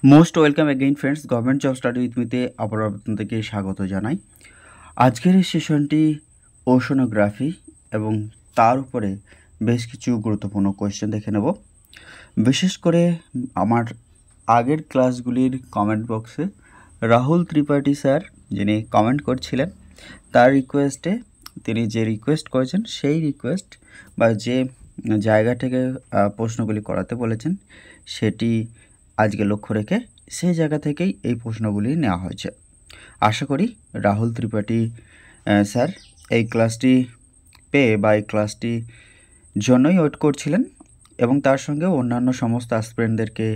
Most welcome again friends, government job study with মিতে আবার আপনাদেরকে স্বাগত জানাই। আজকের এই সেশনটি ওশনোগ্রাফি এবং তার উপরে বেশ কিছু গুরুত্বপূর্ণ কোয়েশ্চেন দেখে নেব। বিশেষ করে আমার আগের ক্লাসগুলির কমেন্ট বক্সে রাহুল ত্রিপাঠী স্যার যিনি কমেন্ট করছিলেন, তার রিকোয়েস্টে তিনি যে রিকোয়েস্ট করেছেন সেই রিকোয়েস্ট বা যে জায়গা থেকে প্রশ্নগুলি করাতে বলেছেন সেটি আজকে লক্ষ্য রেখে সেই জায়গা থেকেই এই প্রশ্নগুলি নেওয়া হয়েছে। আশা করি রাহুল ত্রিপাঠী স্যার এই ক্লাসটি পেয়ে বা এই ক্লাসটি জন্যই ওয়েট করছিলেন এবং তার সঙ্গে অন্যান্য সমস্ত অ্যাসপিরেন্টদেরকে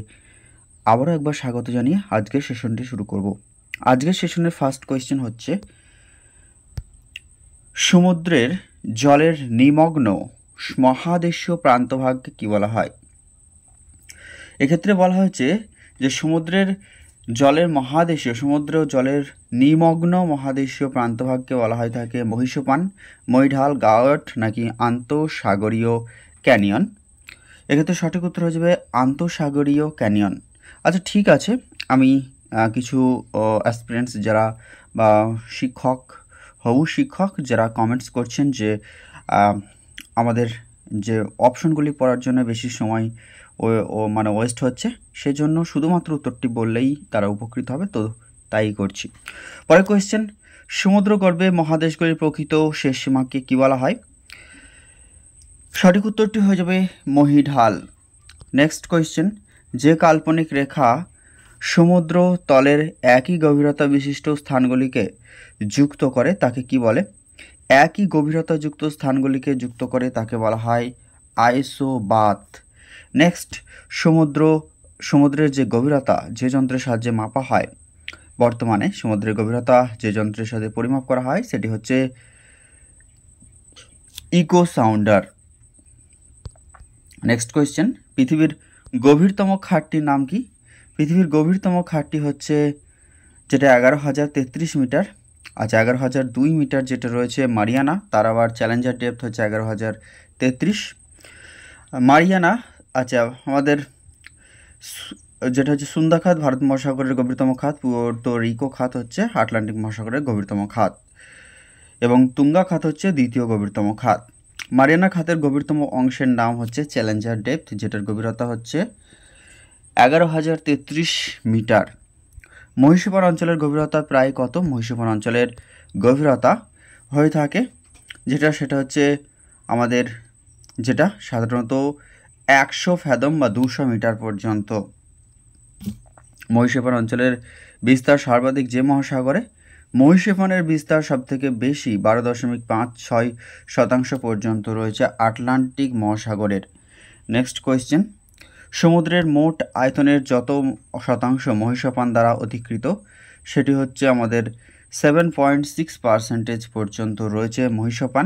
আবারও একবার স্বাগত জানিয়ে আজকের সেশনটি শুরু করব। আজকের সেশনের ফার্স্ট কোয়েশ্চেন হচ্ছে, সমুদ্রের জলের নিমগ্ন মহাদেশীয় প্রান্তভাগকে কী বলা হয়? এক্ষেত্রে বলা হয়েছে যে সমুদ্রের জলের মহাদেশীয় সমুদ্র জলের নিমগ্ন মহাদেশীয় প্রান্তভাগকে বলা হয় থাকে মহীসোপান, মৈঢাল, গাওট নাকি আন্তঃসাগরীয় ক্যানিয়ন। এক্ষেত্রে সঠিক উত্তর হয়ে যাবে আন্তঃসাগরীয় ক্যানিয়ন। আচ্ছা ঠিক আছে, আমি কিছু অ্যাসপিরেন্টস যারা বা হবু শিক্ষক যারা কমেন্টস করছেন যে আমাদের যে অপশনগুলি পড়ার জন্য বেশি সময় মানে ওয়েস্ট হচ্ছে, সেজন্য শুধুমাত্র উত্তরটি বললেই তারা উপকৃত হবে, তো তাই করছি। পরের কোয়েশ্চেন, সমুদ্রগর্ভে মহাদেশগুলির প্রকৃত শেষ সীমাকে কী বলা হয়? সঠিক উত্তরটি হয়ে যাবে মহীঢাল। নেক্সট কোয়েশ্চেন, যে কাল্পনিক রেখা সমুদ্র তলের একই গভীরতা বিশিষ্ট স্থানগুলিকে যুক্ত করে তাকে কি বলে? একই গভীরতাযুক্ত স্থানগুলিকে যুক্ত করে তাকে বলা হয় আইসোবাথ। নেক্সট, সমুদ্রের যে গভীরতা যে যন্ত্রের সাহায্যে মাপা হয়, বর্তমানে সমুদ্রের গভীরতা যে যন্ত্রের সাথে পরিমাপ করা হয় সেটি হচ্ছে ইকো সাউন্ডার। নেক্সট কোয়েশ্চেন, পৃথিবীর গভীরতম খাতটির নাম কি? পৃথিবীর গভীরতম খাতটি হচ্ছে যেটা 11,033 মিটার। আচ্ছা, 11,002 মিটার যেটা রয়েছে মারিয়ানা, তার আবার চ্যালেঞ্জার ডেপথ হচ্ছে 11,033 মারিয়ানা। আচ্ছা, আমাদের যেটা হচ্ছে সুন্দা খাত ভারত মহাসাগরের গভীরতম খাত, পুয়ের্তো রিকো খাত হচ্ছে আটলান্টিক মহাসাগরের গভীরতম খাত এবং তুঙ্গা খাত হচ্ছে দ্বিতীয় গভীরতম খাত। মারিয়ানা খাতের গভীরতম অংশের নাম হচ্ছে চ্যালেঞ্জার ডেপথ, যেটার গভীরতা হচ্ছে 11,033 মিটার। মহীসোপান অঞ্চলের গভীরতা প্রায় কত? মহীসোপান অঞ্চলের গভীরতা হয়ে থাকে সেটা হচ্ছে আমাদের যেটা সাধারণত 100 ফ্যাদম বা 200 মিটার পর্যন্ত। মহীসোপান অঞ্চলের বিস্তার সর্বাধিক যে মহাসাগরে, মহীসোপানের বিস্তার সবথেকে বেশি 12.56% পর্যন্ত রয়েছে আটলান্টিক মহাসাগরের। নেক্সট কোয়েশ্চেন, সমুদ্রের মোট আয়তনের যত শতাংশ মহীসোপান দ্বারা অধিকৃত সেটি হচ্ছে আমাদের 7.6% পর্যন্ত রয়েছে মহীসোপান।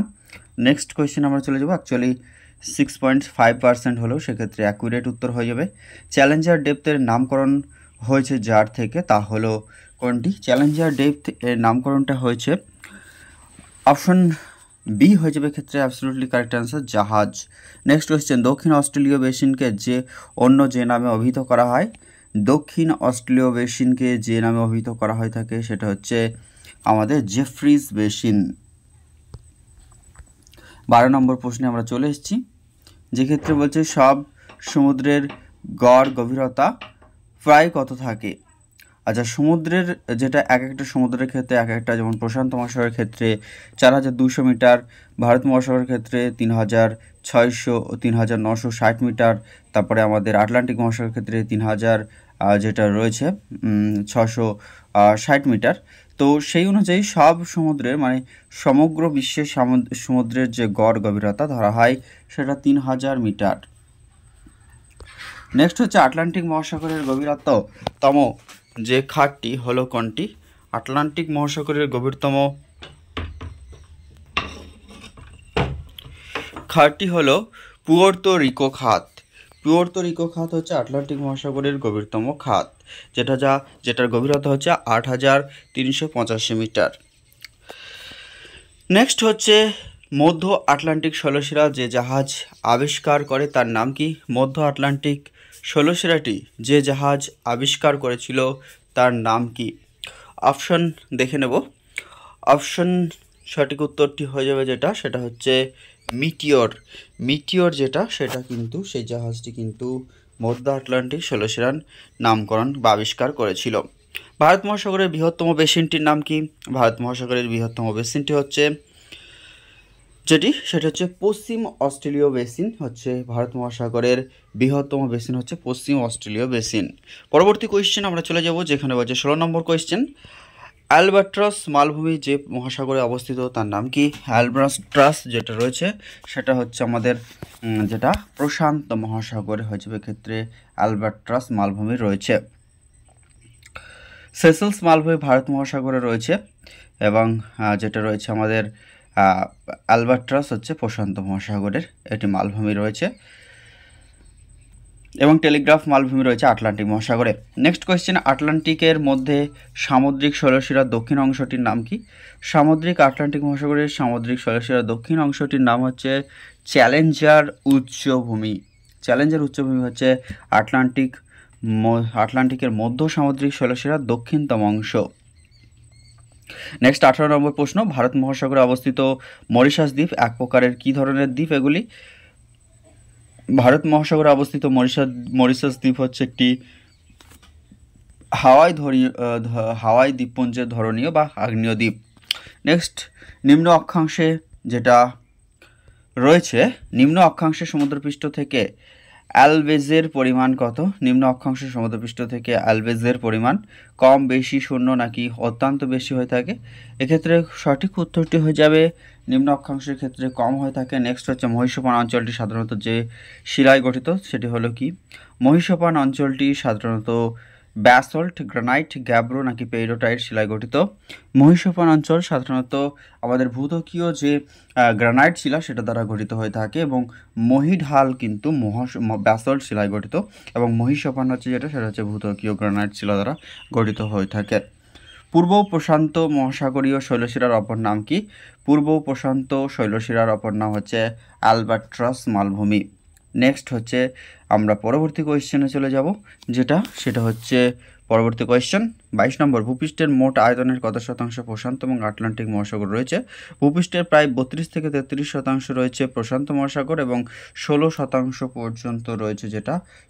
নেক্সট কোয়েশ্চেন আমরা চলে যাবো, অ্যাকচুয়ালি 6.5% হলেও সেক্ষেত্রে অ্যাকুরেট উত্তর হয়ে যাবে। চ্যালেঞ্জার ডেপথের নামকরণ হয়েছে যার থেকে, তা হলো কোনটি? চ্যালেঞ্জার ডেপথ এর নামকরণটা হয়েছে অপশন বি হয়ে যাবে ক্ষেত্রে অ্যাবসলিউটলি কারেক্ট অ্যান্সার, জাহাজ। নেক্সট কোয়েশ্চেন, দক্ষিণ অস্ট্রেলীয় বেসিনকে যে নামে অভিহিত করা হয়, দক্ষিণ অস্ট্রেলীয় বেসিনকে যে নামে অভিহিত করা হয়ে থাকে সেটা হচ্ছে আমাদের জেফ্রিজ বেসিন। 12 নম্বর প্রশ্নে আমরা চলে এসেছি, যে ক্ষেত্রে বলছে সব সমুদ্রের গড় গভীরতা প্রায় কত থাকে? আচ্ছা, সমুদ্রের যেটা এক একটা সমুদ্রের ক্ষেত্রে এক একটা, যেমন প্রশান্ত মহাসাগরের ক্ষেত্রে 4,200 মিটার, ভারত মহাসাগরের ক্ষেত্রে 3,600 ও 3,960 মিটার, তারপরে আমাদের আটলান্টিক মহাসাগরের ক্ষেত্রে 3,000 যেটা রয়েছে 660 মিটার। তো সেই অনুযায়ী সব সমুদ্রের মানে সমগ্র বিশ্বের সমুদ্রের যে গড় গভীরতা ধরা হয় সেটা 3,000 মিটার। নেক্সট হচ্ছে আটলান্টিক মহাসাগরের গভীরতম যে খাতটি হলো কোনটি? আটলান্টিক মহাসাগরের গভীরতম খাতটি হলো পুয়ের্তো রিকো খাত। পুয়ের্তো রিকো খাত হচ্ছে আটলান্টিক মহাসাগরের গভীরতম খাত, যেটার গভীরতা হচ্ছে 8,385 মিটার। নেক্সট হচ্ছে মধ্য আটলান্টিক স্থলশীরা যে জাহাজ আবিষ্কার করে তার নাম কি? মধ্য আটলান্টিক ষোলশিরাটি যে জাহাজ আবিষ্কার করেছিল তার নাম কি? অপশন দেখে নেব। অপশন সঠিক উত্তরটি হয়ে যাবে যেটা, সেটা হচ্ছে মিটিওর। মিটিওর যেটা, সেটা কিন্তু সেই জাহাজটি কিন্তু মধ্য আটলান্টিক ষোলশিরার নামকরণ বা আবিষ্কার করেছিল। ভারত মহাসাগরের বৃহত্তম বেসিনটির নাম কি? ভারত মহাসাগরের বৃহত্তম বেসিনটি হচ্ছে সেটা হচ্ছে পশ্চিম অস্ট্রেলীয় বেসিন হচ্ছে ভারত মহাসাগরের বৃহত্তম বেসিন হচ্ছে পশ্চিম অস্ট্রেলীয় বেসিন। পরবর্তী কোয়েশ্চেন আমরা চলে যাব, যেখানে বলছে 16 নম্বর কোয়েশ্চেন, অ্যালবাট্রাস মালভূমি যে মহাসাগরে অবস্থিত তার নাম কি? অ্যালবাট্রাস যেটা রয়েছে সেটা হচ্ছে আমাদের যেটা প্রশান্ত মহাসাগরে হয়ে যাবে, ক্ষেত্রে অ্যালবাট্রাস মালভূমি রয়েছে। সেসেলস মালভূমি ভারত মহাসাগরে রয়েছে এবং যেটা রয়েছে আমাদের অ্যালবাট্রাস হচ্ছে প্রশান্ত মহাসাগরের এটি মালভূমি রয়েছে, এবং টেলিগ্রাফ মালভূমি রয়েছে আটলান্টিক মহাসাগরে। নেক্সট কোয়েশ্চেন, আটলান্টিকের মধ্যে সামুদ্রিক শৈলশিরার দক্ষিণ অংশটির নাম কি? সামুদ্রিক আটলান্টিক মহাসাগরের সামুদ্রিক শৈলশিরার দক্ষিণ অংশটির নাম হচ্ছে চ্যালেঞ্জার উচ্চভূমি। চ্যালেঞ্জার উচ্চভূমি হচ্ছে আটলান্টিকের মধ্য সামুদ্রিক শৈলশিরার দক্ষিণতম অংশ। নেক্সট 18 নম্বর প্রশ্ন, ভারত মহাসাগরে অবস্থিত মরিশাস দ্বীপ এক প্রকারের কি ধরনের দ্বীপ এগুলি? ভারত মহাসাগরে অবস্থিত মরিশাস দ্বীপ হচ্ছে একটি হাওয়াই দ্বীপপুঞ্জের ধরনীয় বা আগ্নেয় দ্বীপ। নেক্সট, নিম্ন অক্ষাংশে যেটা রয়েছে, নিম্ন অক্ষাংশে সমুদ্রপৃষ্ঠ থেকে অ্যালবেজের পরিমাণ কত? নিম্ন অক্ষাংশে সমুদ্রপৃষ্ঠ থেকে অ্যালবেজের পরিমাণ কম, বেশি, শূন্য নাকি অত্যন্ত বেশি হয়ে থাকে? এক্ষেত্রে সঠিক উত্তরটি হয়ে যাবে নিম্ন অক্ষাংশের ক্ষেত্রে কম হয়ে থাকে। নেক্সট হচ্ছে মহীসোপান অঞ্চলটি সাধারণত যে শিলায় গঠিত সেটি হলো কি? মহীসোপান অঞ্চলটি সাধারণত ব্যাসল্ট, গ্রানাইট, গ্যাব্রো নাকি পেইরোটাইট শিলায় গঠিত? মহীসোপান অঞ্চল সাধারণত আমাদের ভূত্বকীয় যে গ্রানাইট শিলা সেটা দ্বারা গঠিত হয়ে থাকে, এবং মহীঢাল কিন্তু ব্যাসল্ট শিলায় গঠিত, এবং মহীসোপান হচ্ছে যেটা সেটা হচ্ছে ভূত্বকীয় গ্রানাইট শিলা দ্বারা গঠিত হয়ে থাকে। পূর্ব প্রশান্ত মহাসাগরীয় শৈলশিরার অপর নাম কি? পূর্ব প্রশান্ত শৈলশিরার অপর নাম হচ্ছে অ্যালবাট্রাস মালভূমি। নেক্সট হচ্ছে আমরা পরবর্তী কোয়েশ্চেনে চলে যাব, সেটা হচ্ছে পরবর্তী কোয়েশ্চেন 22 নম্বর, ভূপৃষ্ঠের মোট আয়তনের কত শতাংশ প্রশান্ত এবং আটলান্টিক মহাসাগর রয়েছে? ভূপৃষ্ঠের প্রায় 32 থেকে 33% রয়েছে প্রশান্ত মহাসাগর, এবং 16% পর্যন্ত রয়েছে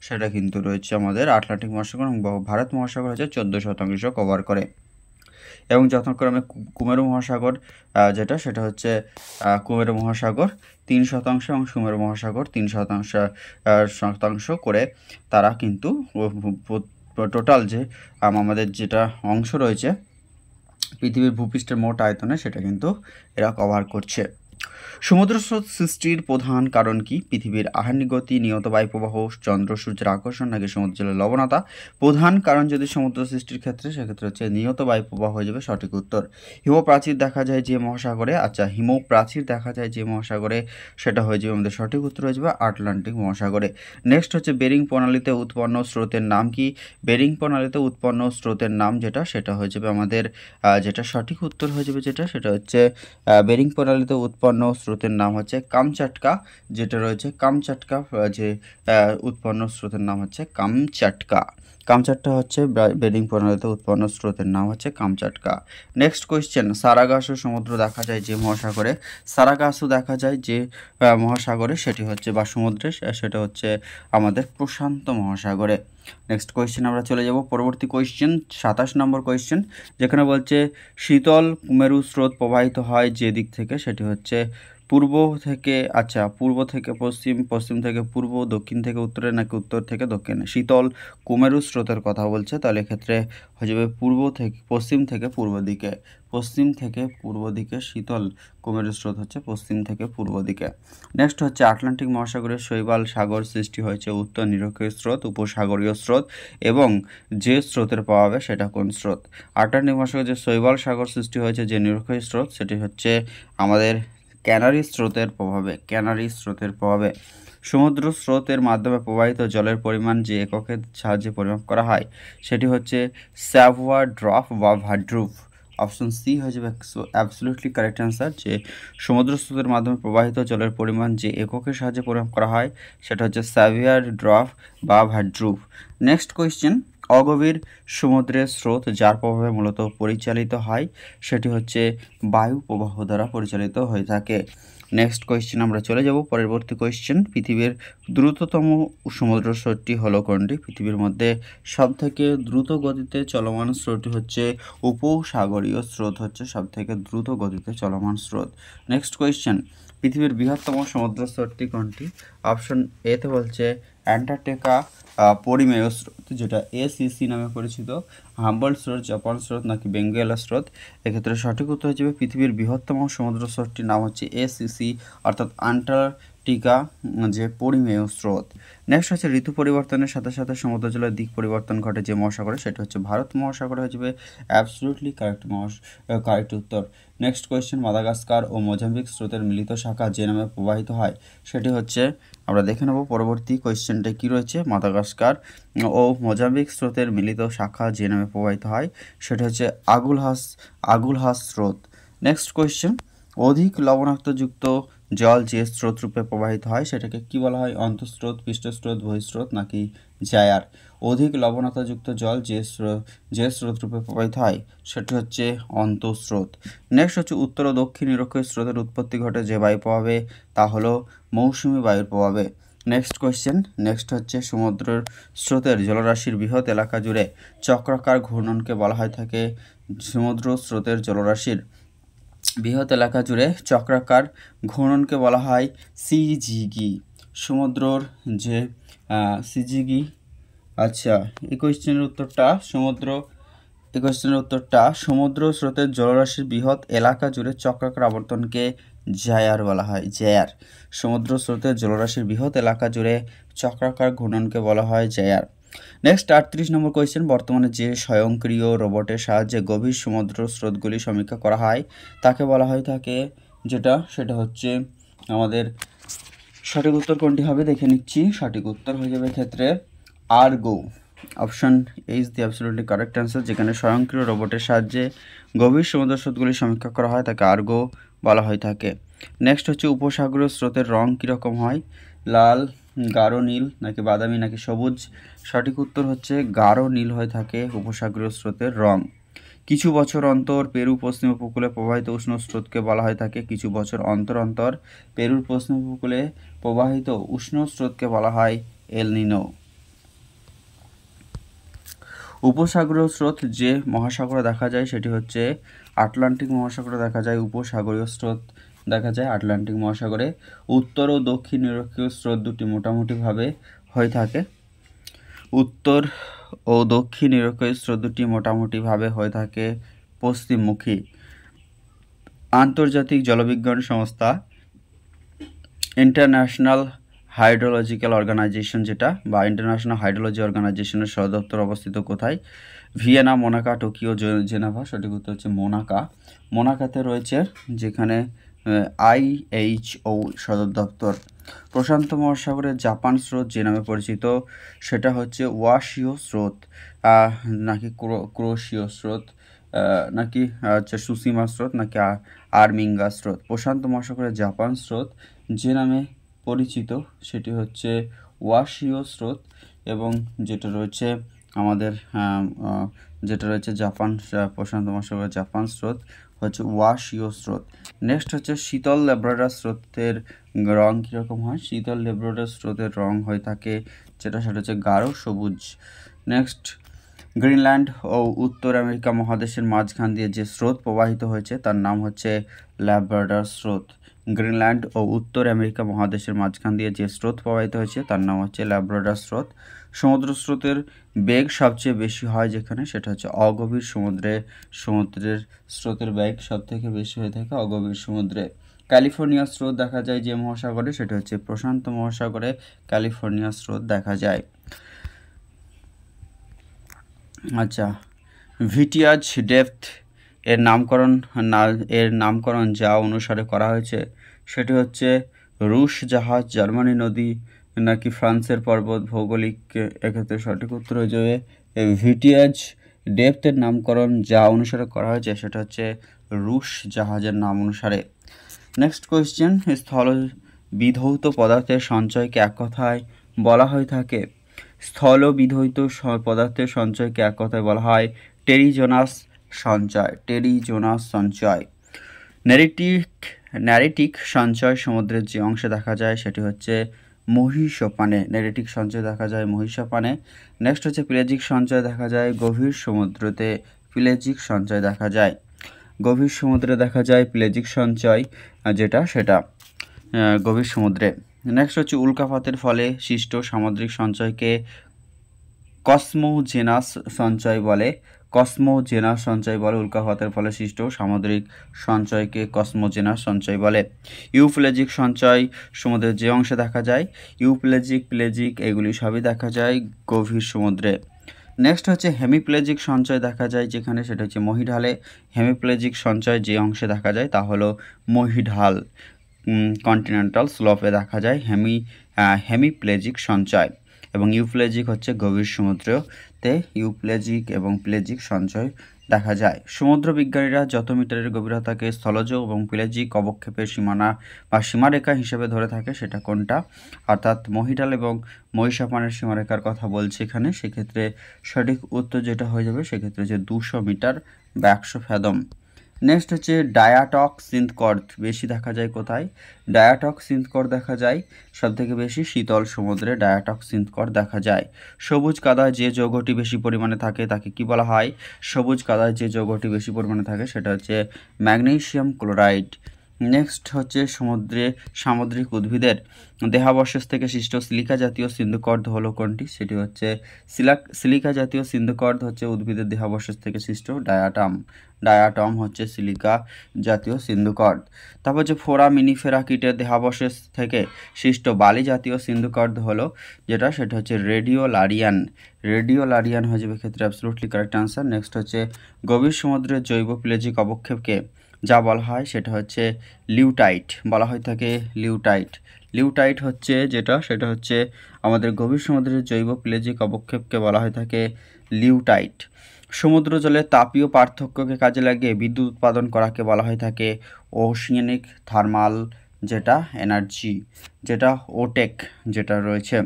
সেটা কিন্তু রয়েছে আমাদের আটলান্টিক মহাসাগর, এবং ভারত মহাসাগর হচ্ছে 14% কভার করে। এবং যথাক্রমে কুমেরু মহাসাগর সেটা হচ্ছে কুমেরু মহাসাগর 3% এবং সুমেরু মহাসাগর 3% করে তারা কিন্তু টোটাল যে আমাদের যেটা অংশ রয়েছে পৃথিবীর ভূপৃষ্ঠের মোট আয়তনে সেটা কিন্তু এরা কভার করছে। সমুদ্র স্রোত সৃষ্টির প্রধান কারণ কি? পৃথিবীর আহার্নিক গতি, নিয়ত বায়ুপ্রবাহ, চন্দ্র সূর্যের আকর্ষণ নাকি সমুদ্র জলের লবণতা? প্রধান কারণ যদি সমুদ্র সৃষ্টির ক্ষেত্রে, সেক্ষেত্রে হচ্ছে নিয়ত বায়ুপ্রবাহ হয়ে যাবে সঠিক উত্তর। হিমপ্রাচীর দেখা যায় যে মহাসাগরে, হিমপ্রাচীর দেখা যায় যে মহাসাগরে, সেটা হয়ে যাবে আমাদের সঠিক উত্তর হয়ে যাবে আটলান্টিক মহাসাগরে। নেক্সট হচ্ছে বেরিং প্রণালীতে উৎপন্ন স্রোতের নাম কি? বেরিং প্রণালীতে উৎপন্ন স্রোতের নাম সেটা হয়ে যাবে আমাদের যেটা সঠিক উত্তর হয়ে যাবে সেটা হচ্ছে বেরিং প্রণালীতে উৎপন্ন স্রোতের নাম হচ্ছে কামচাটকা, যেটা রয়েছে কামচাটকা, যে উৎপন্ন স্রোতের নাম হচ্ছে কামচাটকা। কামচাটকা হচ্ছে বেরিং প্রণালীতে উৎপন্ন স্রোতের নাম হচ্ছে কামচাটকা। নেক্সট কোয়েশ্চেন, সারাগাসু সমুদ্র দেখা যায় যে মহাসাগরে? সারাগাসু দেখা যায় যে মহাসাগরে সেটি হচ্ছে বা সমুদ্রে, সেটা হচ্ছে আমাদের প্রশান্ত মহাসাগরে। নেক্সট কোয়েশ্চেন আমরা চলে যাব পরবর্তী কোয়েশ্চেন 27 নম্বর কোয়েশ্চেন, যেখানে বলছে শীতল কুমেরু স্রোত প্রবাহিত হয় যে দিক থেকে, সেটি হচ্ছে পূর্ব থেকে পশ্চিম, পশ্চিম থেকে পূর্ব, দক্ষিণ থেকে উত্তরে নাকি উত্তর থেকে দক্ষিণে? শীতল কুমেরু স্রোতের কথা বলছে, তাহলে এক্ষেত্রে হয়ে যাবে পশ্চিম থেকে পূর্ব দিকে। পশ্চিম থেকে পূর্ব দিকে শীতল কুমেরু স্রোত হচ্ছে পশ্চিম থেকে পূর্ব দিকে। নেক্সট হচ্ছে আটলান্টিক মহাসাগরের শৈবাল সাগর সৃষ্টি হয়েছে উত্তর নিরক্ষীয় স্রোত, উপসাগরীয় স্রোত, এবং যে স্রোতের প্রভাবে সেটা কোন স্রোত? আটলান্টিক মহাসাগরে যে শৈবাল সাগর সৃষ্টি হয়েছে যে নিরক্ষীয় স্রোত, সেটি হচ্ছে আমাদের ক্যানারি স্রোতের প্রভাবে। সমুদ্র স্রোতের মাধ্যমে প্রবাহিত জলের পরিমাণ যে এককের সাহায্যে পরিমাপ করা হয় সেটি হচ্ছে স্যাভোয়ার ড্রপ বা ভাড্রুপ। অপশন সি হয়ে যাবে অ্যাবসলিউটলি কারেক্ট অ্যান্সার, যে সমুদ্র স্রোতের মাধ্যমে প্রবাহিত জলের পরিমাণ যে এককের সাহায্যে পরিমাপ করা হয় সেটা হচ্ছে স্যাভিয়ার ড্রপ বা ভাড্রুপ। নেক্সট কোয়েশ্চেন, অগভীর সমুদ্রের স্রোত যার প্রভাবে মূলত পরিচালিত হয় সেটি হচ্ছে বায়ু প্রবাহ দ্বারা পরিচালিত হয়ে থাকে। নেক্সট কোয়েশ্চেন আমরা চলে যাব পরবর্তী কোয়েশ্চেন, পৃথিবীর দ্রুততম সমুদ্র স্রোতটি হলো কোনটি? পৃথিবীর মধ্যে সবথেকে দ্রুত গতিতে চলমান স্রোতটি হচ্ছে উপসাগরীয় স্রোত, হচ্ছে সবথেকে দ্রুত গতিতে চলমান স্রোত। নেক্সট কোয়েশ্চেন, পৃথিবীর বৃহত্তম সমুদ্র স্রোতটি কোনটি? অপশন এতে বলছে অ্যান্টার্কটিকা পরিমেয় স্রোত, যেটা এসিসি নামে পরিচিত। হাম্বল স্রোত, জাপান স্রোত নাকি বেঙ্গুয়েলা স্রোত? এক্ষেত্রে সঠিক উত্তর হয়ে যাবে পৃথিবীর বৃহত্তম সমুদ্র স্রোতটির নাম হচ্ছে এসিসি, অর্থাৎ আন্টার্কটিকা যে পরিমেয় স্রোত। নেক্সট হচ্ছে ঋতু পরিবর্তনের সাথে সাথে সমুদ্র জলের দিক পরিবর্তন ঘটে যে মহাসাগরে, সেটা হচ্ছে ভারত মহাসাগর হয়ে যাবে অ্যাবসলিউটলি কারেক্ট উত্তর। নেক্সট কোয়েশ্চেন, মাদাগাস্কার ও মোজাম্বিক স্রোতের মিলিত শাখা যে নামে প্রবাহিত হয় সেটি হচ্ছে, আমরা দেখে নেব পরবর্তী কোয়েশ্চেনটা কী রয়েছে। মাদাগাস্কার ও মোজাম্বিক স্রোতের মিলিত শাখা যে নামে প্রবাহিত হয় সেটা হচ্ছে আগুলহাস স্রোত। নেক্সট কোয়েশ্চেন, অধিক লবণাক্তযুক্ত জল যে স্রোত রূপে প্রবাহিত হয় সেটাকে কি বলা হয়? অন্তঃস্রোত, পৃষ্ঠস্রোত, বহিঃস্রোত নাকি জায়ার? অধিক লবণাক্তযুক্ত জল যে স্রোত রূপে প্রবাহিত হয় সেটি হচ্ছে অন্তঃস্রোত। নেক্সট হচ্ছে উত্তর ও দক্ষিণ নিরক্ষীয় স্রোতের উৎপত্তি ঘটে যে বায়ু প্রভাবে, তা হলো মৌসুমি বায়ুর প্রভাবে। নেক্সট কোয়েশ্চেন, নেক্সট হচ্ছে সমুদ্রের স্রোতের জলরাশির বৃহৎ এলাকা জুড়ে চক্রাকার ঘূর্ণনকে বলা হয় থাকে সমুদ্র স্রোতের জলরাশির বৃহৎ এলাকা জুড়ে চক্রাকার ঘূর্ণনকে বলা হয় সিজিগি। সমুদ্রর যে সিজিগি, আচ্ছা এই কোয়েশ্চেনের উত্তরটা সমুদ্র স্রোতের জলরাশির বৃহৎ এলাকা জুড়ে চক্রাকার আবর্তনকে জায়ার বলা হয়, জায়ার। সমুদ্র স্রোতের জলরাশির বৃহৎ এলাকা জুড়ে চক্রাকার ঘূর্ণনকে বলা হয় জায়ার। নেক্সট 38 নম্বর কোয়েশ্চেন, বর্তমানে যে স্বয়ংক্রিয় রোবটের সাহায্যে গভীর সমুদ্র স্রোতগুলি সমীক্ষা করা হয় তাকে বলা হয় থাকে সেটা হচ্ছে আমাদের সঠিক উত্তর কোনটি হবে দেখে নিচ্ছি। সঠিক উত্তর হয়ে যাবে ক্ষেত্রে Argo. Option A is the absolutely correct answer, যেখানে স্বয়ংক্রিয় রোবটের সাহায্যে গভীর সমুদ্র স্রোতগুলি সমীক্ষা করা হয় তাকে আর্গো বলা হয়ে থাকে। নেক্সট হচ্ছে উপসাগরীয় স্রোতের রং কীরকম হয়? লাল, গাঢ় নীল নাকি বাদামি নাকি সবুজ? সঠিক উত্তর হচ্ছে গাঢ় নীল হয়ে থাকে উপসাগরীয় স্রোতের রং। কিছু বছর অন্তর পেরু পশ্চিম উপকূলে প্রবাহিত উষ্ণ স্রোতকে বলা হয় থাকে, কিছু বছর অন্তর অন্তর পেরুর পশ্চিম উপকূলে প্রবাহিত উষ্ণ স্রোতকে বলা হয় এল নিনো। উপসাগরীয় স্রোত যে মহাসাগরে দেখা যায় সেটি হচ্ছে আটলান্টিক মহাসাগরে দেখা যায়। উপসাগরীয় স্রোত দেখা যায় আটলান্টিক মহাসাগরে। উত্তর ও দক্ষিণ নিরক্ষীয় স্রোত দুটি মোটামুটিভাবে হয়ে থাকে। উত্তর ও দক্ষিণ নিরক্ষীয় স্রোত দুটি মোটামুটিভাবে হয়ে থাকে পশ্চিমমুখী। আন্তর্জাতিক জলবিজ্ঞান সংস্থা ইন্টারন্যাশনাল হাইড্রোলজিক্যাল অর্গানাইজেশন যেটা বা ইন্টারন্যাশনাল হাইড্রোলজি অর্গানাইজেশনের সদর দপ্তর অবস্থিত কোথায়? Vienna, Monaco, Tokyo, Geneva. সঠিক উত্তর হচ্ছে মোনাকাতে রয়েছে, যেখানে IHO সদর দপ্তর। প্রশান্ত মহাসাগরের জাপান স্রোত যে নামে পরিচিত সেটা হচ্ছে ওয়াশিও স্রোত নাকি ক্রোশীয় স্রোত নাকি হচ্ছে সুসিমা স্রোত নাকি আর্মিঙ্গা স্রোত? প্রশান্ত মহাসাগরের জাপান স্রোত যে নামে পরিচিত সেটি হচ্ছে ওয়াশিও স্রোত, এবং যেটা রয়েছে আমাদের জাপান প্রশান্ত মহাসাগরের জাপান স্রোত হচ্ছে ওয়াশিও স্রোত। নেক্সট হচ্ছে শীতল ল্যাব্রাডর স্রোতের রং কীরকম হয়? শীতল ল্যাব্রাডর স্রোতের রং হয়ে থাকে সেটা হচ্ছে গাঢ় সবুজ। নেক্সট, গ্রিনল্যান্ড ও উত্তর আমেরিকা মহাদেশের মাঝখান দিয়ে যে স্রোত প্রবাহিত হয়েছে তার নাম হচ্ছে ল্যাব্রাডর স্রোত। গ্রিনল্যান্ড ও উত্তর আমেরিকা মহাদেশের মাঝখান দিয়ে যে স্রোত প্রবাহিত হয়েছে তার নাম হচ্ছে ল্যাব্রাডর স্রোত। সমুদ্র স্রোতের বেগ সবচেয়ে বেশি হয় যেখানে, সেটা হচ্ছে অগভীর সমুদ্রের স্রোতের বেগ সবথেকে বেশি হয়ে থাকে অগভীর সমুদ্রে। ক্যালিফোর্নিয়া স্রোত দেখা যায় যে মহাসাগরে, সেটা হচ্ছে প্রশান্ত মহাসাগরে ক্যালিফোর্নিয়া স্রোত দেখা যায়। আচ্ছা, ভিটিয়াজ ডেপথ এর নামকরণ যা অনুসারে করা হয়েছে সেটি হচ্ছে রুশ জাহাজ, জার্মানি নদী নাকি ফ্রান্সের পর্বত? ভৌগোলিক এক্ষেত্রে সঠিক উত্তর হয়ে যাবে ভিটিয়াজ ডেপথের নামকরণ যা অনুসারে করা হয়েছে সেটা হচ্ছে রুশ জাহাজের নাম অনুসারে। নেক্সট কোয়েশ্চেন, স্থল বিধৌত পদার্থের সঞ্চয়কে এক কথায় বলা হয়ে থাকে। স্থল বিধৌত পদার্থের সঞ্চয়কে এক কথায় বলা হয় টেরিজোনাস সঞ্চয়। টেরিজোনাস সঞ্চয়। ন্যারেটিক সঞ্চয় সমুদ্রের যে অংশে দেখা যায় সেটি হচ্ছে মহীসোপানে। ন্যারেটিক সঞ্চয় দেখা যায় মহীসোপানে। নেক্সট হচ্ছে পেলেজিক সঞ্চয় দেখা যায় গভীর সমুদ্রতে। পেলেজিক সঞ্চয় দেখা যায় গভীর সমুদ্রে দেখা যায় পেলেজিক সঞ্চয় সেটা গভীর সমুদ্রে। নেক্সট হচ্ছে উল্কাপাতের ফলে সৃষ্ট সামুদ্রিক সঞ্চয়কে কসমোজেনাস সঞ্চয় বলে। কসমোজেনাস সঞ্চয় বলে। উল্কাপাতের ফলে সৃষ্ট সামুদ্রিক সঞ্চয়কে কসমোজেনাস সঞ্চয় বলে। ইউপ্লেজিক সঞ্চয় সমুদ্রের যে অংশে দেখা যায়। প্লেজিক এগুলি সবই দেখা যায় গভীর সমুদ্রে। নেক্সট হচ্ছে হেমিপ্লেজিক সঞ্চয় দেখা যায় যেখানে, সেটা হচ্ছে মহীঢালে। হেমিপ্লেজিক সঞ্চয় যে অংশে দেখা যায় তা হলো মহীঢাল, কন্টিনেন্টাল স্লোপে দেখা যায় হেমিপ্লেজিক সঞ্চয়। এবং ইউপ্লেজিক হচ্ছে গভীর সমুদ্রতে ইউপ্লেজিক এবং প্লেজিক সঞ্চয় দেখা যায়। সমুদ্র বিজ্ঞানীরা যত মিটারের গভীরতাকে স্থলজ এবং প্লেজিক অবক্ষেপের সীমানা বা সীমারেখা হিসেবে ধরে থাকে সেটা কোনটা, অর্থাৎ মহীঢাল এবং মহীসোপানের সীমারেখার কথা বলছে এখানে। সেক্ষেত্রে সঠিক উত্তর যেটা হয়ে যাবে সেক্ষেত্রে হচ্ছে 200 মিটার বা 100 ফ্যাদম। নেক্সট হচ্ছে ডায়াটক সিন্ধকর্দ বেশি দেখা যায় কোথায়? ডায়াটক সিন্ধকর্দ দেখা যায় সবথেকে বেশি শীতল সমুদ্রে। ডায়াটক সিন্ধকর্দ দেখা যায়। সবুজ কাদায় যে যৌগটি বেশি পরিমাণে থাকে তাকে কি বলা হয়? সবুজ কাদায় যে যৌগটি বেশি পরিমাণে থাকে সেটা হচ্ছে ম্যাগনেসিয়াম ক্লোরাইড। নেক্সট হচ্ছে সামুদ্রিক উদ্ভিদের দেহাবশেষ থেকে সৃষ্ট সিলিকা জাতীয় সিন্ধুকর্দ হলো কোনটি? সেটি হচ্ছে সিলিকা জাতীয় সিন্ধুকর্দ হচ্ছে উদ্ভিদের দেহাবশেষ থেকে সৃষ্ট ডায়াটম হচ্ছে সিলিকা জাতীয় সিন্ধুকর্দ। তারপর হচ্ছে ফোরামিনিফেরা কীটের দেহাবশেষ থেকে সৃষ্ট বালি জাতীয় সিন্ধুকর্দ হলো সেটা হচ্ছে রেডিওলারিয়ান হয়ে যাবে ক্ষেত্রে অ্যাবসলিউটলি কারেক্ট আনসার। নেক্সট হচ্ছে গভীর সমুদ্রের জৈব প্লেজিক অবক্ষেপকে যা বলা হয় সেটা হচ্ছে লিউটাইট বলা হয়ে থাকে। লিউটাইট হচ্ছে সেটা হচ্ছে আমাদের গভীর সমুদ্রের জৈব প্লেজিক অবক্ষেপকে বলা হয়ে থাকে লিউটাইট। সমুদ্র জলের তাপীয় পার্থক্যকে কাজে লাগিয়ে বিদ্যুৎ উৎপাদন করাকে বলা হয়ে থাকে ওশিয়ানিক থার্মাল এনার্জি। ওটেক রয়েছে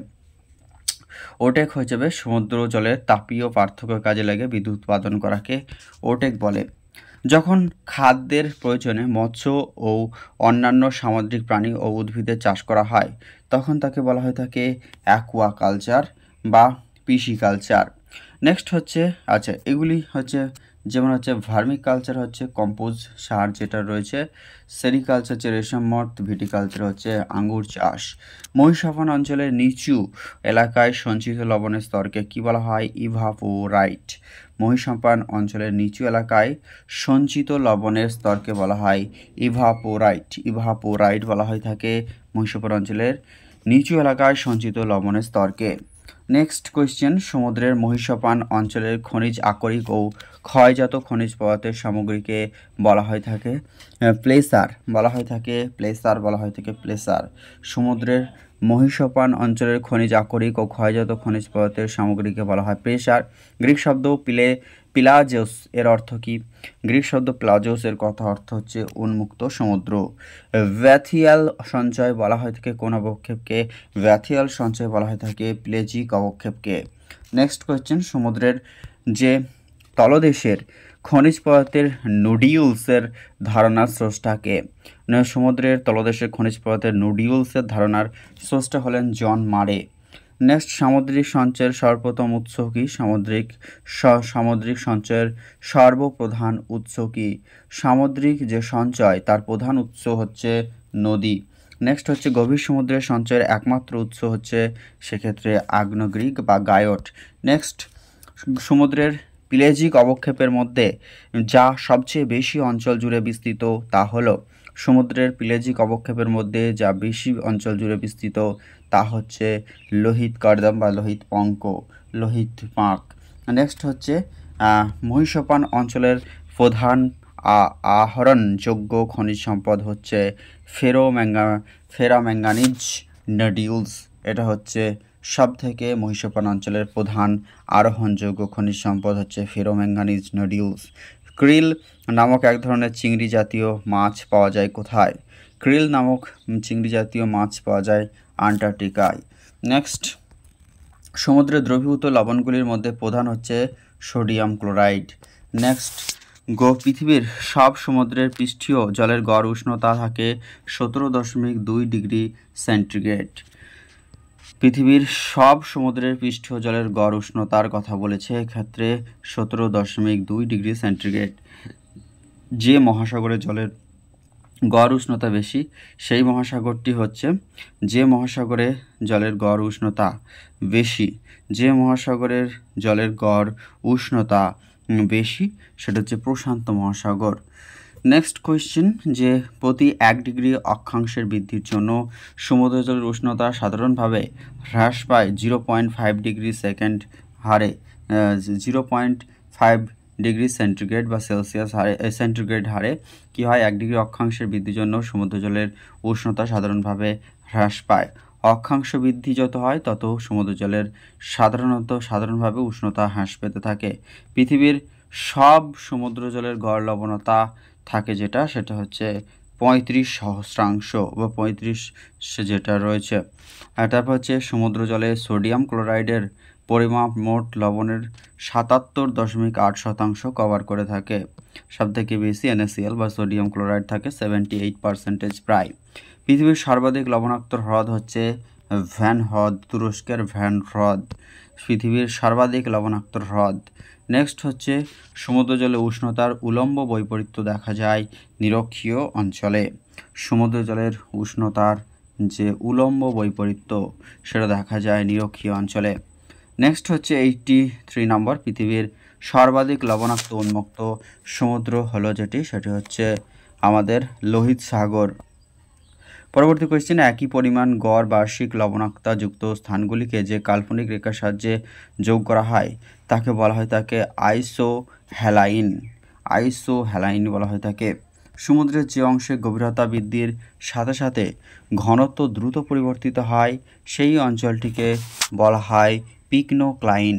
ওটেক হয়ে যাবে সমুদ্র জলের তাপীয় পার্থক্য কাজে লাগিয়ে বিদ্যুৎ উৎপাদন করাকে ওটেক বলে। যখন খাদ্যের প্রয়োজনে মৎস্য ও অন্যান্য সামুদ্রিক প্রাণী ও উদ্ভিদের চাষ করা হয় তখন তাকে বলা হয়ে থাকে অ্যাকুয়াকালচার বা পিসিকালচার। নেক্সট হচ্ছে এগুলি হচ্ছে যেমন হচ্ছে ভার্মিকালচার হচ্ছে কম্পোজ সার যেটা রয়েছে। সেরিকালচার হচ্ছে রেশম মঠ। ভিটিকালচার হচ্ছে আঙ্গুর চাষ। মহীসোপান অঞ্চলের নিচু এলাকায় সঞ্চিত লবণের স্তরকে কি বলা হয়? ইভাপোরাইট। মহীসোপান অঞ্চলের নিচু এলাকায় সঞ্চিত লবণের স্তরকে বলা হয় ইভাপোরাইট বলা হয়ে থাকে মহীসোপান অঞ্চলের নিচু এলাকায় সঞ্চিত লবণের স্তরকে। নেক্সট কোয়েশ্চেন, সমুদ্রের মহীসোপান অঞ্চলের খনিজ আকরিক ও ক্ষয়জাত খনিজ পদার্থের সামগ্রীকে বলা হয়ে থাকে প্লেসার। সমুদ্রের মহীসোপান অঞ্চলের খনিজ আকরিক ও ক্ষয়জাত খনিজ পদার্থের সামগ্রীকে বলা হয় প্রেসার। গ্রিক শব্দ পিলাজেউস এর অর্থ কি? গ্রিক শব্দ প্লাজেউস এর অর্থ হচ্ছে উন্মুক্ত সমুদ্র। ভ্যাথিয়াল সঞ্চয় বলা হয়ে থাকে কোন অবক্ষেপকে? ভ্যাথিয়াল সঞ্চয় বলা হয়ে থাকে প্লেজিক অবক্ষেপকে। নেক্সট কোয়েশ্চেন, সমুদ্রের যে তলদেশের খনিজ পদার্থের নুডিউলসের ধারণার স্রষ্টাকে? সমুদ্রের তলদেশের খনিজ পদার্থের নুডিউলসের ধারণার স্রষ্টা হলেন জন মারে। নেক্সট, সামুদ্রিক সঞ্চয়ের সর্বপ্রথম উৎস কি? সামুদ্রিক সঞ্চয়ের সর্বপ্রধান উৎস কি? সামুদ্রিক যে সঞ্চয় তার প্রধান উৎস হচ্ছে নদী। নেক্সট হচ্ছে গভীর সমুদ্রের সঞ্চয়ের একমাত্র উৎস হচ্ছে সেক্ষেত্রে আগ্নেয়গিরি বা গায়ট। নেক্সট, সমুদ্রের প্লেজিক অবক্ষেপের মধ্যে যা সবচেয়ে বেশি অঞ্চল জুড়ে বিস্তৃত তা হলো সমুদ্রের প্লেজিক অবক্ষেপের মধ্যে যা বেশি অঞ্চল জুড়ে বিস্তৃত তা হচ্ছে লোহিত কর্দম বা লোহিত পাঁক। নেক্সট হচ্ছে মহীসোপান অঞ্চলের প্রধান আহরণযোগ্য খনিজ সম্পদ হচ্ছে ফেরাম্যাঙ্গানিজ নোডিউলস। এটা হচ্ছে সবথেকে মহীসোপান অঞ্চলের প্রধান আরোহণযোগ্য খনিজ সম্পদ হচ্ছে ফেরোম্যাঙ্গানিজ নোডিউলস। ক্রিল নামক এক ধরনের চিংড়ি জাতীয় মাছ পাওয়া যায় কোথায়? ক্রিল নামক চিংড়ি জাতীয় মাছ পাওয়া যায় আন্টার্কটিকায়। নেক্সট, সমুদ্রে দ্রবীভূত লবণগুলির মধ্যে প্রধান হচ্ছে সোডিয়াম ক্লোরাইড। নেক্সট, পৃথিবীর সব সমুদ্রের পৃষ্ঠীয় জলের গড় উষ্ণতা থাকে 17.2 ডিগ্রি সেন্টিগ্রেড। পৃথিবীর সব সমুদ্রের পৃষ্ঠীয় জলের গড় উষ্ণতার কথা বলেছে, এক্ষেত্রে 17.2 ডিগ্রি সেন্টিগ্রেড। যে মহাসাগরের জলের গড় উষ্ণতা বেশি সেই মহাসাগরটি হচ্ছে, যে মহাসাগরে জলের গড় উষ্ণতা বেশি, যে মহাসাগরের জলের গড় উষ্ণতা বেশি সেটা হচ্ছে প্রশান্ত মহাসাগর। নেক্সট কোয়েশ্চেন, যে প্রতি 1 ডিগ্রি অক্ষাংশের বৃদ্ধির জন্য সমুদ্র জলের উষ্ণতা সাধারণভাবে হ্রাস পায় 0.5 ডিগ্রি সেকেন্ড হারে 0.5 ডিগ্রি সেন্টিগ্রেড বা সেলসিয়াস হারে সেন্টিগ্রেড হারে কী হয়? 1 ডিগ্রি অক্ষাংশের বৃদ্ধির জন্য সমুদ্র জলের উষ্ণতা সাধারণভাবে হ্রাস পায়। অক্ষাংশ বৃদ্ধি যত হয় তত সমুদ্র জলের সাধারণভাবে উষ্ণতা হ্রাস পেতে থাকে। পৃথিবীর সব সমুদ্র জলের গড় লবণতা থাকে সেটা হচ্ছে 35 সহস্রাংশ বা 35 যেটা রয়েছে। আর তারপর হচ্ছে সমুদ্র জলে সোডিয়াম ক্লোরাইডের পরিমাপ মোট লবণের 77.8% কভার করে থাকে। সবথেকে বেশি NaCl বা সোডিয়াম ক্লোরাইড থাকে 78% প্রায়। পৃথিবীর সর্বাধিক লবণাক্ত হ্রদ হচ্ছে ভ্যান হ্রদ, তুরস্কের ভ্যান হ্রদ পৃথিবীর সর্বাধিক লবণাক্ত হ্রদ। নেক্সট হচ্ছে সমুদ্র জলে উষ্ণতার উলম্ব বৈপরীত্য দেখা যায় নিরক্ষীয় অঞ্চলে। সমুদ্র জলের উষ্ণতার যে উলম্ব বৈপরীত্য সেটা দেখা যায় নিরক্ষীয় অঞ্চলে। নেক্সট হচ্ছে 83 নম্বর, পৃথিবীর সর্বাধিক লবণাক্ত উন্মুক্ত সমুদ্র হলো সেটি হচ্ছে আমাদের লোহিত সাগর। পরবর্তী কোয়েশ্চেন, একই পরিমাণ গড় বার্ষিক লবণাক্ততা যুক্ত স্থানগুলিকে যে কাল্পনিক রেখার সাহায্যে যোগ করা হয় তাকে বলা হয় আইসোহ্যালাইন বলা হয় তাকে। সমুদ্রের যে অংশে গভীরতা বৃদ্ধির সাথে সাথে ঘনত্ব দ্রুত পরিবর্তিত হয় সেই অঞ্চলটিকে বলা হয় পিকনোক্লাইন।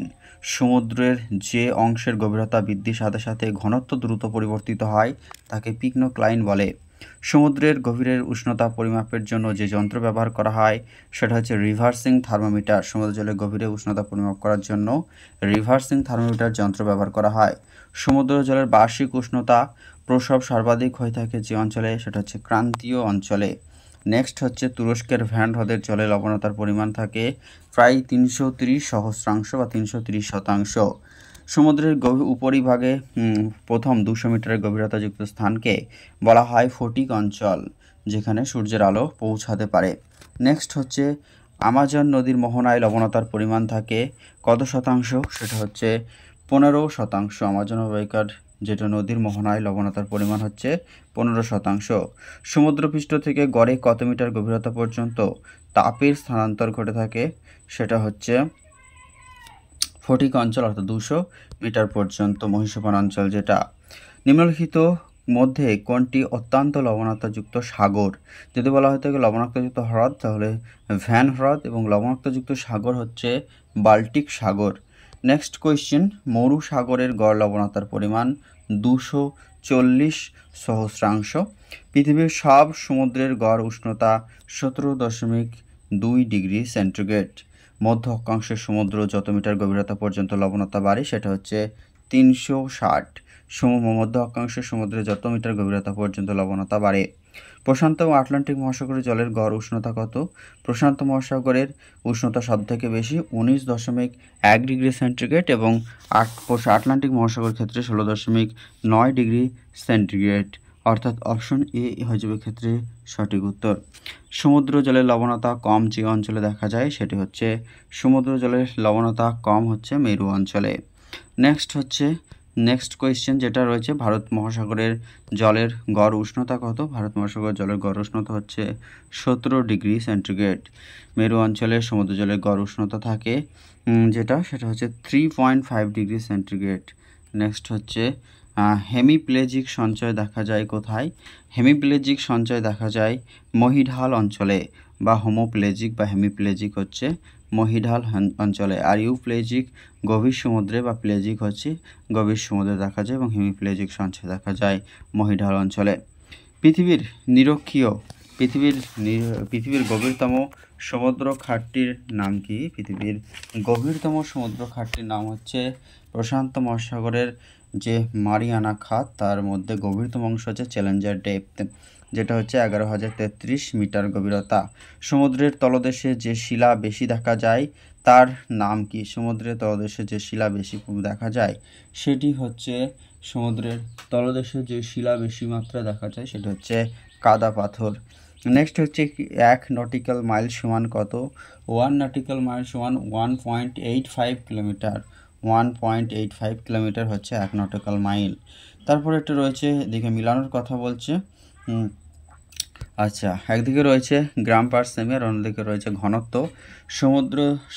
সমুদ্রের যে অংশের গভীরতা বৃদ্ধির সাথে সাথে ঘনত্ব দ্রুত পরিবর্তিত হয় তাকে পিকনোক্লাইন বলে। সমুদ্রের গভীরের উষ্ণতা পরিমাপের জন্য যে যন্ত্র ব্যবহার করা হয় সেটা হচ্ছে রিভার্সিং থার্মোমিটার। সমুদ্র জলের গভীরে উষ্ণতা পরিমাপ করার জন্য রিভার্সিং থার্মোমিটার যন্ত্র ব্যবহার করা হয়। সমুদ্র জলের বার্ষিক উষ্ণতা প্রসব সর্বাধিক হয়ে থাকে যে অঞ্চলে সেটা হচ্ছে ক্রান্তীয় অঞ্চলে। নেক্সট হচ্ছে তুরস্কের ভ্যান হ্রদের জলে লবণতার পরিমাণ থাকে প্রায় 330 সহস্রাংশ বা 330%। সমুদ্রের উপরিভাগে প্রথম 200 মিটারের গভীরতাযুক্ত স্থানকে বলা হয় ফটিক অঞ্চল, যেখানে সূর্যের আলো পৌঁছাতে পারে। নেক্সট হচ্ছে আমাজন নদীর মোহনায় লবণতার পরিমাণ থাকে কত শতাংশ? সেটা হচ্ছে 15%। আমাজন অববাহিকার যেটা নদীর মোহনায় লবণতার পরিমাণ হচ্ছে 15%। সমুদ্রপৃষ্ঠ থেকে গড়ে কত মিটার গভীরতা পর্যন্ত তাপের স্থানান্তর ঘটে থাকে? সেটা হচ্ছে ফটিক অঞ্চল অর্থাৎ 200 মিটার পর্যন্ত মহীসোপান অঞ্চল যেটা। নিম্নলিখিত মধ্যে কোনটি অত্যন্ত লবণাক্তযুক্ত সাগর? যদি বলা হয় থাকে লবণাক্তযুক্ত হ্রদ তাহলে ভ্যান হ্রদ, এবং লবণাক্তযুক্ত সাগর হচ্ছে বাল্টিক সাগর। নেক্সট কোয়েশ্চেন, মরু সাগরের গড় লবণতার পরিমাণ 240 সহস্রাংশ। পৃথিবীর সব সমুদ্রের গড় উষ্ণতা 17.2 ডিগ্রি সেন্টিগ্রেড। মধ্য অক্ষাংশের সমুদ্র যত মিটার গভীরতা পর্যন্ত লবণতা বাড়ে সেটা হচ্ছে 360। মধ্য অক্ষাংশের সমুদ্রে যত মিটার গভীরতা পর্যন্ত লবণতা বাড়ে। প্রশান্ত ও আটলান্টিক মহাসাগরের জলের গড় উষ্ণতা কত? প্রশান্ত মহাসাগরের উষ্ণতা সবথেকে বেশি 19.1 ডিগ্রি সেন্টিগ্রেড, এবং আটলান্টিক মহাসাগরের ক্ষেত্রে 16.9 ডিগ্রি সেন্টিগ্রেড, অর্থাৎ অপশন এ হয়ে যাবে ক্ষেত্রে সঠিক উত্তর। সমুদ্র জলের লবণতা কম যে অঞ্চলে দেখা যায় সেটি হচ্ছে সমুদ্র জলের লবণতা কম হচ্ছে মেরু অঞ্চলে। নেক্সট কোয়েশ্চেন যেটা রয়েছে, ভারত মহাসাগরের জলের গড় উষ্ণতা কত? ভারত মহাসাগরের জলের গড় উষ্ণতা হচ্ছে 17 ডিগ্রি সেন্টিগ্রেড। মেরু অঞ্চলে সমুদ্র জলের গড় উষ্ণতা থাকে সেটা হচ্ছে 3.5 ডিগ্রি সেন্টিগ্রেড। নেক্সট হচ্ছে হেমিপ্লেজিক সঞ্চয় দেখা যায় কোথায়? হেমিপ্লেজিক সঞ্চয় দেখা যায় মহীঢাল অঞ্চলে, বা হোমোপ্লেজিক বা হেমিপ্লেজিক হচ্ছে মহীঢাল অঞ্চলে। আর ইউপ্লেজিক গভীর সমুদ্রে বা প্লেজিক হচ্ছে গভীর সমুদ্রে দেখা যায় এবং হেমিপ্লেজিক সঞ্চয় দেখা যায় মহীঢাল অঞ্চলে। পৃথিবীর নিরক্ষীয় পৃথিবীর গভীরতম সমুদ্র খাতটির নাম কি? পৃথিবীর গভীরতম সমুদ্র খাতটির নাম হচ্ছে প্রশান্ত মহাসাগরের যে মারিয়ানা খাত, তার মধ্যে গভীরতম অংশ হচ্ছে চ্যালেঞ্জার ডেপথ, যেটা হচ্ছে 11,033 মিটার গভীরতা। সমুদ্রের তলদেশে যে শিলা বেশি দেখা যায় তার নাম কি? সমুদ্রের তলদেশে যে শিলা বেশি দেখা যায় সেটি হচ্ছে সমুদ্রের তলদেশে যে শিলা বেশি মাত্রা দেখা যায় সেটা হচ্ছে কাদা পাথর। নেক্সট হচ্ছে 1 নটিক্যাল মাইল সমান কত? 1 নটিক্যাল মাইল সমান 1.85 কিলোমিটার। 1.85 কিলোমিটার হচ্ছে 1 নটিক্যাল মাইল। তারপরে একটা রয়েছে, এদিকে মিলানোর কথা বলছে। আচ্ছা, একদিকে রয়েছে গ্রাম পার সেমি আর অন্যদিকে রয়েছে ঘনত্ব।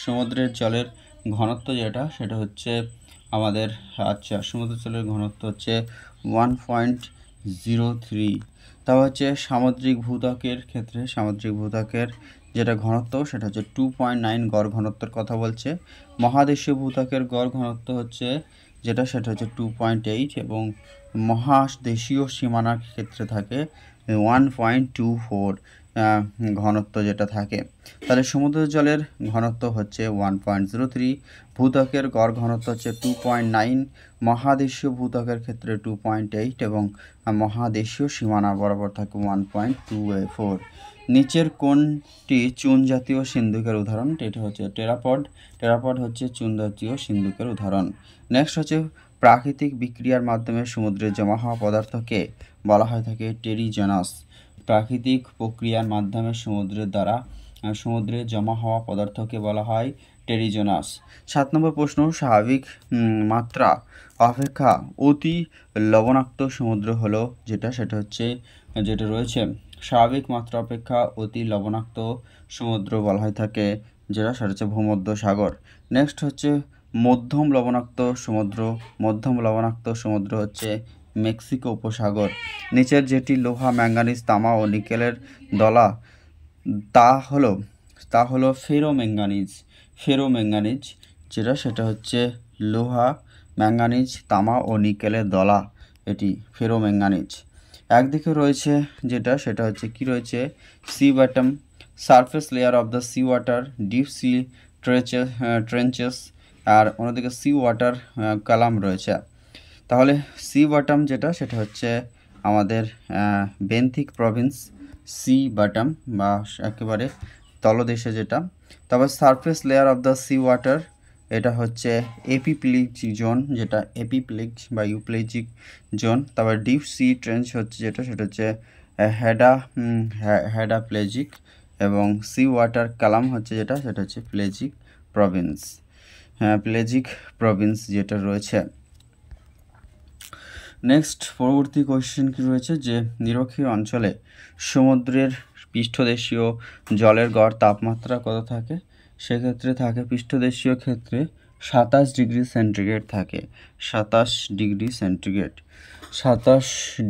সমুদ্রের জলের ঘনত্ব যেটা সেটা হচ্ছে আমাদের, আচ্ছা, সমুদ্রের জলের ঘনত্ব হচ্ছে 1.03। তা হচ্ছে সামুদ্রিক ভূত্বকের ক্ষেত্রে যেটা ঘনত্ব সেটা হচ্ছে 2.9 গড় ঘনত্বের কথা বলছে। মহাদেশীয় ভূত্বকের গড় ঘনত্ব হচ্ছে সেটা হচ্ছে 2.8 এবং মহাদেশীয় সীমানার ক্ষেত্রে থাকে 1.24 ঘনত্ব যেটা থাকে। তাহলে সমুদ্র জলের ঘনত্ব হচ্ছে 1.03, ভূত্বকের গড় ঘনত্ব হচ্ছে 2.9, মহাদেশীয় ভূত্বকের ক্ষেত্রে 2.8 এবং মহাদেশীয় সীমানা বরাবর থাকে 1.24। নিচের কোনটি চুন জাতীয় সিন্ধুকের উদাহরণ? এটা হচ্ছে টেরাপড হচ্ছে চুন জাতীয় সিন্ধুকের উদাহরণ। নেক্সট হচ্ছে প্রাকৃতিক বিক্রিয়ার মাধ্যমে সমুদ্রে জমা হওয়া পদার্থকে বলা হয় থাকে টেরিজেনাস। প্রাকৃতিক প্রক্রিয়ার মাধ্যমে সমুদ্রে জমা হওয়া পদার্থকে বলা হয় টেরিজেনাস। 7 নম্বর প্রশ্ন, স্বাভাবিক মাত্রা অপেক্ষা অতি লবণাক্ত সমুদ্র হলো যেটা রয়েছে স্বাভাবিক মাত্রা অপেক্ষা অতি লবণাক্ত সমুদ্র বলা হয় থাকে সেটা হচ্ছে ভূমধ্যসাগর। নেক্সট হচ্ছে মধ্যম লবণাক্ত সমুদ্র হচ্ছে মেক্সিকো উপসাগর। নিচের যেটি লোহা, ম্যাঙ্গানিজ, তামা ও নিকেলের দলা তা হলো ফেরোম্যাঙ্গানিজ সেটা হচ্ছে লোহা, ম্যাঙ্গানিজ, তামা ও নিকেলের দলা, এটি ফেরোম্যাঙ্গানিজ। একদিকে রয়েছে সেটা হচ্ছে কি রয়েছে sea bottom, surface layer of the sea water, deep sea trenches, আর অন্যদিকে সি ওয়াটার কালাম রয়েছে। তাহলে সি বটম সেটা হচ্ছে আমাদের বেন্থিক প্রভিন্স, সি বটম বা একেবারে তলদেশে যেটা। তারপর surface layer of the sea water, এটা হচ্ছে এপিপ্লেজিক জোন, যেটা এপিপ্লেজ বা ইউপ্লেজিক জোন। তারপর ডিপ সি ট্রেঞ্চ হচ্ছে সেটা হচ্ছে হেডাপ্লেজিক এবং সি ওয়াটার কালাম হচ্ছে সেটা হচ্ছে প্লেজিক প্রভিন্স যেটা রয়েছে। নেক্সট পরবর্তী কোয়েশ্চেন কি রয়েছে যে নিরক্ষীয় অঞ্চলে সমুদ্রের পৃষ্ঠদেশীয় জলের গড় তাপমাত্রা কত থাকে? সেক্ষেত্রে থাকে পৃষ্ঠদেশীয় ক্ষেত্রে 27 ডিগ্রি সেন্টিগ্রেড থাকে। 27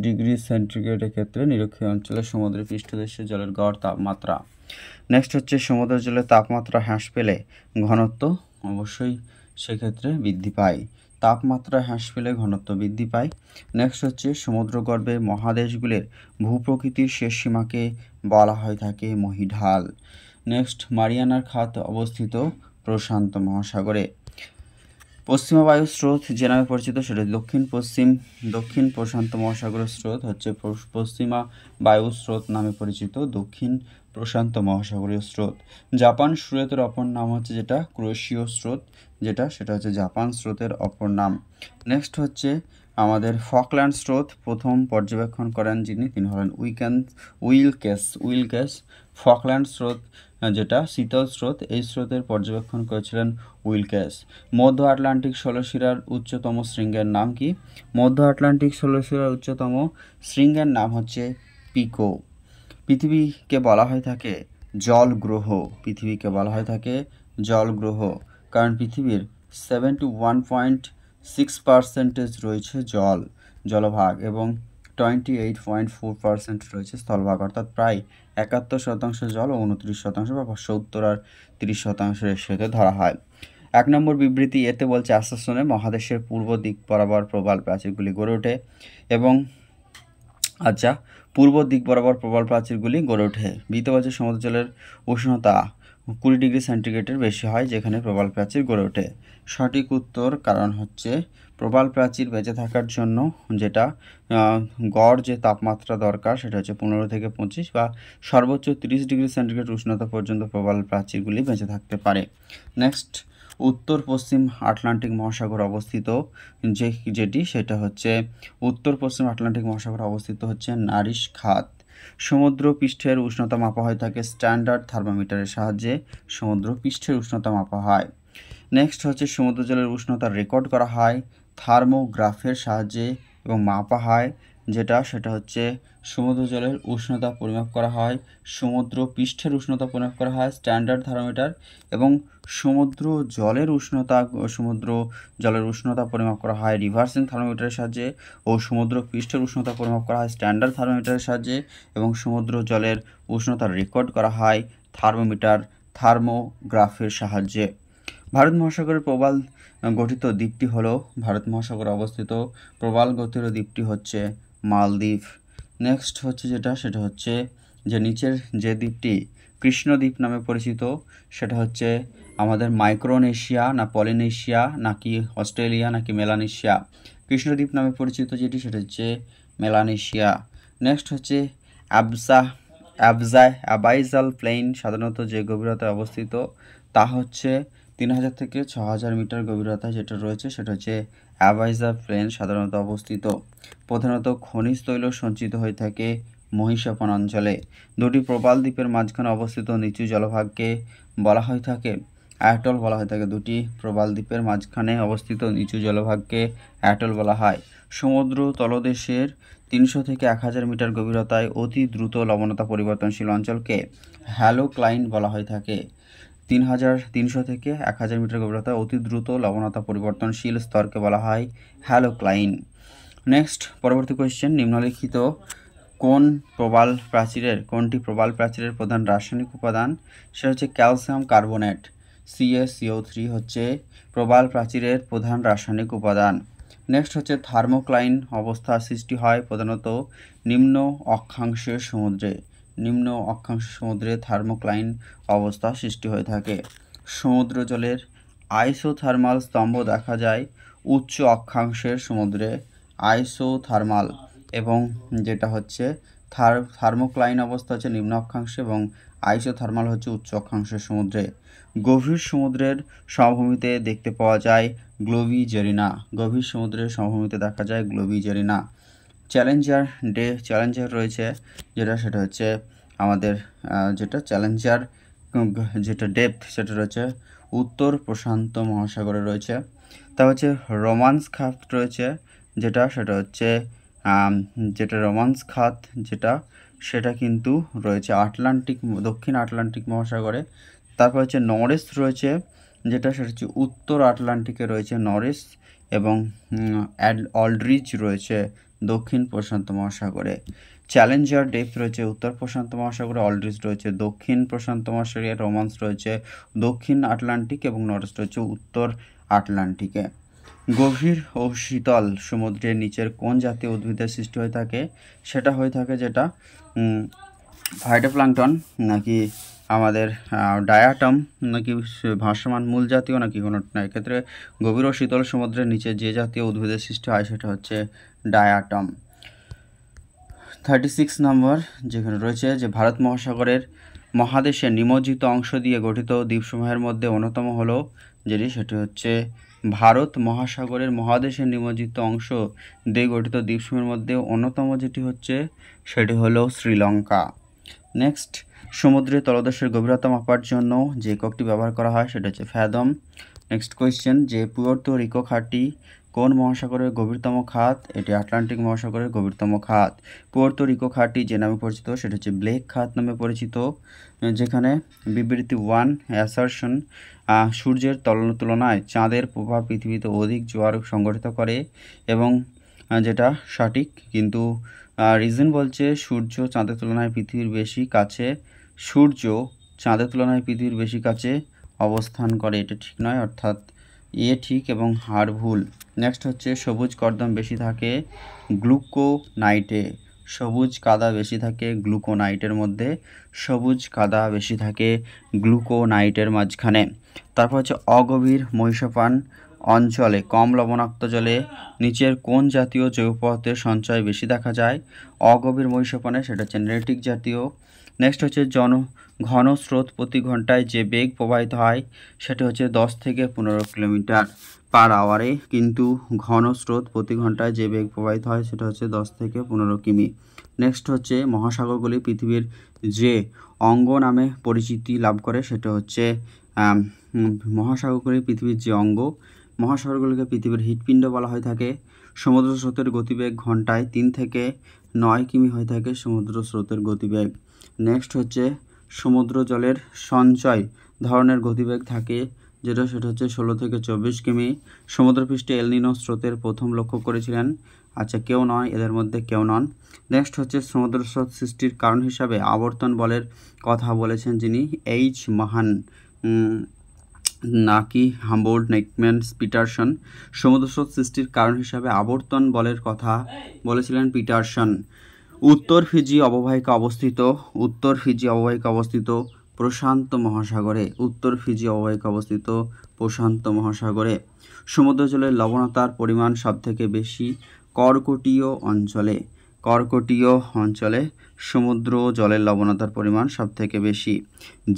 ডিগ্রি সেন্টিগ্রেডের ক্ষেত্রে নিরক্ষীয় অঞ্চলে সমুদ্রের পৃষ্ঠদেশীয় জলের গড় তাপমাত্রা। নেক্সট হচ্ছে সমুদ্রের জলের তাপমাত্রা হ্রাস পেলে ঘনত্ব অবশ্যই সেক্ষেত্রে বৃদ্ধি পায়। তাপমাত্রা হ্রাস পেলে ঘনত্ব বৃদ্ধি পায়। নেক্সট হচ্ছে সমুদ্রগর্ভের মহাদেশগুলির ভূপ্রকৃতির শেষ সীমাকে বলা হয় থাকে মহীঢাল। নেক্সট মারিয়ানার খাত অবস্থিত প্রশান্ত মহাসাগরে। পশ্চিমা বায়ু স্রোত যে নামে পরিচিত সেটা দক্ষিণ প্রশান্ত মহাসাগরের স্রোত হচ্ছে পশ্চিমা বায়ু স্রোত নামে পরিচিত দক্ষিণ প্রশান্ত মহাসাগরীয় স্রোত। জাপান স্রোতের অপর নাম হচ্ছে ক্রোয়েশীয় স্রোত, সেটা হচ্ছে জাপান স্রোতের অপর নাম। নেক্সট হচ্ছে আমাদের ফকল্যান্ড স্রোত প্রথম পর্যবেক্ষণ করেন তিনি হলেন উইলকেস। ফকল্যান্ড স্রোত শীতল স্রোত, এই স্রোতের পর্যবেক্ষণ করেছিলেন উইলকেস। মধ্য আটলান্টিক স্থলশিরার উচ্চতম শৃঙ্গের নাম কি? মধ্য আটলান্টিক স্থলশিরার উচ্চতম শৃঙ্গের নাম হচ্ছে পিকো। পৃথিবীকে বলা হয়ে থাকে জল গ্রহ, কারণ পৃথিবীর 71.6% রয়েছে জলভাগ এবং 28.4% রয়েছে স্থলভাগ, অর্থাৎ প্রায় 71% জল ও 29% বা 70 আর 30% রেশিওতে ধরা হয়। 1 নম্বর বিবৃতি এতে বলছে আশ্বাসনে মহাদেশের পূর্ব দিক বরাবর প্রবাল প্রাচীরগুলি গড়ে ওঠে এবং পূর্ব দিক বরাবর প্রবাল প্রাচীরগুলি গড়ে ওঠে। বিতে বলছে সমুদ্র জলের উষ্ণতা 20 ডিগ্রি সেন্টিগ্রেডের বেশি হয় যেখানে প্রবাল প্রাচীর গড়ে ওঠে। সঠিক উত্তর কারণ হচ্ছে প্রবাল প্রাচীর বেঁচে থাকার জন্য যেটা গড় যে তাপমাত্রা দরকার সেটা হচ্ছে 15 থেকে 25 বা সর্বোচ্চ 30 ডিগ্রি সেন্টিগ্রেড উষ্ণতা পর্যন্ত প্রবাল প্রাচীরগুলি বেঁচে থাকতে পারে। নেক্সট, উত্তর পশ্চিম আটলান্টিক মহাসাগর অবস্থিত সেটা হচ্ছে উত্তর পশ্চিম আটলান্টিক মহাসাগর অবস্থিত হচ্ছে নারিশ খাত। সমুদ্র পৃষ্ঠের উষ্ণতা মাপা হয়ে থাকে স্ট্যান্ডার্ড থার্মোমিটারের সাহায্যে সমুদ্র পৃষ্ঠের উষ্ণতা মাপা হয়। নেক্সট হচ্ছে সমুদ্র জলের উষ্ণতা রেকর্ড করা হয় থার্মোগ্রাফের সাহায্যে এবং মাপা হয় সেটা হচ্ছে সমুদ্র জলের উষ্ণতা পরিমাপ করা হয়, সমুদ্র পৃষ্ঠের উষ্ণতা পরিমাপ করা হয় স্ট্যান্ডার্ড থার্মোমিটার এবং সমুদ্র জলের উষ্ণতা পরিমাপ করা হয় রিভার্সিং থার্মোমিটারের সাহায্যে ও সমুদ্র পৃষ্ঠের উষ্ণতা পরিমাপ করা হয় স্ট্যান্ডার্ড থার্মোমিটারের সাহায্যে এবং সমুদ্র জলের উষ্ণতা রেকর্ড করা হয় থার্মোগ্রাফের সাহায্যে। ভারত মহাসাগরের প্রবাল গঠিত দ্বীপটি হলো ভারত মহাসাগরে অবস্থিত প্রবাল গঠিত দ্বীপটি হচ্ছে মালদ্বীপ। নেক্সট হচ্ছে সেটা হচ্ছে যে নিচের যে দ্বীপটি কৃষ্ণদ্বীপ নামে পরিচিত সেটা হচ্ছে আমাদের মাইক্রোনেশিয়া না পলিনেশিয়া নাকি অস্ট্রেলিয়া নাকি মেলানেশিয়া। কৃষ্ণদ্বীপ নামে পরিচিত যেটি সেটা হচ্ছে মেলানেশিয়া। নেক্সট হচ্ছে অ্যাবাইজাল প্লেন সাধারণত যে গভীরতায় অবস্থিত তা হচ্ছে 3000 থেকে 6000 মিটার গভীরতায় যেটা রয়েছে সেটা হচ্ছে অ্যাবাইজাল প্লেন সাধারণত অবস্থিত। প্রধানত খনিজ তৈল সঞ্চিত হয়ে থাকে মহিষাপন অঞ্চলে। দুটি প্রবাল দ্বীপের মাঝখানে অবস্থিত নিচু জলভাগকে বলা হয়ে থাকে অ্যাটল বলা হয়ে থাকে। দুটি প্রবাল দ্বীপের মাঝখানে অবস্থিত নিচু জলভাগকে অ্যাটল বলা হয়। সমুদ্র তলদেশের 300 থেকে 1000 মিটার গভীরতায় অতি দ্রুত লবণতা পরিবর্তনশীল অঞ্চলকে হ্যালোক্লাইন বলা হয়ে থাকে। 300 থেকে 1000 মিটার গভীরতায় অতি দ্রুত লবণতা পরিবর্তনশীল স্তরকে বলা হয় হ্যালোক্লাইন। নেক্সট, পরবর্তী কোয়েশ্চেন, নিম্নলিখিত কোনটি প্রবাল প্রাচীরের প্রধান রাসায়নিক উপাদান? সেটা হচ্ছে ক্যালসিয়াম কার্বনেট CaCO3 হচ্ছে প্রবাল প্রাচীরের প্রধান রাসায়নিক উপাদান। নেক্সট হচ্ছে থার্মোক্লাইন অবস্থা সৃষ্টি হয় প্রধানত নিম্ন অক্ষাংশের সমুদ্রে থার্মোক্লাইন অবস্থা সৃষ্টি হয়ে থাকে। সমুদ্র জলের আইসোথার্মাল স্তম্ভ দেখা যায় উচ্চ অক্ষাংশের সমুদ্রে আইসোথার্মাল এবং যেটা হচ্ছে থার্মোক্লাইন অবস্থা হচ্ছে নিম্ন অক্ষাংশে এবং আইসোথার্মাল হচ্ছে উচ্চ অক্ষাংশের সমুদ্রে। গভীর সমুদ্রের সমভূমিতে দেখতে পাওয়া যায় গ্লোবিজেরিনা। গভীর সমুদ্রের সমভূমিতে দেখা যায় গ্লোবিজেরিনা। চ্যালেঞ্জার রয়েছে সেটা হচ্ছে আমাদের ডেপথ সেটা রয়েছে উত্তর প্রশান্ত মহাসাগরে রয়েছে। তা হচ্ছে রোমান্স খাত রয়েছে সেটা হচ্ছে রোমান্স খাত সেটা কিন্তু রয়েছে দক্ষিণ আটলান্টিক মহাসাগরে। তারপর হচ্ছে নরেস রয়েছে সেটা হচ্ছে উত্তর আটলান্টিকে রয়েছে নরেস এবং অল্ড্রিচ রয়েছে দক্ষিণ প্রশান্ত মহাসাগরে। চ্যালেঞ্জার ডেপথ রয়েছে উত্তর প্রশান্ত মহাসাগরে, অল্ড্রিচ রয়েছে দক্ষিণ প্রশান্ত মহাসাগরে, রোমান্স রয়েছে দক্ষিণ আটলান্টিক এবং নরেস রয়েছে উত্তর আটলান্টিকে। গভীর ও শীতল সমুদ্রের নিচের কোন জাতীয় উদ্ভিদের সৃষ্টি হয়ে থাকে? সেটা হয়ে থাকে যেটা ফাইটোপ্লাঙ্কটন নাকি আমাদের ডায়াটম নাকি ভাসমান মূল জাতীয় নাকি কোনো না। এক্ষেত্রে গভীর ও শীতল সমুদ্রের নিচে যে জাতীয় উদ্ভিদের সৃষ্টি হয় সেটা হচ্ছে ডায়াটম। 36 নম্বর যেখানে রয়েছে যে ভারত মহাদেশের নিমজ্জিত অংশ দিয়ে গঠিত দ্বীপসমূহের মধ্যে অন্যতম হলো সেটি হচ্ছে ভারত মহাদেশের নিমজ্জিত অংশ দিয়ে গঠিত দ্বীপসমূহের মধ্যে অন্যতম সেটি হলো শ্রীলঙ্কা। নেক্সট, সমুদ্রের তলদেশের গভীরতা মাপার জন্য যে এককটি ব্যবহার করা হয় সেটা হচ্ছে ফ্যাদম। নেক্সট কোয়েশ্চেন, যে পুয়ের্তো রিকো খাতটি কোন মহাসাগরের গভীরতম খাত? এটি আটলান্টিক মহাসাগরের গভীরতম খাত। পুয়ের্তো রিকো খাতটি যে নামে পরিচিত সেটা হচ্ছে ব্লেক খাত নামে পরিচিত। যেখানে বিবৃতি 1 অ্যাসারশন, সূর্যের তুলনায় চাঁদের প্রভাব পৃথিবীতে অধিক জোয়ার সংগঠিত করে এবং যেটা সঠিক, কিন্তু রিজন বলছে সূর্য চাঁদের তুলনায় পৃথিবীর বেশি কাছে, সূর্য চাঁদের তুলনায় পৃথিবীর বেশি কাছে অবস্থান করে, এটা ঠিক নয়, অর্থাৎ এ ঠিক এবং হার ভুল। নেক্সট হচ্ছে সবুজ কর্দম বেশি থাকে গ্লুকোনাইটে, সবুজ কাদা বেশি থাকে গ্লুকোনাইটের মধ্যে, সবুজ কাদা বেশি থাকে গ্লুকোনাইটের মাঝখানে। তারপর হচ্ছে অগভীর মহিষপান অঞ্চলে কম লবণাক্ত জলে নিচের কোন জাতীয় জৈব পদার্থের সঞ্চয় বেশি দেখা যায়? অগভীর মহিষপানে সেটা হচ্ছে নেট্রিক জাতীয়। নেক্সট হচ্ছে ঘন স্রোত প্রতি ঘন্টায় যে বেগ প্রবাহিত হয় সেটা হচ্ছে 10 থেকে 15 কিলোমিটার পার আওয়ারে, কিন্তু ঘন স্রোত প্রতি ঘন্টায় যে বেগ প্রবাহিত হয় সেটা হচ্ছে 10 থেকে 15 কিমি। নেক্সট হচ্ছে মহাসাগরগুলি পৃথিবীর যে অঙ্গ নামে পরিচিতি লাভ করে সেটা হচ্ছে মহাসাগরগুলি পৃথিবীর যে অঙ্গ, মহাসাগরগুলিকে পৃথিবীর হৃৎপিণ্ড বলা হয়ে থাকে। সমুদ্র স্রোতের গতিবেগ ঘন্টায় 3 থেকে 9 কিমি হয়ে থাকে সমুদ্র স্রোতের গতিবেগ। নেক্সট হচ্ছে সমুদ্র জলের সঞ্চয় ধরনের গতিবেগ থাকে সেটা হচ্ছে 16 থেকে 24 কিমি। সমুদ্রপৃষ্ঠে এল নিনো স্রোতের প্রথম লক্ষ্য করেছিলেন, আচ্ছা কেউ নয়, এদের মধ্যে কেউ নন। নেক্সট হচ্ছে সমুদ্র স্রোত সৃষ্টির কারণ হিসাবে আবর্তন বলের কথা বলেছেন যিনি? এইচ মাহান নাকি হাম্বোল্ট, নেকম্যান, পিটারসন। সমুদ্র স্রোত সৃষ্টির কারণ হিসাবে আবর্তন বলের কথা বলেছিলেন পিটারসন। উত্তর ফিজি অববাহিকা অবস্থিত প্রশান্ত মহাসাগরে, উত্তর ফিজি অববাহিকা অবস্থিত প্রশান্ত মহাসাগরে। সমুদ্র জলের লবণতার পরিমাণ সবথেকে বেশি কর্কটীয় অঞ্চলে সমুদ্র জলের লবণতার পরিমাণ সবথেকে বেশি।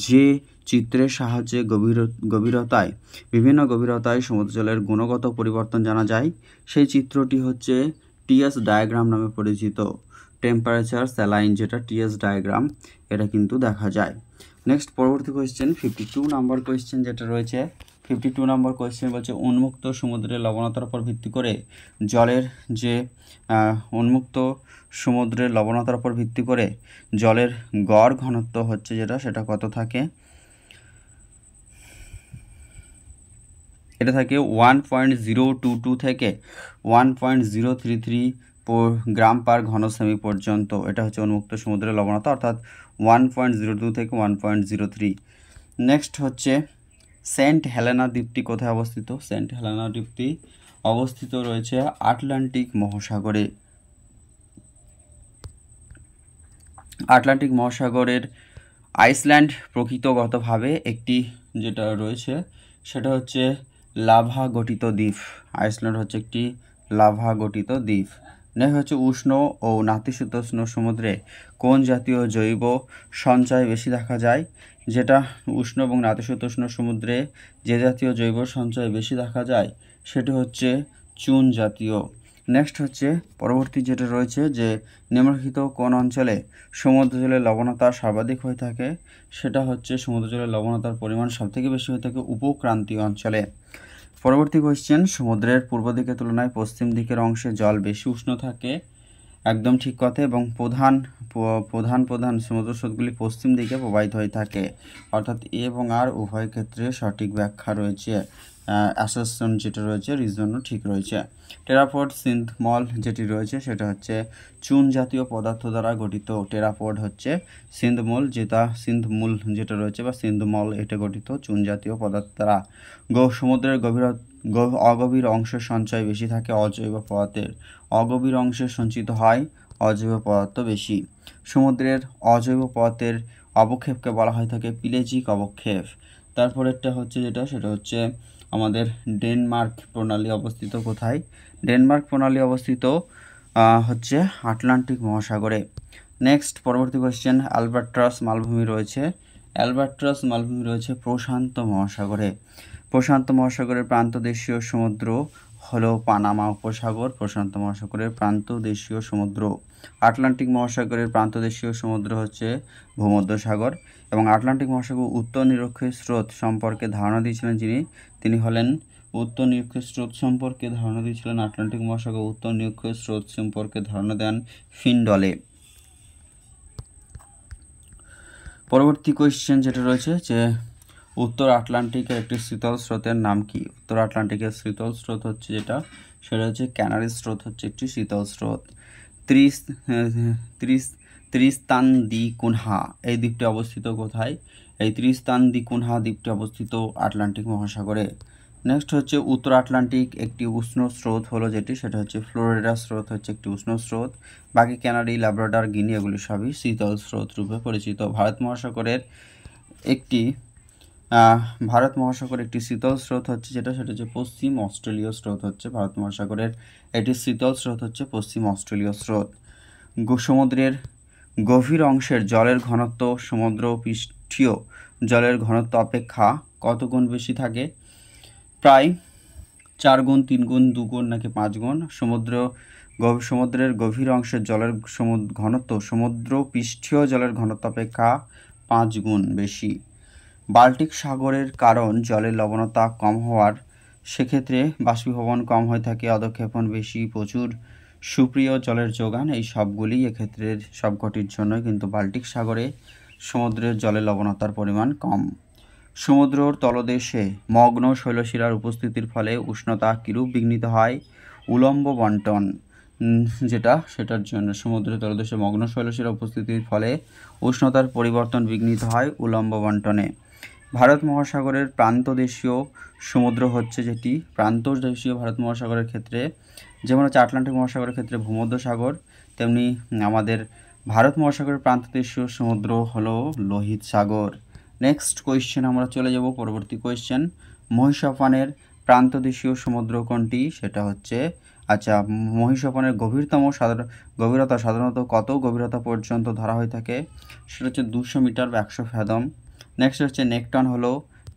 যে চিত্রের সাহায্যে বিভিন্ন গভীরতায় সমুদ্র জলের গুণগত পরিবর্তন জানা যায় সেই চিত্রটি হচ্ছে টিএস ডায়াগ্রাম নামে পরিচিত। টেম্পারেচার স্যালাইন যেটা টিএস ডায়াগ্রাম, এটা কিন্তু দেখা যায়। নেক্সট পরবর্তী কোয়েশ্চেন 52 নম্বর কোয়েশ্চেন যেটা রয়েছে, 52 নম্বর কোয়েশ্চেন বলছে উন্মুক্ত সমুদ্রের লবণতার উপর ভিত্তি করে জলের গড় ঘনত্ব হচ্ছে সেটা কত থাকে? এটা থাকে 1.022 থেকে 1.033 গ্রাম পার ঘন সেমি পর্যন্ত। এটা হচ্ছে উন্মুক্ত সমুদ্রের লবণতা, অর্থাৎ 1.02 থেকে 1.03। নেক্সট হচ্ছে সেন্ট হেলেনা দ্বীপটি কোথায় অবস্থিত? সেন্ট হেলেনা দ্বীপটি অবস্থিত রয়েছে আটলান্টিক মহাসাগরে। আটলান্টিক মহাসাগরের আইসল্যান্ড প্রকৃতিগতভাবে একটি যেটা রয়েছে সেটা হচ্ছে লাভা গঠিত দ্বীপ। আইসল্যান্ড হচ্ছে একটি লাভা গঠিত দ্বীপ। নেক্সট হচ্ছে উষ্ণ ও নাতিশীতোষ্ণ সমুদ্রে কোন জাতীয় জৈব সঞ্চয় বেশি দেখা যায়? যেটা উষ্ণ এবং নাতিশীতোষ্ণ সমুদ্রে যে জাতীয় জৈব সঞ্চয় বেশি দেখা যায় সেটি হচ্ছে চুন জাতীয়। নেক্সট হচ্ছে পরবর্তী যেটা রয়েছে যে নিম্নলিখিত কোন অঞ্চলে সমুদ্র জলের লবণতা সর্বাধিক হয়ে থাকে? সেটা হচ্ছে সমুদ্র জলের লবণতার পরিমাণ সবথেকে বেশি হয়ে থাকে উপক্রান্তীয় অঞ্চলে। পরবর্তী কোয়েশ্চেন, সমুদ্রের পূর্ব দিকের তুলনায় পশ্চিম দিকের অংশে জল বেশি উষ্ণ থাকে, একদম ঠিক কথা, এবং প্রধান সমুদ্র স্রোতগুলি পশ্চিম দিকে প্রবাহিত হয়ে থাকে, অর্থাৎ এ এবং আর উভয় ক্ষেত্রে সঠিক ব্যাখ্যা রয়েছে। অ্যাসারশন যেটা রয়েছে রিজনও ঠিক রয়েছে। টেরাপড সিন্ধমল যেটি রয়েছে সেটা হচ্ছে চুন জাতীয় পদার্থ দ্বারা গঠিত। টেরাপড হচ্ছে সিন্ধমূল যেটা রয়েছে বা সিন্ধমল, এটা গঠিত চুন জাতীয় পদার্থ দ্বারা। সমুদ্রের অগভীর অংশের সঞ্চয় বেশি থাকে অজৈব পদার্থের। অগভীর অংশে সঞ্চিত হয় অজৈব পদার্থ বেশি। সমুদ্রের অজৈব পদার্থের অবক্ষেপকে বলা হয় থাকে পিলেজিক অবক্ষেপ। তারপরেরটা হচ্ছে সেটা হচ্ছে আমাদের ডেনমার্ক প্রণালী অবস্থিত কোথায়? ডেনমার্ক প্রণালী অবস্থিত হচ্ছে আটলান্টিক মহাসাগরে। নেক্সট পরবর্তী কোয়েশ্চেন, অ্যালবাট্রাস মালভূমি রয়েছে প্রশান্ত মহাসাগরে। প্রশান্ত মহাসাগরের প্রান্তদেশীয় সমুদ্র হলো পানামা উপসাগর, প্রশান্ত মহাসাগরের প্রান্তদেশীয় সমুদ্র। আটলান্টিক মহাসাগরের প্রান্তদেশীয় সমুদ্র হচ্ছে ভূমধ্যসাগর। এবং আটলান্টিক মহাসাগর উত্তর নিরক্ষীয় স্রোত সম্পর্কে ধারণা দিয়েছিলেন তিনি হলেন আটলান্টিক মহাসাগর উত্তর নিরক্ষীয় স্রোত সম্পর্কে ধারণা দেন ফিনডলে। পরবর্তী কোয়েশ্চেন যেটা রয়েছে যে উত্তর আটলান্টিকের একটি শীতল স্রোতের নাম কি? উত্তর আটলান্টিকের শীতল স্রোত হচ্ছে সেটা হচ্ছে ক্যানারি স্রোত, হচ্ছে একটি শীতল স্রোত। ত্রিস ত্রিস ত্রিস্তান দি কুনহা এই দ্বীপটি অবস্থিত কোথায়? এই ত্রিস্তান দি কুনহা দ্বীপটি অবস্থিত আটলান্টিক মহাসাগরে। নেক্সট হচ্ছে উত্তর আটলান্টিক একটি উষ্ণ স্রোত হলো যেটি, সেটা হচ্ছে ফ্লোরিডা স্রোত হচ্ছে একটি উষ্ণ স্রোত। বাকি ক্যানাডি, ল্যাব্রাডর, গিনি এগুলি সবই শীতল স্রোত রূপে পরিচিত। ভারত মহাসাগরের একটি শীতল স্রোত হচ্ছে যেটা, সেটা হচ্ছে পশ্চিম অস্ট্রেলীয় স্রোত হচ্ছে ভারত মহাসাগরের একটি শীতল স্রোত হচ্ছে পশ্চিম অস্ট্রেলীয় স্রোত। সমুদ্রের গভীর অংশের জলের ঘনত্ব সমুদ্র পৃষ্ঠীয় জলের ঘনত্ব অপেক্ষা কত গুণ বেশি থাকে? প্রায় 4 গুণ, 3 গুণ, 2 গুণ নাকি 5 গুণ? সমুদ্রের গভীর অংশের জলের ঘনত্ব সমুদ্র পৃষ্ঠীয় জলের ঘনত্ব অপেক্ষা 5 গুণ বেশি। বাল্টিক সাগরের কারণ জলের লবণতা কম হওয়ার, সেক্ষেত্রে বাষ্পীভবন কম হয়ে থাকে, অধঃক্ষেপণ বেশি, প্রচুর সুপ্রিয় জলের যোগান, এই সবগুলি এক্ষেত্রে সবকটির জন্য কিন্তু বাল্টিক সাগরে সমুদ্রের জলের লবণতার পরিমাণ কম। সমুদ্রর তলদেশে মগ্ন শৈলশিলার উপস্থিতির ফলে উষ্ণতা কিরূপ বিঘ্নিত হয়? উলম্ব বণ্টন যেটা, সেটার জন্য সমুদ্রের তলদেশে মগ্ন শৈলশিলার উপস্থিতির ফলে উষ্ণতার পরিবর্তন বিঘ্নিত হয় উলম্ব বণ্টনে। ভারত মহাসাগরের প্রান্তদেশীয় সমুদ্র হচ্ছে যেটি, প্রান্তদেশীয় ভারত মহাসাগরের ক্ষেত্রে যেমন হচ্ছে আটলান্টিক মহাসাগরের ক্ষেত্রে ভূমধ্যসাগর, তেমনি আমাদের ভারত মহাসাগরের প্রান্তদেশীয় সমুদ্র হলো লোহিত সাগর। নেক্সট কোয়েশ্চেন আমরা চলে যাব পরবর্তী কোয়েশ্চেন। মহিষাপানের প্রান্তদেশীয় সমুদ্র কোনটি? সেটা হচ্ছে মহিষাপানের গভীরতা সাধারণত কত গভীরতা পর্যন্ত ধরা হয়ে থাকে? সেটা হচ্ছে 200 মিটার বা 100 ফ্যাথম। নেক্সট হচ্ছে নেকটন হলো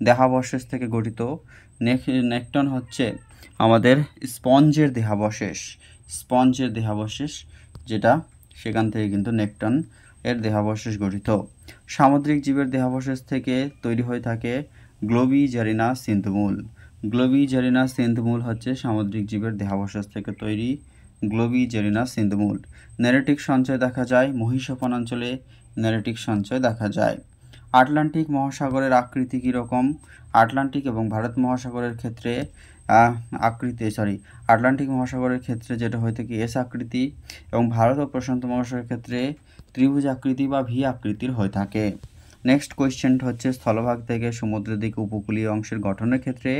দেহাবশেষ থেকে গঠিত। নেকটন হচ্ছে আমাদের স্পঞ্জের দেহাবশেষ যেটা, সেখান থেকে কিন্তু নেকটন এর দেহাবশেষ গঠিত। সামুদ্রিক জীবের দেহাবশেষ থেকে তৈরি হয়ে থাকে গ্লোবিজারিনা সিন্ধমূল হচ্ছে সামুদ্রিক জীবের দেহাবশেষ থেকে তৈরি গ্লোবিজারিনা সিন্ধমূল। ন্যারেটিক সঞ্চয় দেখা যায় মহিষাপান অঞ্চলে, দেখা যায়। আটলান্টিক মহাসাগরের আকৃতি কীরকম? আটলান্টিক এবং ভারত মহাসাগরের ক্ষেত্রে আটলান্টিক মহাসাগরের ক্ষেত্রে যেটা হয়ে থাকে এস আকৃতি, এবং ভারত ও প্রশান্ত মহাসাগরের ক্ষেত্রে ত্রিভুজ আকৃতি বা ভি আকৃতির হয়ে থাকে। নেক্সট কোয়েশ্চেনটা হচ্ছে স্থলভাগ থেকে সমুদ্রের দিকে উপকূলীয় অংশের গঠনের ক্ষেত্রে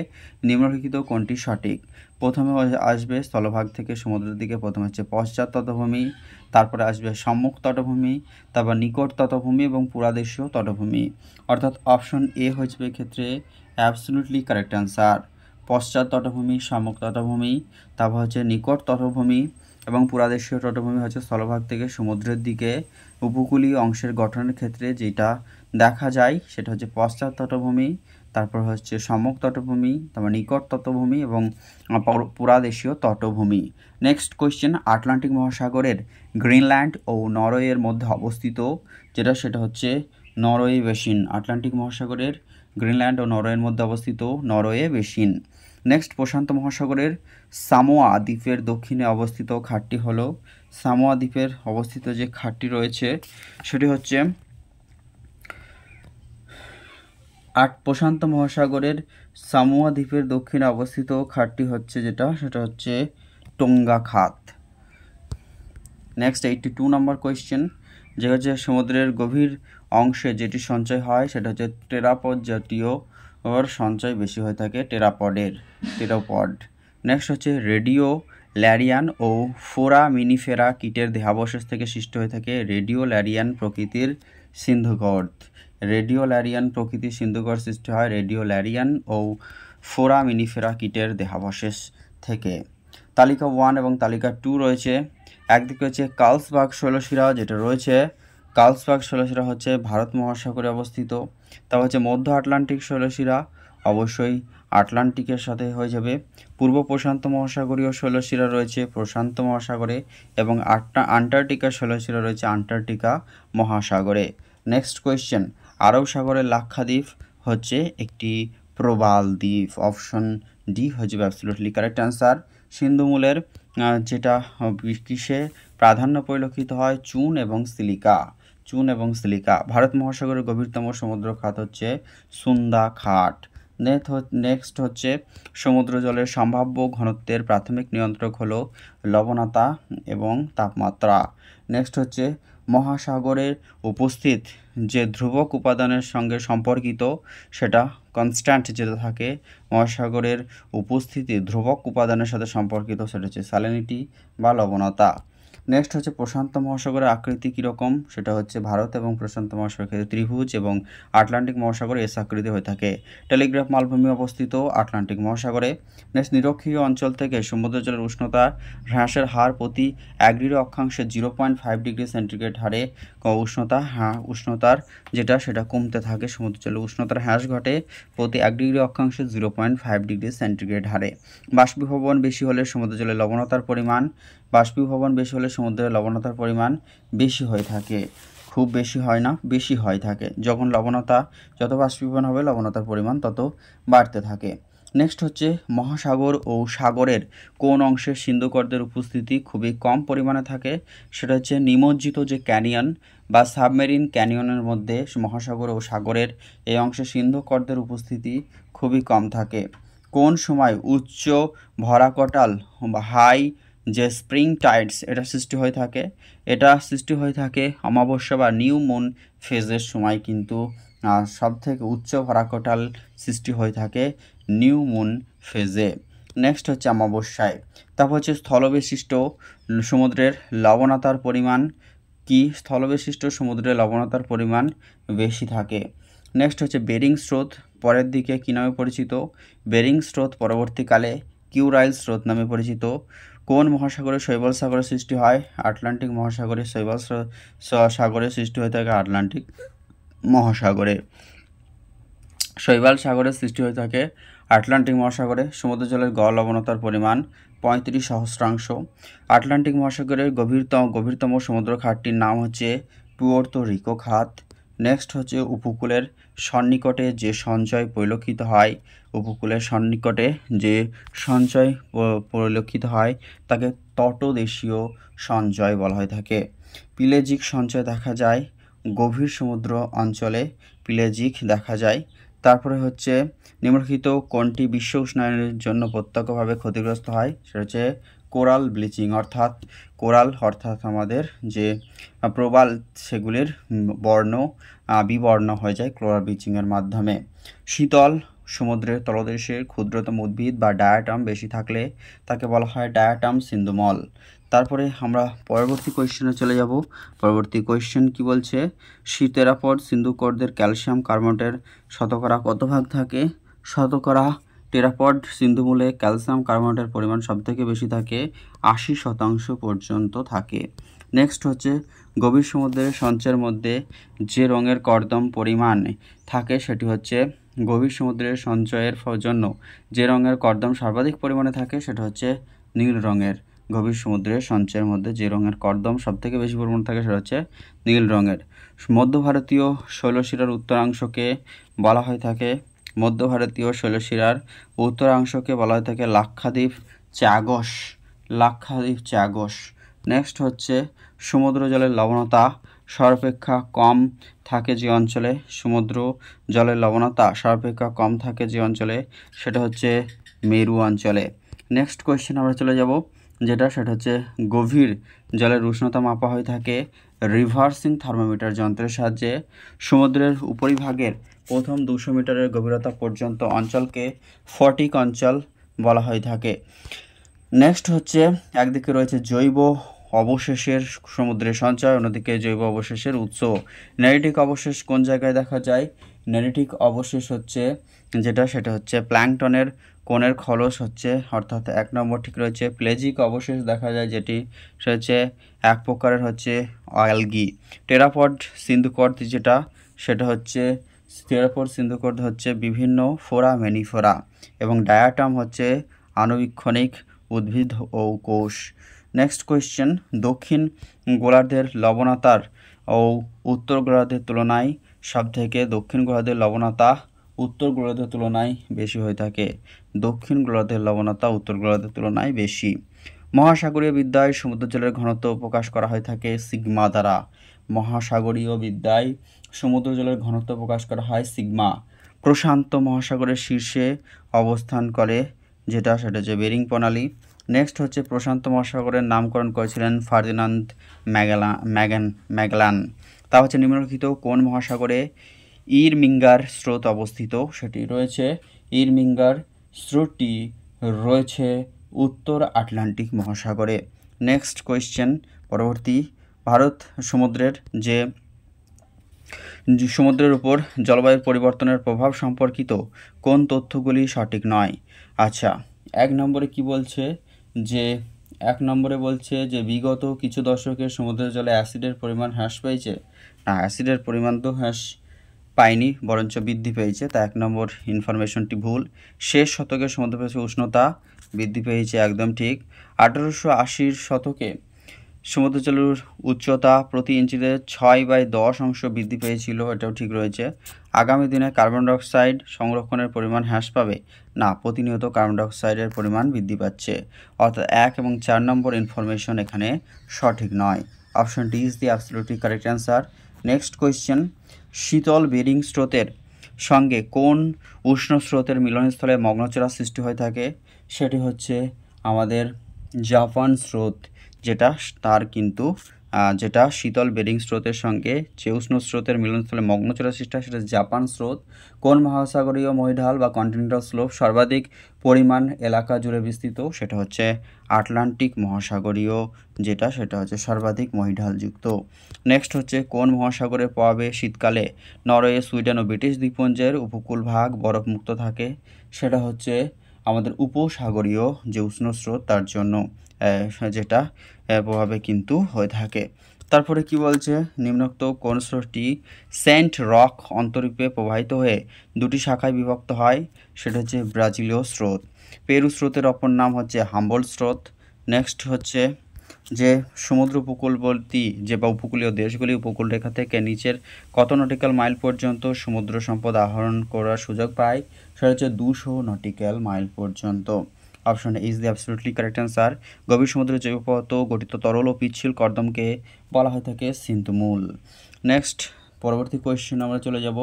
নিম্নলিখিত কোনটি সঠিক? প্রথমে আসবে স্থলভাগ থেকে সমুদ্রের দিকে, প্রথমে হচ্ছে পশ্চাৎ তটভূমি, তারপরে আসবে সম্মুখ তটভূমি, তারপর নিকট তটভূমি এবং পুরাদেশীয় তটভূমি। অর্থাৎ অপশন এ হচ্ছে এক্ষেত্রে অ্যাবসলিউটলি কারেক্ট অ্যান্সার। পশ্চাৎ তটভূমি, সম্মুখ তটভূমি, তারপর হচ্ছে নিকট তটভূমি এবং পুরাদেশীয় তটভূমি হচ্ছে স্থলভাগ থেকে সমুদ্রের দিকে উপকূলীয় অংশের গঠনের ক্ষেত্রে যেটা দেখা যায় সেটা হচ্ছে পশ্চাৎ তটভূমি, তারপর হচ্ছে সম্মুখ তটভূমি, তারপর নিকট তটভূমি এবং পুরাদেশীয় তটভূমি। নেক্সট কোয়েশ্চেন, আটলান্টিক মহাসাগরের গ্রিনল্যান্ড ও নরওয়ের মধ্যে অবস্থিত যেটা, সেটা হচ্ছে নরওয়ে বেসিন। আটলান্টিক মহাসাগরের গ্রিনল্যান্ড ও নরওয়ের মধ্যে অবস্থিত নরওয়ে বেসিন। নেক্সট, প্রশান্ত মহাসাগরের সামোয়া দ্বীপের দক্ষিণে অবস্থিত খাতটি হলো, সামোয়া দ্বীপের অবস্থিত যে খাতটি রয়েছে সেটি হচ্ছে প্রশান্ত মহাসাগরের সামোয়া দ্বীপের দক্ষিণে অবস্থিত খাতটি হচ্ছে যেটা, সেটা হচ্ছে টোঙ্গা খাত। নেক্সট 82 নম্বর কোয়েশ্চেন, যে হচ্ছে সমুদ্রের গভীর অংশে যেটি সঞ্চয় হয় সেটা হচ্ছে টেরাপড জাতীয় সঞ্চয় বেশি হয়ে থাকে, টেরাপড। নেক্সট হচ্ছে রেডিও ল্যারিয়ান ও ফোরামিনিফেরা কীটের দেহাবশেষ থেকে সৃষ্টি হয়ে থাকে রেডিও ল্যারিয়ান প্রকৃতির সিন্ধুগর্ত। সৃষ্টি হয় রেডিও ল্যারিয়ান ও ফোরামিনিফেরা কীটের দেহাবশেষ থেকে। তালিকা 1 এবং তালিকা 2 রয়েছে। একদিকে হচ্ছে কার্লসবার্গ শৈলশিরা যেটা রয়েছে, কার্লসবার্গ শৈলশিরা হচ্ছে ভারত মহাসাগরে অবস্থিত। তারপর হচ্ছে মধ্য আটলান্টিক শৈলশিরা অবশ্যই আটলান্টিকের সাথে হয়ে যাবে। পূর্ব প্রশান্ত মহাসাগরীয় শৈলশিরা রয়েছে প্রশান্ত মহাসাগরে, এবং আন্টার্কটিকার শৈলশিরা রয়েছে আন্টার্কটিকা মহাসাগরে। নেক্সট কোয়েশ্চেন, আরব সাগরের লাক্ষাদ্বীপ হচ্ছে একটি প্রবাল দ্বীপ। অপশন ডি হচ্ছে অ্যাবসলিউটলি কারেক্ট অ্যান্সার। সিন্ধুমূলের যেটা কিসে প্রাধান্য পরিলক্ষিত হয়? চুন এবং সিলিকা। ভারত মহাসাগরের গভীরতম সমুদ্র খাত হচ্ছে সুন্দা খাত। নেক্সট হচ্ছে সমুদ্র জলের সম্ভাব্য ঘনত্বের প্রাথমিক নিয়ন্ত্রক হলো লবণতা এবং তাপমাত্রা। নেক্সট হচ্ছে মহাসাগরের উপস্থিত যে ধ্রুবক উপাদানের সঙ্গে সম্পর্কিত সেটা কনস্ট্যান্ট যেটা থাকে মহাসাগরের উপস্থিতি ধ্রুবক উপাদানের সাথে সম্পর্কিত সেটা হচ্ছে স্যালিনিটি বা লবণতা। নেক্সট হচ্ছে প্রশান্ত মহাসাগরের আকৃতি কীরকম, সেটা হচ্ছে ভারত এবং প্রশান্ত মহাসাগরের ক্ষেত্রে ত্রিভুজ এবং আটলান্টিক মহাসাগরে এস আকৃতি হয়ে থাকে। টেলিগ্রাফ মালভূমি অবস্থিত আটলান্টিক মহাসাগরে। নেক্সট নিরক্ষীয় অঞ্চল থেকে সমুদ্র জলের উষ্ণতা হ্রাসের হার প্রতি 1 ডিগ্রি অক্ষাংশে 0.5 ডিগ্রি সেন্টিগ্রেড হারে উষ্ণতার সেটা কমতে থাকে। সমুদ্র জলের উষ্ণতার হ্রাস ঘটে প্রতি 1 ডিগ্রি অক্ষাংশে 0.5 ডিগ্রি সেন্টিগ্রেড হারে। বাষ্পীভবন বেশি হলে সমুদ্র জলের লবণতার পরিমাণ বেশি হয়ে থাকে, খুব বেশি হয় না, বেশি হয়ে থাকে। যখন যত বাষ্পীভবন হবে লবণতার পরিমাণ তত বাড়তে থাকে। নেক্সট হচ্ছে মহাসাগর ও সাগরের কোন অংশে সিন্ধুকর্দের উপস্থিতি খুবই কম পরিমাণে থাকে, সেটা হচ্ছে নিমজ্জিত যে ক্যানিয়ন বা সাবমেরিন ক্যানিয়নের মধ্যে মহাসাগর ও সাগরের এই অংশে সিন্ধুকর্দের উপস্থিতি খুবই কম থাকে। কোন সময় উচ্চ ভরাকটাল বা হাই যে স্প্রিং টাইডস এটা সৃষ্টি হয়ে থাকে অমাবস্যা বা নিউ মুন ফেজের সময়, কিন্তু সবথেকে উচ্চ ভরাকটাল সৃষ্টি হয়ে থাকে নিউ মুন ফেজে। নেক্সট হচ্ছে অমাবস্যায়। তারপর হচ্ছে স্থলবেষ্টিত সমুদ্রের লবণতার পরিমাণ কি, স্থলবেষ্টিত সমুদ্রের লবণতার পরিমাণ বেশি থাকে। নেক্সট হচ্ছে বেরিং স্রোত পরের দিকে কী নামে পরিচিত, বেরিং স্রোত পরবর্তীকালে কিউরাইল স্রোত নামে পরিচিত। কোন মহাসাগরে শৈবাল সাগরের সৃষ্টি হয়, আটলান্টিক মহাসাগরে শৈবাল সাগরের সৃষ্টি হয়ে থাকে আটলান্টিক মহাসাগরে। শৈবাল সাগরের সৃষ্টি হয়ে থাকে আটলান্টিক মহাসাগরে। সমুদ্র জলের গড় লবণতার পরিমাণ 35 সহস্রাংশ। আটলান্টিক মহাসাগরের গভীরতম সমুদ্র খাতটির নাম হচ্ছে পুয়ের্তো রিকো খাত। নেক্সট হচ্ছে উপকূলের সন্নিকটে যে সঞ্চয় পরিলক্ষিত হয় তাকে তটদেশীয় সঞ্চয় বলা হয়ে থাকে। পিলেজিক সঞ্চয় দেখা যায় গভীর সমুদ্র অঞ্চলে, পিলেজিক দেখা যায়। তারপরে হচ্ছে নিম্নলিখিত কোনটি বিশ্ব উষ্ণায়নের জন্য প্রত্যক্ষভাবে ক্ষতিগ্রস্ত হয়, সেটা হচ্ছে কোরাল ব্লিচিং, অর্থাৎ আমাদের যে প্রবাল সেগুলির বিবর্ণ হয়ে যায় কোরাল ব্লিচিংয়ের মাধ্যমে। শীতল সমুদ্রের তলদেশের ক্ষুদ্রতম উদ্ভিদ বা ডায়াটাম বেশি থাকলে তাকে বলা হয় ডায়াটাম সিন্ধুমল। তারপরে আমরা পরবর্তী কোয়েশ্চেনে চলে যাব। পরবর্তী কোয়েশ্চেন কি বলছে, টেরাপড সিন্ধুকর্দের ক্যালসিয়াম কার্বনেটের শতকরা কত ভাগ থাকে, শতকরা টেরাপড সিন্ধুমূলে ক্যালসিয়াম কার্বনেটের পরিমাণ সবথেকে বেশি থাকে, 80% পর্যন্ত থাকে। নেক্সট হচ্ছে গভীর সমুদ্রের সঞ্চয়ের মধ্যে যে রঙের কর্দম পরিমাণ থাকে সেটি হচ্ছে গভীর সমুদ্রের সঞ্চয়ের জন্য যে রঙের কর্দম সর্বাধিক পরিমাণে থাকে সেটা হচ্ছে নীল রঙের। গভীর সমুদ্রের সঞ্চয়ের মধ্যে যে রঙের কর্দম সবথেকে বেশি পরিমাণে থাকে সেটা হচ্ছে নীল রঙের। মধ্য ভারতীয় শৈলশিরার উত্তরাংশকে বলা হয়ে থাকে লাক্ষাদ্বীপ চ্যাগস। নেক্সট হচ্ছে সমুদ্র জলের লবণতা সর্বাপেক্ষা কম থাকে যে অঞ্চলে সেটা হচ্ছে মেরু অঞ্চলে। নেক্সট কোয়েশ্চেন আমরা চলে যাব, সেটা হচ্ছে গভীর জলের উষ্ণতা মাপা হয়ে থাকে রিভার্সিং থার্মোমিটার যন্ত্রের সাহায্যে। সমুদ্রের উপরিভাগের প্রথম 200 মিটারের গভীরতা পর্যন্ত অঞ্চলকে ফটিক অঞ্চল বলা হয়ে থাকে। নেক্সট হচ্ছে একদিকে রয়েছে জৈব অবশেষের সমুদ্রের সঞ্চয়, অন্যদিকে জৈব অবশেষের উৎস। নেরিটিক অবশেষ কোন জায়গায় দেখা যায়, নেরিটিক অবশেষ হচ্ছে সেটা হচ্ছে প্ল্যাঙ্কটনের কোণের খলস হচ্ছে, অর্থাৎ 1 নম্বর ঠিক রয়েছে। প্লেজিক অবশেষ দেখা যায় যেটি সেটা হচ্ছে এক প্রকারের হচ্ছে অ্যালগি। টেরাপড সিন্ধুকর্দ হচ্ছে বিভিন্ন ফোরামেনিফেরা এবং ডায়াটাম হচ্ছে আণুবীক্ষণিক উদ্ভিদ ও কোষ। নেক্সট কোয়েশ্চেন, দক্ষিণ গোলার্ধের লবণতার ও উত্তর গোলার্ধের তুলনায় দক্ষিণ গোলার্ধের লবণতা উত্তর গোলার্ধের তুলনায় বেশি হয়ে থাকে। দক্ষিণ গোলার্ধের লবণতা উত্তর গোলার্ধের তুলনায় বেশি। মহাসাগরীয় বিদ্যায় সমুদ্র জলের ঘনত্ব প্রকাশ করা হয়ে থাকে সিগমা দ্বারা। মহাসাগরীয় বিদ্যায় সমুদ্র জলের ঘনত্ব প্রকাশ করা হয় সিগমা। প্রশান্ত মহাসাগরের শীর্ষে অবস্থান করে, যেটা সেটা হচ্ছে বেরিং প্রণালী। নেক্সট হচ্ছে প্রশান্ত মহাসাগরের নামকরণ করেছিলেন ফার্দিনান্দ ম্যাগেলান। তা হচ্ছে নিম্নলিখিত কোন মহাসাগরে ইরমিঙ্গার স্রোত অবস্থিত? সেটি রয়েছে ইরমিঙ্গার স্রোতটি রয়েছে উত্তর আটলান্টিক মহাসাগরে। নেক্সট কোয়েশ্চেন, পরবর্তী, ভারত সমুদ্রের উপর জলবায়ুর পরিবর্তনের প্রভাব সম্পর্কিত কোন তথ্যগুলি সঠিক নয়? আচ্ছা, এক নম্বরে বলছে যে বিগত কিছু দশকে সমুদ্রের জলে অ্যাসিডের পরিমাণ হ্রাস পেয়েছে। না, অ্যাসিডের পরিমাণ তো হ্রাস পায়নি, বরঞ্চ বৃদ্ধি পেয়েছে। তা এক নম্বর ইনফরমেশনটি ভুল। শেষ শতকে সমুদ্রপৃষ্ঠের উষ্ণতা বৃদ্ধি পেয়েছে, একদম ঠিক। 1880-র শতকে সমুদ্র জলের উচ্চতা প্রতি ইঞ্চিতে 6/10 বৃদ্ধি পেয়েছিল, এটাও ঠিক রয়েছে। আগামী দিনে কার্বন ডাইঅক্সাইড সংরক্ষণের পরিমাণ হ্রাস পাবে? না, প্রতিনিয়ত কার্বন ডাইঅক্সাইডের পরিমাণ বৃদ্ধি পাচ্ছে। অর্থাৎ 1 এবং 4 নম্বর ইনফরমেশন এখানে সঠিক নয়। Option D is the absolutely correct answer. Next question, শীতল বেরিং স্রোতের সঙ্গে কোন উষ্ণ স্রোতের মিলনস্থলে মগ্নচড়া সৃষ্টি হয়ে থাকে? সেটি হচ্ছে আমাদের জাপান স্রোত, যেটা শীতল বেরিং স্রোতের সঙ্গে যে উষ্ণ স্রোতের মিলনস্থলে মগ্নচড়া সৃষ্টি হয় সেটা জাপান স্রোত। কোন মহাসাগরীয় মহীঢাল বা কন্টিনেন্টাল স্লোপ সর্বাধিক পরিমাণ এলাকা জুড়ে বিস্তৃত? সেটা হচ্ছে আটলান্টিক মহাসাগরীয়, সেটা হচ্ছে সর্বাধিক মহীঢালযুক্ত। নেক্সট হচ্ছে কোন মহাসাগরের প্রভাবে শীতকালে নরওয়ে, সুইডেন ও ব্রিটিশ দ্বীপপুঞ্জের উপকূল ভাগ বরফমুক্ত থাকে? সেটা হচ্ছে আমাদের উপসাগরীয় যে উষ্ণ স্রোত তার জন্য যেটা প্রভাবে কিন্তু হয়ে থাকে। তারপরে কি বলছে, নিম্নোক্ত কোন স্রোতটি সেন্ট রক অন্তরীপে প্রবাহিত হয়ে দুটি শাখায় বিভক্ত হয়? সেটা হচ্ছে ব্রাজিলীয় স্রোত। পেরু স্রোতের অপর নাম হচ্ছে হাম্বলট স্রোত। নেক্সট হচ্ছে যে সমুদ্র উপকূলবর্তী বা উপকূলীয় দেশগুলি উপকূলরেখা থেকে নিচের কত নটিক্যাল মাইল পর্যন্ত সমুদ্র সম্পদ আহরণ করার সুযোগ পায়? সেটা হচ্ছে 200 নটিক্যাল মাইল পর্যন্ত। Option is the absolutely correct answer. গভীর সমুদ্রের জৈব পদার্থ গঠিত তরল ও পিচ্ছিল কর্দমকে বলা হয়ে থাকে সিন্ধুমূল। নেক্সট পরবর্তী কোয়েশ্চেন আমরা চলে যাব,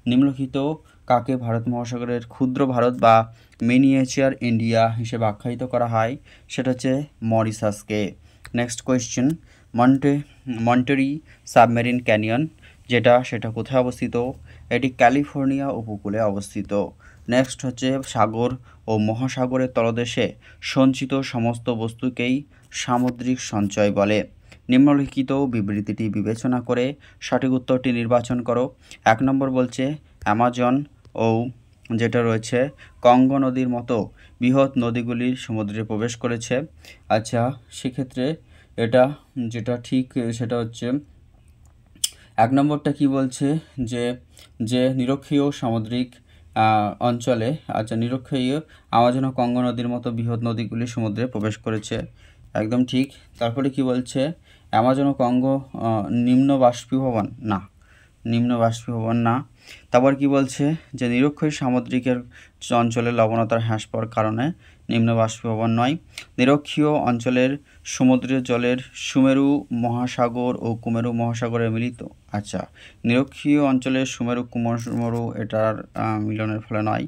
নিম্নলিখিত কাকে ভারত মহাসাগরের ক্ষুদ্র ভারত বা মিনিয়েচার ইন্ডিয়া হিসেবে আখ্যায়িত করা হয়? সেটা হচ্ছে মরিশাসকে। Next question, Monterey submarine canyon সেটা কোথায় অবস্থিত? এটি ক্যালিফোর্নিয়া উপকূলে অবস্থিত। নেক্সট হচ্ছে সাগর ও মহাসাগরের তলদেশে সঞ্চিত সমস্ত বস্তুকেই সামুদ্রিক সঞ্চয় বলে। নিম্নলিখিত বিবৃতিটি বিবেচনা করে সঠিক উত্তরটি নির্বাচন করো। 1 নম্বর বলছে অ্যামাজন ও যেটা রয়েছে কঙ্গো নদীর মতো বৃহৎ নদীগুলি সমুদ্রে প্রবেশ করেছে। আচ্ছা, সেক্ষেত্রে এটা যেটা ঠিক সেটা হচ্ছে 1 নম্বরটা কি বলছে যে নিরক্ষীয় সামুদ্রিক অঞ্চলে, নিরক্ষীয় আমাজন ও কঙ্গো নদীর মতো বৃহৎ নদীগুলি সমুদ্রে প্রবেশ করেছে, একদম ঠিক। তারপরে কি বলছে, অ্যামাজন ও কঙ্গো নিম্ন বাষ্পীভবন না। তারপর কি বলছে যে নিরক্ষীয় সামুদ্রিকের অঞ্চলে লবণতার হ্রাস পাওয়ার কারণে নিম্ন বাষ্পীভবন নয়। নিরক্ষীয় অঞ্চলের সমুদ্রের জলের সুমেরু মহাসাগর ও কুমেরু মহাসাগরে মিলিত। আচ্ছা, নিরক্ষীয় অঞ্চলের সুমেরু কুমেরু এটার মিলনের ফলে নয়।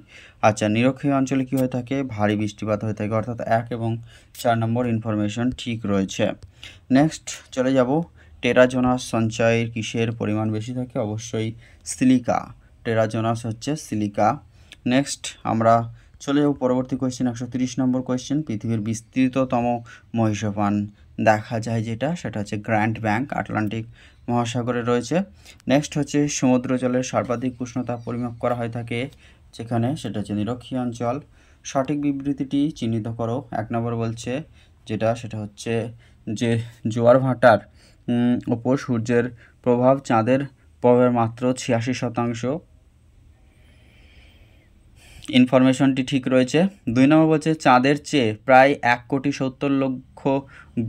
আচ্ছা, নিরক্ষীয় অঞ্চলে কি হয়ে থাকে? ভারী বৃষ্টিপাত হয়ে থাকে। অর্থাৎ 1 এবং 4 নম্বর ইনফরমেশন ঠিক রয়েছে। নেক্সট চলে যাব, টেরাজোনাস সঞ্চয়ের কিসের পরিমাণ বেশি থাকে? অবশ্যই সিলিকা। টেরাজোনাস হচ্ছে সিলিকা। নেক্সট আমরা চলে যাব পরবর্তী কোয়েশ্চেন, 130 নম্বর কোয়েশ্চেন। পৃথিবীর বিস্তৃততম মহীসোপান দেখা যায় সেটা হচ্ছে গ্র্যান্ড ব্যাংক, আটলান্টিক মহাসাগরে রয়েছে। নেক্সট হচ্ছে সমুদ্র জলের সর্বাধিক উষ্ণতা পরিমাপ করা হয়ে থাকে যেখানে, সেটা হচ্ছে নিরক্ষীয় অঞ্চল। সঠিক বিবৃতিটি চিহ্নিত করো। 1 নম্বর বলছে সেটা হচ্ছে যে জোয়ার ভাটার ওপর সূর্যের প্রভাব চাঁদের প্রভাবের মাত্র 86%। ইনফরমেশনটি ঠিক রয়েছে। 2 নম্বর বলছে চাঁদের চেয়ে প্রায় 1,70,00,000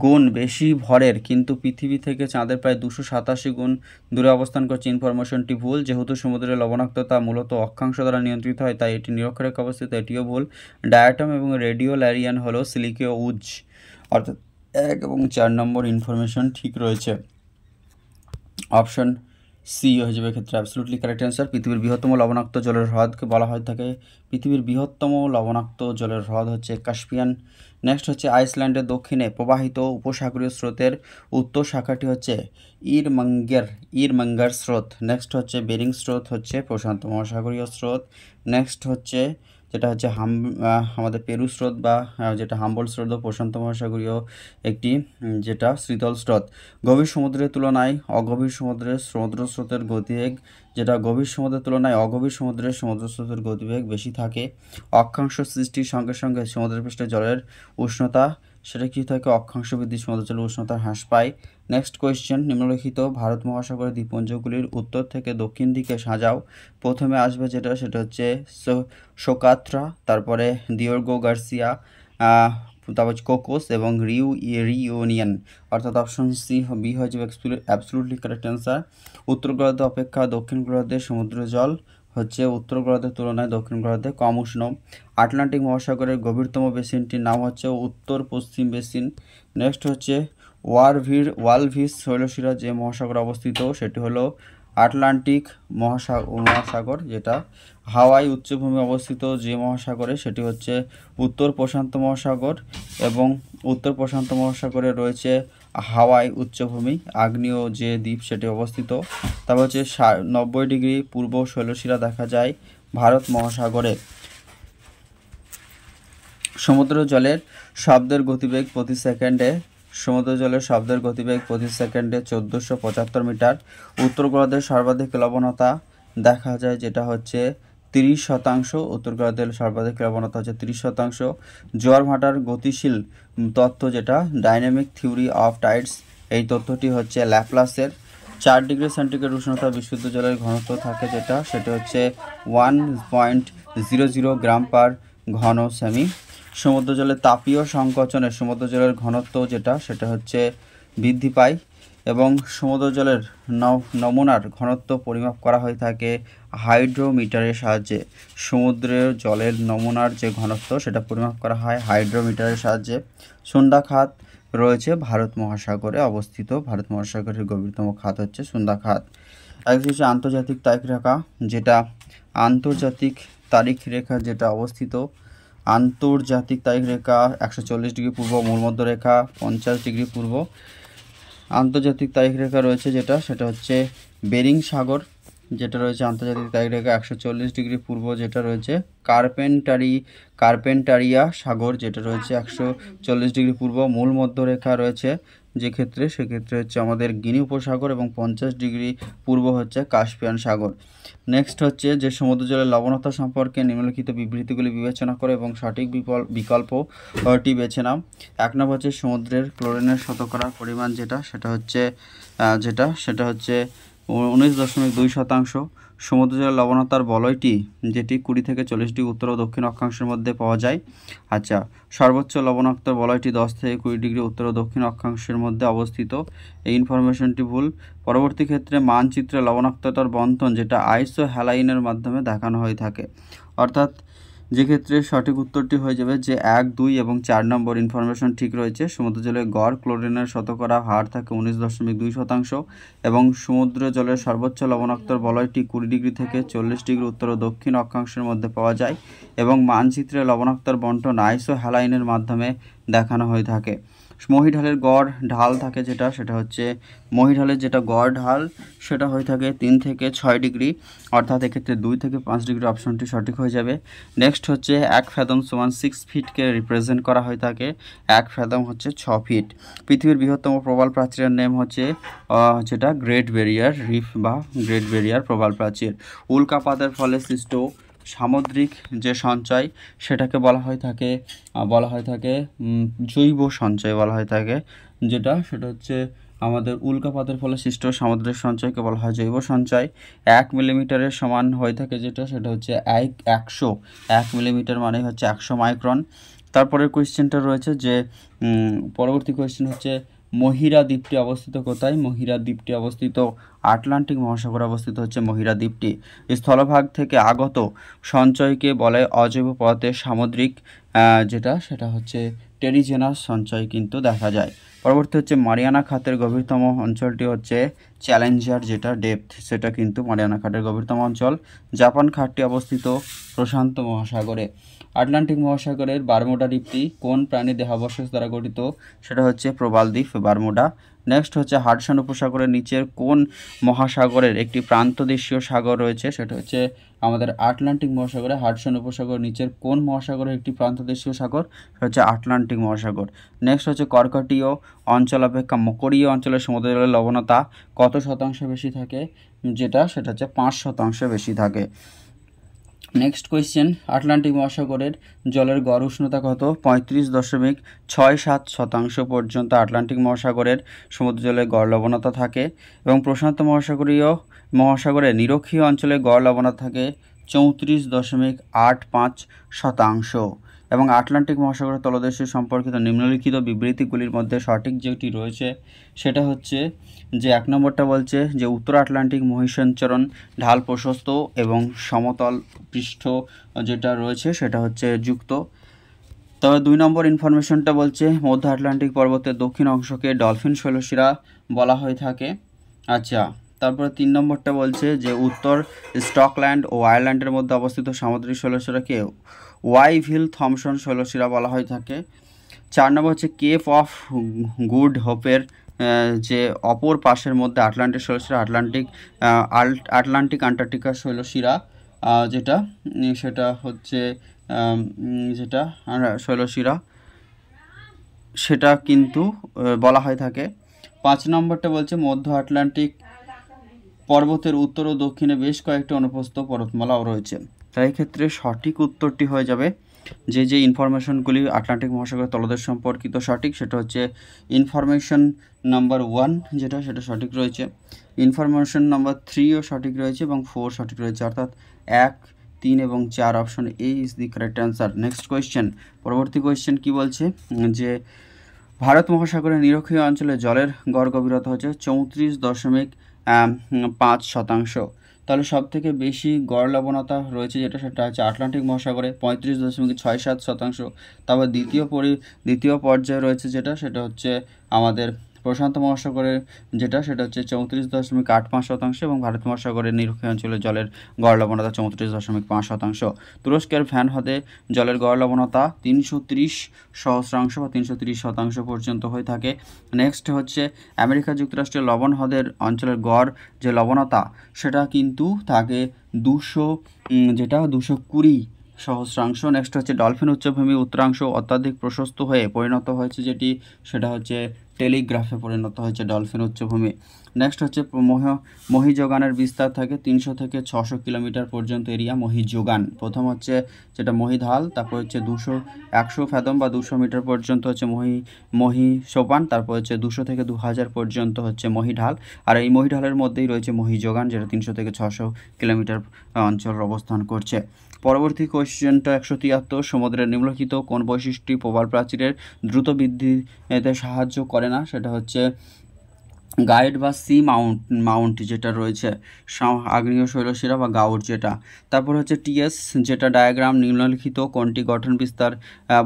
গুণ বেশি ভরের কিন্তু পৃথিবী থেকে চাঁদের প্রায় 287 গুণ দূরে অবস্থান করছে। ইনফরমেশনটি ভুল। যেহেতু সমুদ্রের লবণাক্ততা মূলত অক্ষাংশ দ্বারা নিয়ন্ত্রিত হয় তাই এটি নিরক্ষরেখা অবস্থিত, এটিও ভুল। ডায়াটম এবং রেডিও ল্যারিয়ান হলো সিলিকীয় উজ। অর্থাৎ 1 এবং 4 নম্বর ইনফরমেশন ঠিক রয়েছে। অপশন সি হয়ে যাবে ক্ষেত্রে অ্যাবসলিউটলি কারেক্ট অ্যান্সার। পৃথিবীর বৃহত্তম লবণাক্ত জলের হ্রদকে বলা হয়ে থাকে, পৃথিবীর বৃহত্তম লবণাক্ত জলের হ্রদ হচ্ছে কাস্পিয়ান। নেক্সট হচ্ছে আইসল্যান্ডের দক্ষিণে প্রবাহিত উপসাগরীয় স্রোতের উত্তর শাখাটি হচ্ছে ইরমাঙ্গার স্রোত। নেক্সট হচ্ছে বেরিং স্রোত হচ্ছে প্রশান্ত মহাসাগরীয় স্রোত। নেক্সট হচ্ছে যেটা হচ্ছে আমাদের পেরু স্রোত বা যেটা হাম্বল স্রোত ও প্রশান্ত মহাসাগরীয় একটি যেটা শীতল স্রোত। গভীর সমুদ্রের তুলনায় অগভীর সমুদ্রের সমুদ্র স্রোতের গতিবেগ যেটা গভীর সমুদ্রের তুলনায় অগভীর সমুদ্রের সমুদ্র স্রোতের গতিবেগ বেশি থাকে। অক্ষাংশ সৃষ্টির সঙ্গে সঙ্গে সমুদ্রপৃষ্ঠে জলের উষ্ণতা সেটা কী থাকে, অক্ষাংশ বৃদ্ধি সমুদ্র জলের উষ্ণতা হ্রাস পায়। নেক্সট কোয়েশ্চেন, নিম্নলিখিত ভারত মহাসাগরের দ্বীপপুঞ্জগুলির উত্তর থেকে দক্ষিণ দিকে সাজাও। প্রথমে আসবে যেটা হচ্ছে সোকাত্রা, তারপরে দিয়েগো গার্সিয়া, তারপর কোকোস এবং রিউনিয়ন, অর্থাৎ অপশন সি বি হয়ে যাবে অ্যাবসলিউটলি কারেক্ট অ্যান্সার। উত্তর গোলার্ধ অপেক্ষা দক্ষিণ গোলার্ধের সমুদ্র জল হচ্ছে উত্তর গোলার্ধের তুলনায় দক্ষিণ গোলার্ধে কম উষ্ণ। আটলান্টিক মহাসাগরের গভীরতম বেসিনটির নাম হচ্ছে উত্তর পশ্চিম বেসিন। নেক্সট হচ্ছে ওয়ালভিস শৈলশিরা যে মহাসাগর অবস্থিত সেটি হলো আটলান্টিক মহাসাগর। যেটা হাওয়াই উচ্চভূমি অবস্থিত যে মহাসাগরে সেটি হচ্ছে উত্তর প্রশান্ত মহাসাগর, এবং উত্তর প্রশান্ত মহাসাগরে রয়েছে হাওয়াই উচ্চভূমি আগ্নেয় যে দ্বীপ সেটি অবস্থিত। তারপর হচ্ছে 90 ডিগ্রি পূর্ব শৈলশিরা দেখা যায় ভারত মহাসাগরে। সমুদ্র জলের শব্দের গতিবেগ প্রতি সেকেন্ডে 1475 মিটার। উত্তর গোলার্ধের সর্বাধিক লবণতা দেখা যায় যেটা হচ্ছে 30%। উত্তর গোলার্ধের সর্বাধিক লবণতা হচ্ছে 30%। জোয়ার ভাটার গতিশীল তত্ত্ব যেটা ডাইনামিক থিওরি অফ টাইডস, এই তথ্যটি হচ্ছে ল্যাপ্লাসের। 4 ডিগ্রি সেন্টিগ্রেড উষ্ণতা বিশুদ্ধ জলের ঘনত্ব থাকে সেটা হচ্ছে 1.00 গ্রাম পার ঘন সেমি। সমুদ্র জলের তাপীয় সংকোচনে সমুদ্র জলের ঘনত্ব সেটা হচ্ছে বৃদ্ধি পায়, এবং সমুদ্র জলের নমুনার ঘনত্ব পরিমাপ করা হয়ে থাকে হাইড্রোমিটারের সাহায্যে। সমুদ্রের জলের নমুনার যে ঘনত্ব সেটা পরিমাপ করা হয় হাইড্রোমিটারের সাহায্যে। সুন্দা খাত রয়েছে ভারত মহাসাগরে অবস্থিত, ভারত মহাসাগরের গভীরতম খাত হচ্ছে সুন্দা খাত। আরেকটি হচ্ছে আন্তর্জাতিক তারিখ রেখা, যেটা আন্তর্জাতিক তারিখ রেখা যেটা অবস্থিত আন্তর্জাতিক তারিখ রেখা 140 ডিগ্রি পূর্ব মূলমধ্য রেখা 50 ডিগ্রি পূর্ব। আন্তর্জাতিক তারিখ রেখা রয়েছে সেটা হচ্ছে বেরিং সাগর, যেটা রয়েছে আন্তর্জাতিক তারিখ রেখা 140 ডিগ্রি পূর্ব, যেটা রয়েছে কার্পেন্টারিয়া সাগর, যেটা রয়েছে 140 ডিগ্রি পূর্ব মূল মধ্য রেখা রয়েছে সেক্ষেত্রে হচ্ছে আমাদের গিনি উপসাগর, এবং 50 ডিগ্রি পূর্ব হচ্ছে কাস্পিয়ান সাগর। নেক্সট হচ্ছে যে সমুদ্র জলের লবণতা সম্পর্কে নিম্নলিখিত বিবৃতিগুলি বিবেচনা করে এবং সঠিক বিকল্পটি বেছে নাও। 1 নম্বর হচ্ছে সমুদ্রের ক্লোরিনের শতকরা পরিমাণ সেটা হচ্ছে 19.2%। সমুদ্র জলের লবণতার বলয়টি যেটি 20 থেকে 40 ডিগ্রি উত্তর ও দক্ষিণ অক্ষাংশের মধ্যে পাওয়া যায়। আচ্ছা, সর্বোচ্চ লবণাক্ত বলয়টি 10 থেকে 20 ডিগ্রি উত্তর ও দক্ষিণ অক্ষাংশের মধ্যে অবস্থিত। এই ইনফরমেশনটি ভুল। পরবর্তী ক্ষেত্রে মানচিত্রে লবণাক্ততার বন্টন যেটা আইসোহ্যালাইনের মাধ্যমে দেখানো হয়ে থাকে, অর্থাৎ যে ক্ষেত্রে সঠিক উত্তরটি হয়ে যাবে যে 1, 2 এবং 4 নম্বর ইনফরমেশন ঠিক রয়েছে। সমুদ্র জলে গড় ক্লোরিনের শতকরা হার থাকে 19.2%, এবং সমুদ্র জলের সর্বোচ্চ লবণাক্তর বলয়টি 20 ডিগ্রি থেকে 40 ডিগ্রি উত্তর ও দক্ষিণ অক্ষাংশের মধ্যে পাওয়া যায়, এবং মানচিত্রে লবণাক্তর বন্টন আইসোহ্যালাইনের মাধ্যমে দেখানো হয়ে থাকে। মহীঢালের গড় ঢাল থাকে সেটা হচ্ছে মহীঢালের যেটা গড় ঢাল সেটা হয়ে থাকে 3 থেকে 6 ডিগ্রি, অর্থাৎ এক্ষেত্রে 2 থেকে 5 ডিগ্রি অপশনটি সঠিক হয়ে যাবে। নেক্সট হচ্ছে 1 ফ্যাথম সমান 6 ফিটকে রিপ্রেজেন্ট করা হয়ে থাকে, 1 ফ্যাথম হচ্ছে 6 ফিট। পৃথিবীর বৃহত্তম প্রবাল প্রাচীরের নেম হচ্ছে যেটা গ্রেট ব্যারিয়ার রিফ বা গ্রেট ব্যারিয়ার প্রবাল প্রাচীর। উল্কাপাতের ফলে সৃষ্ট সামুদ্রিক যে সঞ্চয় সেটাকে বলা হয়ে থাকে জৈব সঞ্চয় বলা হয়ে থাকে, সেটা হচ্ছে আমাদের উল্কাপাতের ফলে সৃষ্ট সামুদ্রিক সঞ্চয়কে বলা হয় জৈব সঞ্চয়। 1 মিলিমিটারের সমান হয়ে থাকে সেটা হচ্ছে 1 মিলিমিটার মানে হচ্ছে 100 মাইক্রন। তারপরের কোয়েশ্চেনটা রয়েছে যে পরবর্তী কোয়েশ্চেন হচ্ছে মহিরা দ্বীপটি অবস্থিত কোথায়? মহিরা দ্বীপটি অবস্থিত আটলান্টিক মহাসাগরে অবস্থিত হচ্ছে মহিরা দ্বীপটি। স্থলভাগ থেকে আগত সঞ্চয়কে বলে অজৈব পদার্থের সামুদ্রিক সেটা হচ্ছে টেরিজেনাস সঞ্চয় কিন্তু দেখা যায়। পরবর্তী হচ্ছে মারিয়ানা খাতের গভীরতম অঞ্চলটি হচ্ছে চ্যালেঞ্জার, যেটা ডেপথ সেটা কিন্তু মারিয়ানা খাতের গভীরতম অঞ্চল। জাপান খাতটি অবস্থিত প্রশান্ত মহাসাগরে। আটলান্টিক মহাসাগরের বারমুডা দ্বীপটি কোন প্রাণীর দেহাবশেষ দ্বারা গঠিত? সেটা হচ্ছে প্রবাল দ্বীপ বারমুডা। নেক্সট হচ্ছে হাডসন উপসাগরের নিচের কোন মহাসাগরের একটি প্রান্তদেশীয় সাগর রয়েছে? সেটা হচ্ছে আমাদের আটলান্টিক মহাসাগরে। হাডসন উপসাগর নিচের কোন মহাসাগরের একটি প্রান্তদেশীয় সাগর? সেটা হচ্ছে আটলান্টিক মহাসাগর। নেক্সট হচ্ছে কর্কটীয় অঞ্চল অপেক্ষা মকরীয় অঞ্চলের সমুদ্র জলের লবণতা কত শতাংশ বেশি থাকে? সেটা হচ্ছে 5% বেশি থাকে। নেক্সট কোয়েশ্চেন, আটলান্টিক মহাসাগরের জলের গড় উষ্ণতা কত? 35.67% পর্যন্ত আটলান্টিক মহাসাগরের সমুদ্র জলের গড় লবণতা থাকে। এবং প্রশান্ত মহাসাগরে নিরক্ষীয় অঞ্চলে গড় লবণতা থাকে 34.85%। এবং আটলান্টিক মহাসাগরের তলদেশের সম্পর্কিত নিম্নলিখিত বিবৃতিগুলির মধ্যে সঠিক যেটি রয়েছে সেটা হচ্ছে যে 1 নম্বরটা বলছে যে উত্তর আটলান্টিক মহাসঞ্চরণ ঢাল প্রশস্ত এবং সমতল পৃষ্ঠ যেটা রয়েছে সেটা হচ্ছে যুক্ত। তবে 2 নম্বর ইনফরমেশনটা বলছে মধ্য আটলান্টিক পর্বতের দক্ষিণ অংশকে ডলফিন শৈলশিরা বলা হয়ে থাকে। আচ্ছা, তারপরে 3 নম্বরটা বলছে যে উত্তর স্কটল্যান্ড ও আয়ারল্যান্ডের মধ্যে অবস্থিত সামুদ্রিক শৈলশিরাকে ওয়াইভিল থমসন শৈলশিরা বলা হয়ে থাকে। 4 নম্বর হচ্ছে কেপ অফ গুড হোপের যে অপর পাশের মধ্যে আটলান্টিক শৈলশিরা আটলান্টিক আন্টার্কটিকা শৈলশিরা সেটা হচ্ছে যেটা শৈলশিরা সেটা কিন্তু বলা হয়ে থাকে। 5 নম্বরটা বলছে মধ্য আটলান্টিক পর্বতের উত্তর ও দক্ষিণে বেশ কয়েকটি অনুপ্রস্থ পর্বতমালাও রয়েছে। তাই ক্ষেত্রে সঠিক উত্তরটি হয়ে যাবে যে ইনফরমেশনগুলি আটলান্টিক মহাসাগরের তলদেশ সম্পর্কিত সঠিক, সেটা হচ্ছে ইনফরমেশন নাম্বার 1 সেটা সঠিক রয়েছে। ইনফরমেশন নাম্বার 3ও সঠিক রয়েছে এবং 4 সঠিক রয়েছে, অর্থাৎ 1, 3 এবং 4 option A is the correct answer. Next question, পরবর্তী কোয়েশ্চেন কি বলছে যে ভারত মহাসাগরের নিরক্ষীয় অঞ্চলে জলের গড় গভীরতা হচ্ছে 34.5%। তাহলে সবথেকে বেশি গড় লবণতা রয়েছে সেটা হচ্ছে আটলান্টিক মহাসাগরে 35.67%। তারপর দ্বিতীয় পর্যায়ে রয়েছে সেটা হচ্ছে আমাদের প্রশান্ত মহাসাগরের সেটা হচ্ছে 34.85% এবং ভারত মহাসাগরের নিরক্ষীয় অঞ্চলে জলের গড় লবণতা 34.5%। তুরস্কের ভ্যান হ্রদে জলের গড় লবণতা 330% বা 330% পর্যন্ত হয়ে থাকে। নেক্সট হচ্ছে আমেরিকা যুক্তরাষ্ট্রের লবণ হ্রদের অঞ্চলের গড় যে লবণতা সেটা কিন্তু থাকে 220%। নেক্সট হচ্ছে ডলফিন উচ্চভূমি উত্তরাংশ অত্যাধিক প্রশস্ত হয়ে পরিণত হয়েছে সেটা হচ্ছে টেলিগ্রাফে পরিণত হয়েছে ডলফিন উচ্চভূমি। নেক্সট হচ্ছে মহীযোগানের বিস্তার থাকে 300 থেকে 600 কিলোমিটার পর্যন্ত এরিয়া মহীযোগান। প্রথম হচ্ছে যেটা মহীঢাল, তারপর হচ্ছে 100 ফ্যাদম বা 200 মিটার পর্যন্ত হচ্ছে মহীসোপান, তারপর হচ্ছে 200 থেকে 2000 পর্যন্ত হচ্ছে মহীঢাল। আর এই মহীঢালের মধ্যেই রয়েছে মহীযোগান, যেটা 300 থেকে 600 কিলোমিটার অঞ্চল অবস্থান করছে। পরবর্তী কোয়েশ্চেনটা 173, সমুদ্রের নিম্নলিখিত কোন বৈশিষ্ট্যটি প্রবাল প্রাচীরের দ্রুত বৃদ্ধিতে সাহায্য করে না? সেটা হচ্ছে গাইড বা সি মাউন্ট যেটা রয়েছে আগ্নেয় শৈলশিরা বা গাউট যেটা। তারপর হচ্ছে টিএস যেটা ডায়াগ্রাম নিম্নলিখিত কোনটি গঠন বিস্তার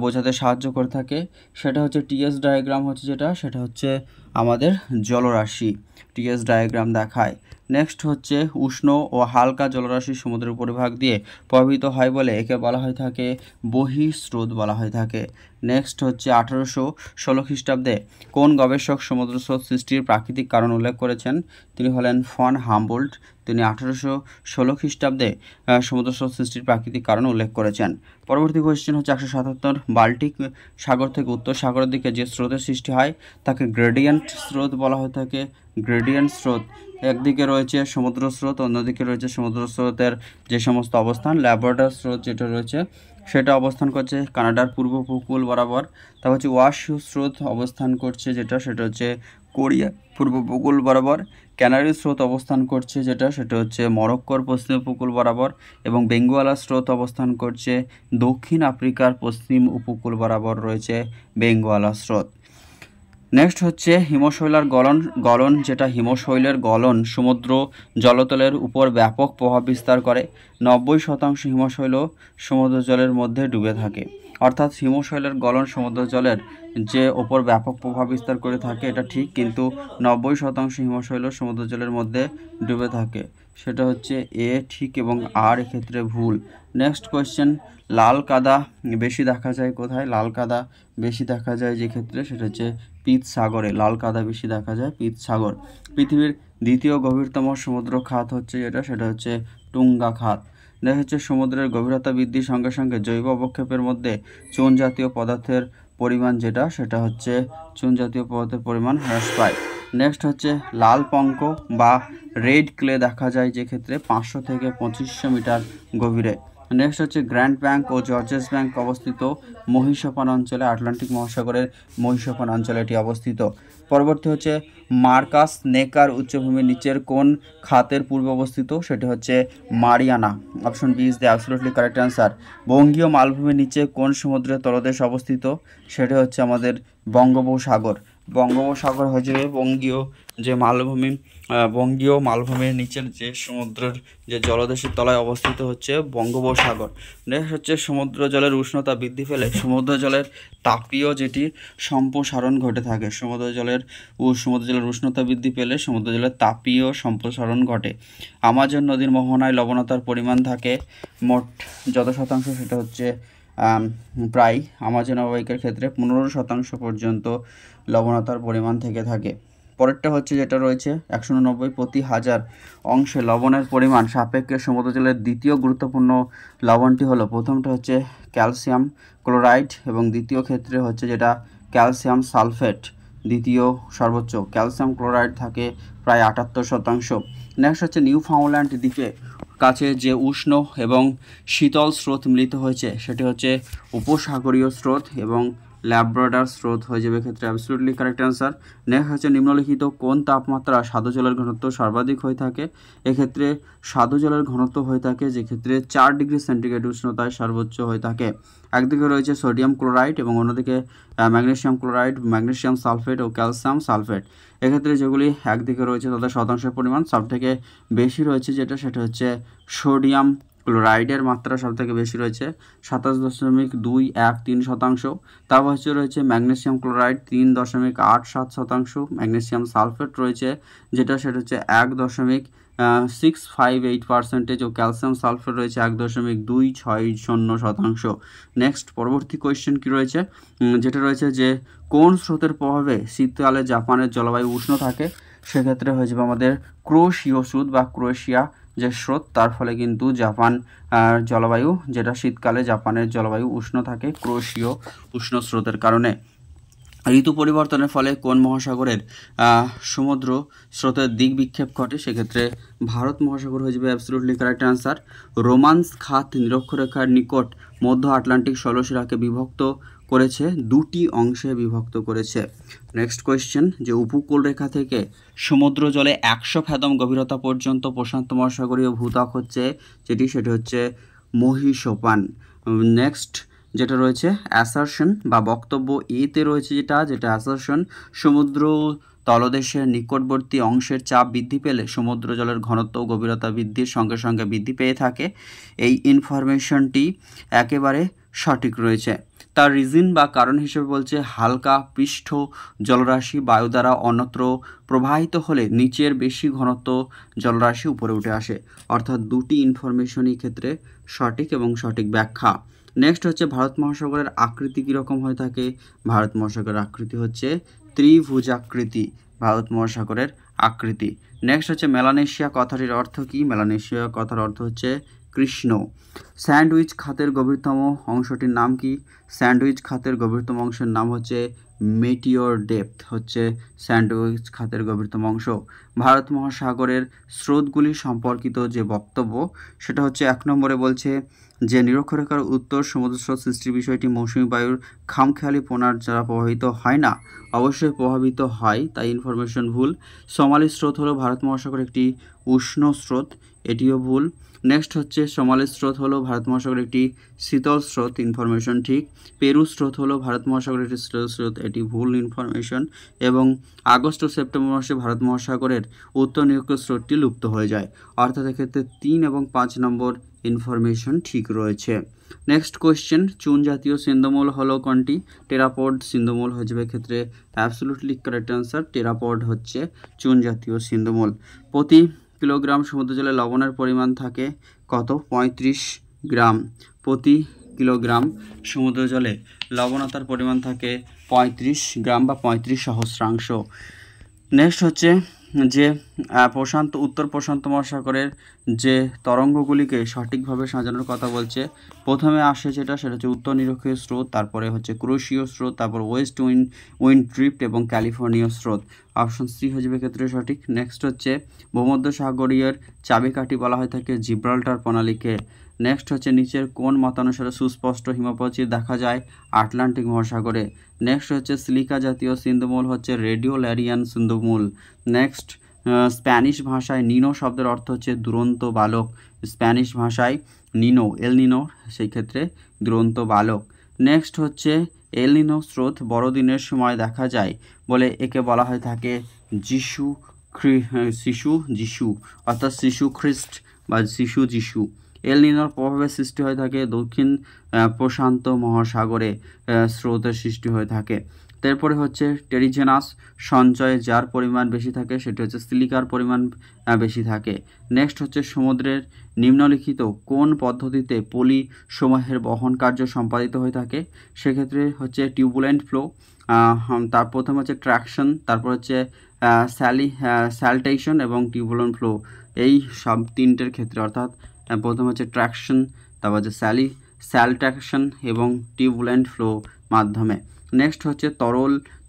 বোঝাতে সাহায্য করে থাকে? সেটা হচ্ছে টিএস ডায়াগ্রাম সেটা হচ্ছে আমাদের জলরাশি টিএস ডায়াগ্রাম দেখায়। নেক্সট হচ্ছে উষ্ণ ও হালকা জলরাশি সমুদ্রের উপরিভাগ দিয়ে প্রবাহিত হয় বলে একে বলা হয়ে থাকে বহিঃস্রোত বলা হয়ে থাকে। নেক্সট হচ্ছে 1816 খ্রিস্টাব্দে কোন গবেষক সমুদ্র স্রোত সৃষ্টির প্রাকৃতিক কারণ উল্লেখ করেছেন? তিনি হলেন ফন হামবোল্ট। তিনি 1816 খ্রিস্টাব্দে সমুদ্র স্রোত সৃষ্টির প্রাকৃতিক কারণ উল্লেখ করেছেন। পরবর্তী কোয়েশ্চেন হচ্ছে 177, বাল্টিক সাগর থেকে উত্তর সাগরের দিকে যে স্রোতের সৃষ্টি হয় তাকে গ্রেডিয়েন্ট স্রোত বলা হয়ে থাকে। গ্রেডিয়েন্ট স্রোত একদিকে রয়েছে সমুদ্র স্রোত, অন্যদিকে রয়েছে সমুদ্র স্রোতের যে সমস্ত অবস্থান। ল্যাব্রাডর স্রোত যেটা রয়েছে সেটা অবস্থান করছে কানাডার পূর্ব উপকূল বরাবর। তারপর হচ্ছে ওয়াশু স্রোত অবস্থান করছে সেটা হচ্ছে কোরিয়া পূর্ব উপকূল বরাবর। ক্যানারি স্রোত অবস্থান করছে সেটা হচ্ছে মরক্কোর পশ্চিম উপকূল বরাবর। এবং বেঙ্গুয়ালা স্রোত অবস্থান করছে দক্ষিণ আফ্রিকার পশ্চিম উপকূল বরাবর রয়েছে বেঙ্গুয়ালা স্রোত। নেক্সট হচ্ছে হিমশৈলার গলন যেটা হিমশৈলের গলন সমুদ্র জলতলের উপর ব্যাপক প্রভাব বিস্তার করে। 90% হিমশৈল সমুদ্র জলের মধ্যে ডুবে থাকে। অর্থাৎ হিমশৈলের গলন সমুদ্র জলের যে ওপর ব্যাপক প্রভাব বিস্তার করে থাকে এটা ঠিক, কিন্তু 90% হিমশৈল সমুদ্র জলের মধ্যে ডুবে থাকে, সেটা হচ্ছে এ ঠিক এবং আর এক্ষেত্রে ভুল। নেক্সট কোয়েশ্চেন, লাল কাদা বেশি দেখা যায় কোথায়? লাল কাদা বেশি দেখা যায় যে ক্ষেত্রে সেটা হচ্ছে পিত সাগরে, লাল কাদা বেশি দেখা যায় পিত সাগর। পৃথিবীর দ্বিতীয় গভীরতম সমুদ্র খাত হচ্ছে সেটা হচ্ছে টুঙ্গা খাত। দেখা হচ্ছে সমুদ্রের গভীরতা বৃদ্ধির সঙ্গে সঙ্গে জৈব অবক্ষেপের মধ্যে চুন জাতীয় পদার্থের পরিমাণ সেটা হচ্ছে চুন জাতীয় পদার্থের পরিমাণ হ্রাস পায়। নেক্সট হচ্ছে লাল পঙ্ক বা রেড ক্লে দেখা যায় যে ক্ষেত্রে 500 থেকে 2500 মিটার গভীরে। নেক্সট হচ্ছে গ্র্যান্ড ব্যাংক ও জর্জেস ব্যাংক অবস্থিত মহিষাপান অঞ্চলে, আটলান্টিক মহাসাগরের মহিষাপান অঞ্চলে এটি অবস্থিত। পরবর্তী হচ্ছে মার্কাস নেকার উচ্চভূমির নিচের কোন খাতের পূর্বে অবস্থিত? সেটি হচ্ছে Mariana. Option B is the absolutely correct answer. বঙ্গীয় মালভূমির নিচে কোন সমুদ্রের তলদেশ অবস্থিত? সেটা হচ্ছে আমাদের বঙ্গোপসাগর। বঙ্গোপসাগর হয়ে যাবে বঙ্গীয় যে মালভূমি, বঙ্গীয় মালভূমির নিচের যে সমুদ্রের যে জলদেশের তলায় অবস্থিত হচ্ছে বঙ্গোপসাগর। নেক্সট হচ্ছে সমুদ্র জলের উষ্ণতা বৃদ্ধি পেলে সমুদ্র জলের তাপীয় যেটি সম্প্রসারণ ঘটে থাকে, সমুদ্র জলের উষ্ণতা বৃদ্ধি পেলে সমুদ্র জলের তাপীয় সম্প্রসারণ ঘটে। আমাজন নদীর মোহনায় লবণতার পরিমাণ থাকে মোট যত শতাংশ? সেটা হচ্ছে প্রায় আমাজন অববাহিকার ক্ষেত্রে 15% পর্যন্ত লবণতার পরিমাণ থেকে থাকে। পরেরটা হচ্ছে যেটা রয়েছে 190 প্রতি হাজার অংশে লবণের পরিমাণ সাপেক্ষে সমুদ্র জলের দ্বিতীয় গুরুত্বপূর্ণ লবণটি হলো, প্রথমটা হচ্ছে ক্যালসিয়াম ক্লোরাইড এবং দ্বিতীয় ক্ষেত্রে হচ্ছে যেটা ক্যালসিয়াম সালফেট, দ্বিতীয় সর্বোচ্চ ক্যালসিয়াম ক্লোরাইড থাকে প্রায় 78%। নেক্সট হচ্ছে নিউ ফাউন্ডল্যান্ড দ্বীপে কাছে যে উষ্ণ এবং শীতল স্রোত মিলিত হয়েছে সেটি হচ্ছে উপসাগরীয় স্রোত এবং ল্যাব্রাডর স্রোত হয়ে যাবে ক্ষেত্রে অ্যাবসলিউটলি কারেক্ট অ্যান্সার। নেক্সট হচ্ছে নিম্নলিখিত কোন তাপমাত্রা স্বাদু জলের ঘনত্ব সর্বাধিক হয়ে থাকে? এক্ষেত্রে স্বাদু জলের ঘনত্ব হয়ে থাকে যে ক্ষেত্রে 4 ডিগ্রি সেন্টিগ্রেড উষ্ণতায় সর্বোচ্চ হয়ে থাকে। একদিকে রয়েছে সোডিয়াম ক্লোরাইড এবং অন্যদিকে ম্যাগনেসিয়াম ক্লোরাইড, ম্যাগনেসিয়াম সালফেট ও ক্যালসিয়াম সালফেট। এক্ষেত্রে যেগুলি একদিকে রয়েছে তাদের শতাংশের পরিমাণ সবথেকে বেশি রয়েছে সেটা হচ্ছে সোডিয়াম ক্লোরাইডের মাত্রা সবথেকে বেশি রয়েছে 27.213%। তারপর রয়েছে ম্যাগনেসিয়াম ক্লোরাইড 3.87%। ম্যাগনেসিয়াম সালফেট রয়েছে সেটা হচ্ছে 1.658% ও ক্যালসিয়াম সালফেট রয়েছে 1.260%। নেক্সট পরবর্তী কোয়েশ্চেন কি রয়েছে? যেটা রয়েছে যে কোন স্রোতের প্রভাবে শীতকালে জাপানের জলবায়ু উষ্ণ থাকে? সেক্ষেত্রে হয়ে যাবে আমাদের ক্রোশীয় স্রোত বা ক্রোয়েশিয়া যে স্রোত, তার ফলে কিন্তু জাপান জলবায়ু যেটা শীতকালে জাপানের জলবায়ু উষ্ণ থাকে ক্রোশীয় উষ্ণ স্রোতের কারণে। ঋতু পরিবর্তনের ফলে কোন মহাসাগরের সমুদ্র স্রোতের দিক বিক্ষেপ ঘটে? সেক্ষেত্রে ভারত মহাসাগর হয়ে যাবে অ্যাবসলিউটলি কারেক্ট অ্যান্সার। রোমান্স খাত নিরক্ষরেখার নিকট মধ্য আটলান্টিক স্থলশিরাকে বিভক্ত করেছে, দুটি অংশে বিভক্ত করেছে। নেক্সট কোয়েশ্চেন, যে উপকূল রেখা থেকে সমুদ্র জলে 100 ফ্যাথম গভীরতা পর্যন্ত প্রশান্ত মহাসাগরীয় ভূত্বক হচ্ছে সেটি হচ্ছে মহিষপান। নেক্সট যেটা রয়েছে অ্যাসারশন বা বক্তব্য এতে রয়েছে যেটা অ্যাসারশন, সমুদ্র তলদেশের নিকটবর্তী অংশের চাপ বৃদ্ধি পেলে সমুদ্র জলের ঘনত্ব ও গভীরতা বৃদ্ধির সঙ্গে সঙ্গে বৃদ্ধি পেয়ে থাকে। এই ইনফরমেশনটি একেবারে সঠিক রয়েছে। তার রিজন বা কারণ হিসেবে বলছে হালকা পৃষ্ঠ জলরাশি বায়ু দ্বারা অন্যত্র প্রবাহিত হলে নিচের বেশি ঘনত্ব জলরাশি উপরে উঠে আসে। অর্থাৎ দুটি ইনফরমেশনই ক্ষেত্রে সঠিক এবং সঠিক ব্যাখ্যা। নেক্সট হচ্ছে ভারত মহাসাগরের আকৃতি কীরকম হয়ে থাকে? ভারত মহাসাগরের আকৃতি হচ্ছে ত্রিভুজাকৃতি, ভারত মহাসাগরের আকৃতি। নেক্সট হচ্ছে মেলানেশিয়া কথাটির অর্থ কী? মেলানেশিয়া কথার অর্থ হচ্ছে কৃষ্ণ। স্যান্ডউইচ খাতের গভীরতম অংশটির নাম কি? স্যান্ডউইচ খাতের গভীরতম অংশের নাম হচ্ছে মেটিওর ডেপথ, হচ্ছে স্যান্ডউইচ খাতের গভীরতম অংশ। ভারত মহাসাগরের স্রোতগুলি সম্পর্কিত যে বক্তব্য সেটা হচ্ছে 1 নম্বরে বলছে যে নিরক্ষরেখার উত্তর সমুদ্র স্রোত সৃষ্টির বিষয়টি মৌসুমী বায়ুর খামখেয়ালি প্রণার দ্বারা প্রভাবিত হয় না, অবশ্যই প্রভাবিত হয়, তাই ইনফরমেশন ভুল। সোমালি স্রোত হলো ভারত মহাসাগরের একটি উষ্ণ স্রোত, এটিও ভুল। নেক্সট হচ্ছে সোমালি স্রোত হলো ভারত মহাসাগরের একটি শীতল স্রোত, ইনফরমেশন ঠিক। পেরু স্রোত হলো ভারত মহাসাগরের একটি শীতল স্রোত, এটি ভুল ইনফরমেশন। এবং আগস্ট ও সেপ্টেম্বর মাসে ভারত মহাসাগরের উত্তর নিরক্ষ স্রোতটি লুপ্ত হয়ে যায়। অর্থাৎ এক্ষেত্রে 3 এবং 5 নম্বর ইনফরমেশন ঠিক রয়েছে। নেক্সট কোয়েশ্চেন, চুন জাতীয় সিন্ধুমূল হলো কোনটি? টেরাপড সিন্ধুমূল হয়ে যাবে ক্ষেত্রে অ্যাবসলিউটলি কারেক্ট অ্যান্সার, টেরাপড হচ্ছে চুন জাতীয় সিন্ধুমূল। প্রতি কিলোগ্রাম সমুদ্র জলে লবণের পরিমাণ থাকে কত? 35 গ্রাম। প্রতি কিলোগ্রাম সমুদ্র জলে লবণতার পরিমাণ থাকে 35 গ্রাম বা 35 সহস্রাংশ। নেক্সট হচ্ছে যে উত্তর প্রশান্ত মহাসাগরের যে তরঙ্গগুলিকে সঠিকভাবে সাজানোর কথা বলছে। প্রথমে আসে সেটা হচ্ছে উত্তর নিরক্ষীয় স্রোত, তারপরে হচ্ছে ক্রোশীয় স্রোত, তারপর ওয়েস্ট উইন্ড ড্রিফট এবং ক্যালিফোর্নীয় স্রোত। অপশন সি হয়ে যাবে ক্ষেত্রে সঠিক। নেক্সট হচ্ছে ভূমধ্যসাগরীয় চাবিকাঠি বলা হয়ে থাকে জিব্রাল্টার প্রণালীকে। নেক্সট হচ্ছে নিচের কোন মতানুসারে সুস্পষ্ট হিমপ্রচির দেখা যায়? আটলান্টিক মহাসাগরে। নেক্সট হচ্ছে সিলিকা জাতীয় সিন্ধুমূল হচ্ছে রেডিওল্যারিয়ান সিন্ধুমূল। নেক্সট স্প্যানিশ ভাষায় নিনো শব্দের অর্থ হচ্ছে দুরন্ত বালক। স্প্যানিশ ভাষায় নিনো, এল নিনো সেই ক্ষেত্রে দুরন্ত বালক। নেক্সট হচ্ছে এল নিনো স্রোত বড়দিনের সময় দেখা যায় বলে একে বলা হয়ে থাকে যিশু অর্থাৎ শিশু খ্রিস্ট বা যিশু। এল নিনোর প্রভাবে সৃষ্টি হয়ে থাকে দক্ষিণ প্রশান্ত মহাসাগরে স্রোতের সৃষ্টি হয়ে থাকে। তারপরে হচ্ছে টেরিজেনাস সঞ্চয়ে যার পরিমাণ বেশি থাকে সেটি হচ্ছে সিলিকার পরিমাণ বেশি থাকে। নেক্সট হচ্ছে সমুদ্রের নিম্নলিখিত কোন পদ্ধতিতে পলি সমূহের বহন কার্য সম্পাদিত হয়ে থাকে? সেক্ষেত্রে হচ্ছে টিউবুলেন্ট ফ্লো, তার প্রথম হচ্ছে ট্র্যাকশন, তারপর হচ্ছে স্যালটেশন এবং টিউবুলেন্ট ফ্লো। এই সব তিনটের ক্ষেত্রে অর্থাৎ প্রথম হচ্ছে ট্র্যাকশন, তারপর হচ্ছে স্যালটেশন এবং টিউবুলেন্ট ফ্লো মাধ্যমে। নেক্সট হচ্ছে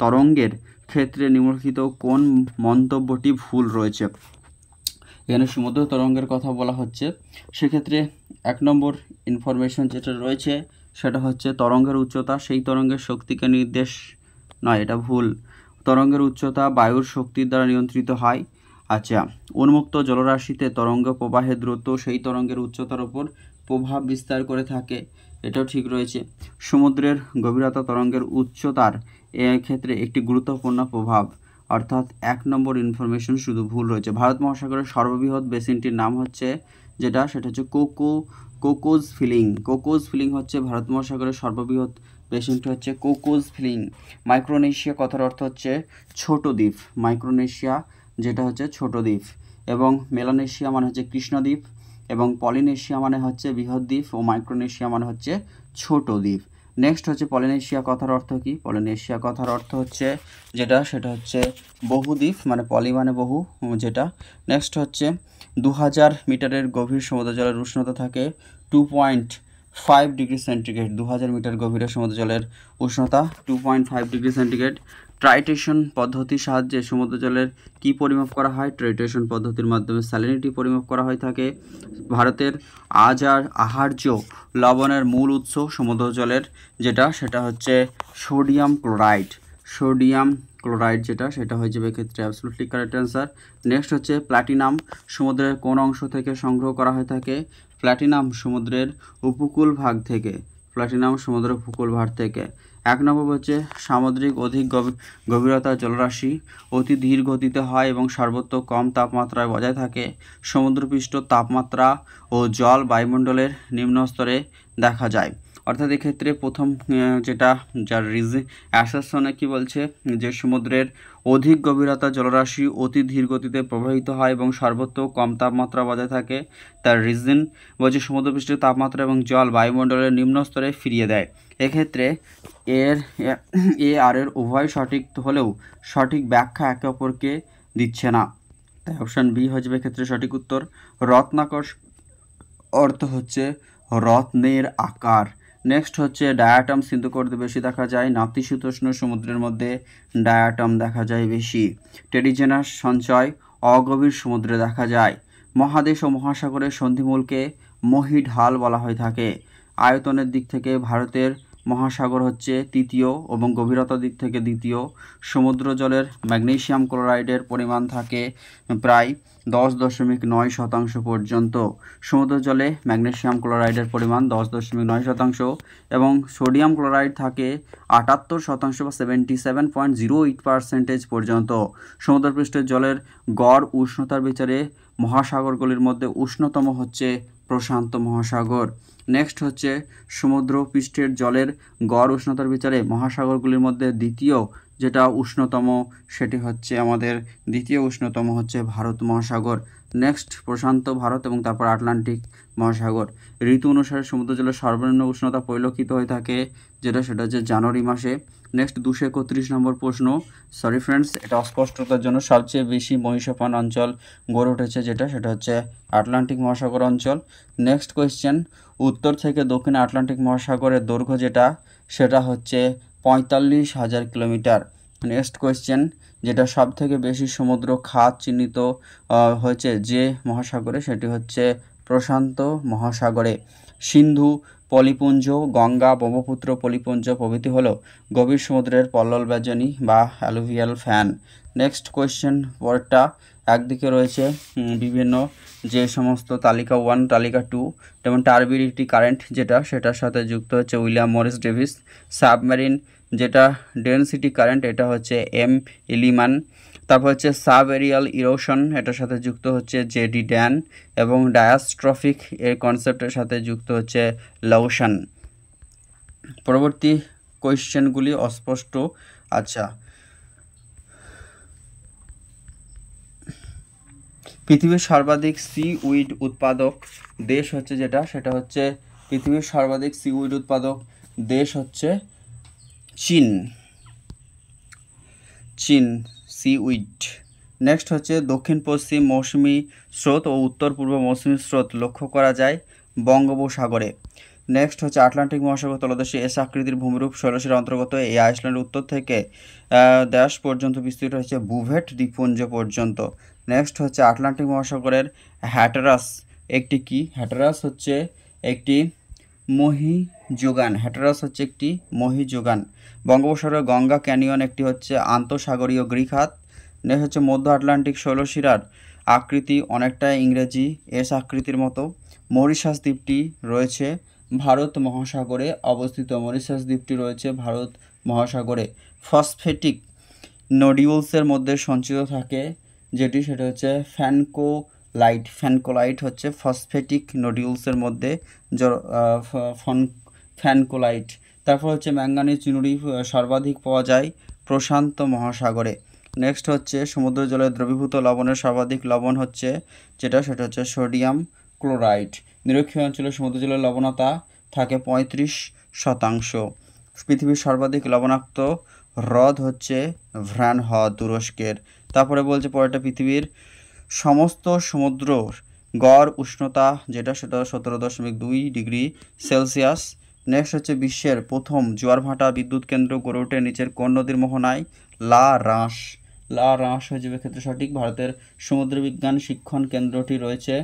তরঙ্গের ক্ষেত্রে নিম্নলিখিত কোন মন্তব্যটি ভুল রয়েছে? এখানে সমুদ্র তরঙ্গের কথা বলা হচ্ছে, সেক্ষেত্রে 1 নম্বর ইনফরমেশন যেটা রয়েছে সেটা হচ্ছে তরঙ্গের উচ্চতা সেই তরঙ্গের শক্তিকে নির্দেশ নয়, এটা ভুল। তরঙ্গের উচ্চতা বায়ুর শক্তির দ্বারা নিয়ন্ত্রিত হয়। আচ্ছা, উন্মুক্ত জলরাশিতে তরঙ্গ প্রবাহের দ্রুত সেই তরঙ্গের উচ্চতার উপর প্রভাব বিস্তার করে থাকে, এটাও ঠিক রয়েছে। সমুদ্রের গভীরতা তরঙ্গের উচ্চতার ক্ষেত্রে একটি গুরুত্বপূর্ণ প্রভাব, অর্থাৎ 1 নম্বর ইনফরমেশন শুধু ভুল রয়েছে। ভারত মহাসাগরের সর্ববৃহৎ বেসিনটির নাম হচ্ছে সেটা হচ্ছে কোকোজ ফিলিং হচ্ছে ভারত মহাসাগরের সর্ববৃহৎ বেসিনটি হচ্ছে কোকোজ ফিলিং। মাইক্রোনেশিয়া কথার অর্থ হচ্ছে ছোট দ্বীপ, মাইক্রোনেশিয়া যেটা হচ্ছে ছোট দ্বীপ, এবং মেলানেশিয়া মানে হচ্ছে কৃষ্ণদ্বীপ, এবং পলিনেশিয়া মানে হচ্ছে বৃহৎ দ্বীপ, ও মাইক্রোনেশিয়া মানে হচ্ছে ছোট দ্বীপ। নেক্সট হচ্ছে পলিনেশিয়া কথার অর্থ কি? পলিনেশিয়া কথার অর্থ হচ্ছে সেটা হচ্ছে বহুদ্বীপ, মানে পলি মানে বহু যেটা। নেক্সট হচ্ছে 2000 মিটারের গভীর সমুদ্র জলের উষ্ণতা থাকে 2.5 ডিগ্রি সেন্টিগ্রেড। 2000 মিটার গভীরে সমুদ্র জলের উষ্ণতা 2.5 ডিগ্রি সেন্টিগ্রেড। ট্রাইটেশন পদ্ধতির সাহায্যে সমুদ্র জলের কি পরিমাপ করা হয়? ট্রাইটেশন পদ্ধতির মাধ্যমে স্যালিনিটি পরিমাপ করা হয়ে থাকে। ভারতের আহার্য লবণের মূল উৎস সমুদ্র জলের সেটা হচ্ছে সোডিয়াম ক্লোরাইড সেটা হয়ে যাবে ক্ষেত্রে অ্যাবসলিউটলি কারেক্ট অ্যান্সার। নেক্সট হচ্ছে প্ল্যাটিনাম সমুদ্রের কোন অংশ থেকে সংগ্রহ করা হয়ে থাকে? প্ল্যাটিনাম সমুদ্রের উপকূল ভাগ থেকে। 1 নম্বর হচ্ছে সামুদ্রিক অধিক গভীরতার জলরাশি অতি ধীর গতিতে হয় এবং সর্বত্র কম তাপমাত্রায় বজায় থাকে। সমুদ্রপৃষ্ঠ তাপমাত্রা ও জল বায়ুমণ্ডলের নিম্ন স্তরে দেখা যায়। অর্থাৎ এক্ষেত্রে প্রথম যার অ্যাসারশনে কি বলছে যে সমুদ্রের অধিক গভীরতা জলরাশি অতি ধীর গতিতে প্রবাহিত হয় এবং সর্বত্র কম তাপমাত্রা বজায় থাকে। তার রিজন বলছে সমুদ্রপৃষ্ঠের তাপমাত্রা এবং জল বায়ুমণ্ডলের নিম্ন স্তরে ফিরিয়ে দেয়। এক্ষেত্রে এর উভয় সঠিক হলেও সঠিক ব্যাখ্যা একে অপরকে দিচ্ছে না, তাই অপশান বি হয়ে যাবে ক্ষেত্রে সঠিক উত্তর। রত্নাকর অর্থ হচ্ছে রত্নের আকার। নেক্সট হচ্ছে ডায়াটম সিন্ধুকর্তে বেশি দেখা যায়, নাতিশীতোষ্ণ সমুদ্রের মধ্যে ডায়াটম দেখা যায় বেশি। টেরিজেনাস সঞ্চয় অগভীর সমুদ্রে দেখা যায়। মহাদেশ ও মহাসাগরের সন্ধিমূলকে মহীঢাল বলা হয়ে থাকে। আয়তনের দিক থেকে ভারতের মহাসাগর হচ্ছে তৃতীয় এবং গভীরতার দিক থেকে দ্বিতীয়। সমুদ্র জলের ম্যাগনেসিয়াম ক্লোরাইডের পরিমাণ থাকে প্রায় 10.9% পর্যন্ত। সমুদ্র জলে ম্যাগনেসিয়াম ক্লোরাইডের পরিমাণ 10.9% এবং সোডিয়াম ক্লোরাইড থাকে 78% বা 77.08% পর্যন্ত। সমুদ্রপৃষ্ঠের জলের গড় উষ্ণতার বিচারে মহাসাগরগুলির মধ্যে উষ্ণতম হচ্ছে প্রশান্ত মহাসাগর। নেক্সট হচ্ছে সমুদ্র পৃষ্ঠের জলের গড় উষ্ণতার বিচারে মহাসাগরগুলির মধ্যে দ্বিতীয় যেটা উষ্ণতম সেটি হচ্ছে আমাদের দ্বিতীয় উষ্ণতম হচ্ছে ভারত মহাসাগর। নেক্সট প্রশান্ত ভারত এবং তারপর আটলান্টিক মহাসাগর। ঋতু অনুসারে সমুদ্র জলের সর্বনিম্ন উষ্ণতা পরিলক্ষিত হয়ে থাকে সেটা হচ্ছে জানুয়ারি মাসে। নেক্সট 231 নম্বর প্রশ্ন, সরি ফ্রেন্ডস, এটা অস্পষ্টতার জন্য সবচেয়ে বেশি মহীসোপান অঞ্চল গড়ে উঠেছে সেটা হচ্ছে আটলান্টিক মহাসাগর অঞ্চল। নেক্সট কোয়েশ্চেন, উত্তর থেকে দক্ষিণে আটলান্টিক মহাসাগরের দৈর্ঘ্য সেটা হচ্ছে 45,000 কিলোমিটার। নেক্সট কোয়েশ্চেন, যেটা সব থেকে বেশি সমুদ্র খাত চিহ্নিত হয়েছে যে মহাসাগরে সেটি হচ্ছে প্রশান্ত মহাসাগরে। সিন্ধু পলিপুঞ্জ, গঙ্গা, ব্রহ্মপুত্র পলিপুঞ্জ প্রভৃতি হলো গভীর সমুদ্রের পল্লল ব্যজনী বা অ্যালুভিয়াল ফ্যান। নেক্সট কোয়েশ্চেন পরেরটা, একদিকে রয়েছে বিভিন্ন যে সমস্ত তালিকা 1 তালিকা 2 যেমন টারবিডিটি কারেন্ট সেটার সাথে যুক্ত হচ্ছে উইলিয়াম মরিস ডেভিস। সাবমেরিন যেটা ডেনসিটি কারেন্ট এটা হচ্ছে এম ইলিমান। তারপর হচ্ছে সাব এরিয়াল ইরোশন এটার সাথে যুক্ত হচ্ছে জেডি ড্যান এবং ডায়াস্ট্রফিক এর কনসেপ্টের সাথে যুক্ত হচ্ছে লাউশন। পরবর্তী কোয়েশ্চেনগুলি অস্পষ্ট। আচ্ছা, পৃথিবীর সর্বাধিক সি উইড উৎপাদক দেশ হচ্ছে সেটা হচ্ছে পৃথিবীর সর্বাধিক সি উইড উৎপাদক দেশ হচ্ছে চীন সি উইড। নেক্সট হচ্ছে দক্ষিণ পশ্চিম মৌসুমী স্রোত ও উত্তর পূর্ব মৌসুমী স্রোত লক্ষ্য করা যায় বঙ্গোপসাগরে। নেক্সট হচ্ছে আটলান্টিক মহাসাগর তলদেশে এস আকৃতির ভূমিরূপ শৈলশিরার অন্তর্গত এই আইসল্যান্ডের উত্তর থেকে দেশ পর্যন্ত বিস্তৃত হচ্ছে বুভেট দ্বীপপুঞ্জ পর্যন্ত। নেক্সট হচ্ছে আটলান্টিক মহাসাগরের হ্যাটারাস একটি কি? হ্যাটারাস হচ্ছে একটি মহীযোগান। বঙ্গোপসাগরের গঙ্গা ক্যানিয়ন একটি হচ্ছে আন্তঃসাগরীয় গৃহখাত। নেক্সট হচ্ছে মধ্য আটলান্টিক শৈলশিরার আকৃতি অনেকটা ইংরেজি এস আকৃতির মতো। মরিশাস দ্বীপটি রয়েছে ভারত মহাসাগরে অবস্থিত। ফসফেটিক নোডিউলসের মধ্যে সঞ্চিত থাকে সেটা হচ্ছে ফ্যানকোলাইট হচ্ছে ফসফেটিক নোডিউলসের মধ্যে ফ্যানকোলাইট। তারপর হচ্ছে ম্যাঙ্গানিজ চিনুরি সর্বাধিক পাওয়া যায় প্রশান্ত মহাসাগরে। নেক্সট হচ্ছে সমুদ্র জলের দ্রবীভূত লবণের সর্বাধিক লবণ হচ্ছে সেটা হচ্ছে সোডিয়াম ক্লোরাইড। নিরক্ষীয় অঞ্চলে সমুদ্র জলের লবণতা থাকে 35%। পৃথিবীর সর্বাধিক লবণাক্ত হ্রদ হচ্ছে ভ্রান হ্রদ তুরস্কের। তারপরে বলছে পরেরটা, পৃথিবীর সমস্ত সমুদ্র গড় উষ্ণতা সেটা 17.2 ডিগ্রি সেলসিয়াস। নেক্সট হচ্ছে বিশ্বের প্রথম জোয়ারভাটা বিদ্যুৎ কেন্দ্র গড়ে ওঠে নিচের কোন নদীর মোহনায়? লা রাঁশ হয়ে যাবে ক্ষেত্রে সঠিক। ভারতের সমুদ্র বিজ্ঞান শিক্ষণ কেন্দ্রটি রয়েছে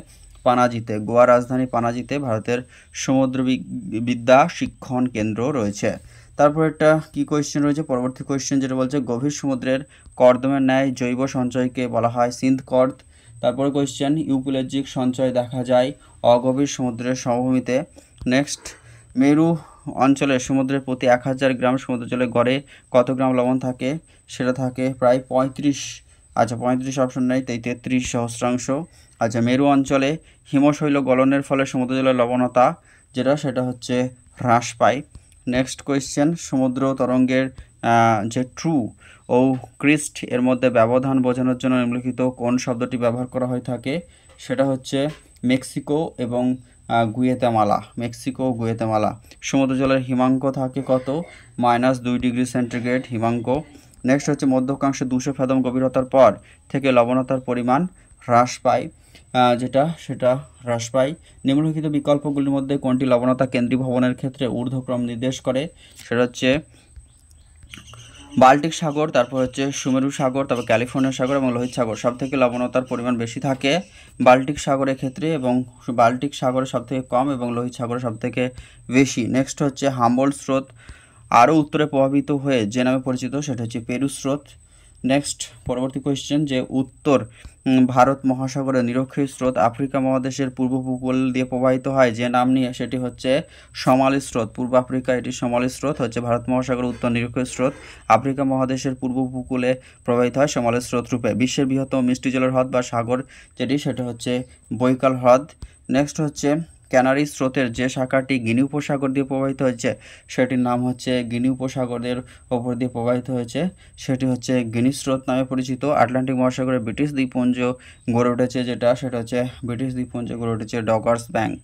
পানাজিতে। গোয়া রাজধানী পানাজিতে ভারতের সমুদ্র বিদ্যা শিক্ষণ কেন্দ্র রয়েছে। তারপর একটা কি কোয়েশ্চেন রয়েছে, পরবর্তী কোয়েশ্চেন যেটা বলছে গভীর সমুদ্রের কর্দমের ন্যায় জৈব সঞ্চয়কে বলা হয় সিন্ধ কর্দ। তারপরে কোয়েশ্চেন, ইউপোলজিক সঞ্চয় দেখা যায় অগভীর সমুদ্রের সমভূমিতে। নেক্সট, মেরু অঞ্চলে সমুদ্রের প্রতি 1000 গ্রাম সমুদ্র জলে গড়ে কত গ্রাম লবণ থাকে? সেটা থাকে প্রায় 35। আচ্ছা, 35 অপশন নেই, তাই 33 সহস্রাংশ। আচ্ছা, মেরু অঞ্চলে হিমশৈল গলনের ফলে সমুদ্র জলের লবণতা সেটা হচ্ছে হ্রাস পায়। নেক্সট কোয়েশ্চেন, সমুদ্র তরঙ্গের যে ট্রু ও ক্রিস্ট এর মধ্যে ব্যবধান বোঝানোর জন্য নিম্নলিখিত কোন শব্দটি ব্যবহার করা হয়ে থাকে? সেটা হচ্ছে মেক্সিকো এবং গুয়েতেমালা। সমুদ্র জলের হিমাঙ্ক থাকে কত? -2 ডিগ্রি সেন্টিগ্রেড হিমাঙ্ক। নেক্সট হচ্ছে মধ্যকাংশে 200 ফ্যাথম গভীরতার পর থেকে লবণতার পরিমাণ হ্রাস পায় সেটা হ্রাস পায়। নিম্নলিখিত বিকল্পগুলির মধ্যে কোনটি লবণতা কেন্দ্রীভবনের ক্ষেত্রে ঊর্ধ্বক্রম নির্দেশ করে? সেটা হচ্ছে বাল্টিক সাগর, তারপর হচ্ছে সুমেরু সাগর, তারপর ক্যালিফোর্নিয়া সাগর এবং লোহিত সাগর। সব থেকে লবণতার পরিমাণ বেশি থাকে বাল্টিক সাগরের ক্ষেত্রে, এবং বাল্টিক সাগরে সব থেকে কম এবং লোহিত সাগরে সব থেকে বেশি। নেক্সট হচ্ছে হাম্বলট স্রোত আরও উত্তরে প্রভাবিত হয়ে যে নামে পরিচিত সেটা হচ্ছে পেরু স্রোত। নেক্সট পরবর্তী কোয়েশ্চেন যে উত্তর ভারত মহাসাগরের নিরক্ষীয় স্রোত আফ্রিকা মহাদেশের পূর্ব উপকূল দিয়ে প্রবাহিত হয় যে নাম নিয়ে, সেটি হচ্ছে সোমালি স্রোত। পূর্ব আফ্রিকা এটি সোমালি স্রোত হচ্ছে ভারত মহাসাগরের উত্তর নিরক্ষীয় স্রোত আফ্রিকা মহাদেশের পূর্ব উপকূলে প্রবাহিত হয় সোমালি স্রোত রূপে। বিশ্বের বৃহত্তম মিষ্টি জলের হ্রদ বা সাগর যেটি, সেটা হচ্ছে বৈকাল হ্রদ। নেক্সট হচ্ছে ক্যানারি স্রোতের যে শাখাটি গিনি উপসাগর দিয়ে প্রবাহিত হয়েছে সেটির নাম হচ্ছে গিনি উপসাগরের ওপর দিয়ে প্রবাহিত হয়েছে, সেটি হচ্ছে গিনি স্রোত নামে পরিচিত। আটলান্টিক মহাসাগরে ব্রিটিশ দ্বীপপুঞ্জ গড়ে উঠেছে যেটা, সেটা হচ্ছে ব্রিটিশ দ্বীপপুঞ্জ গড়ে উঠেছে ডগার্স ব্যাংক।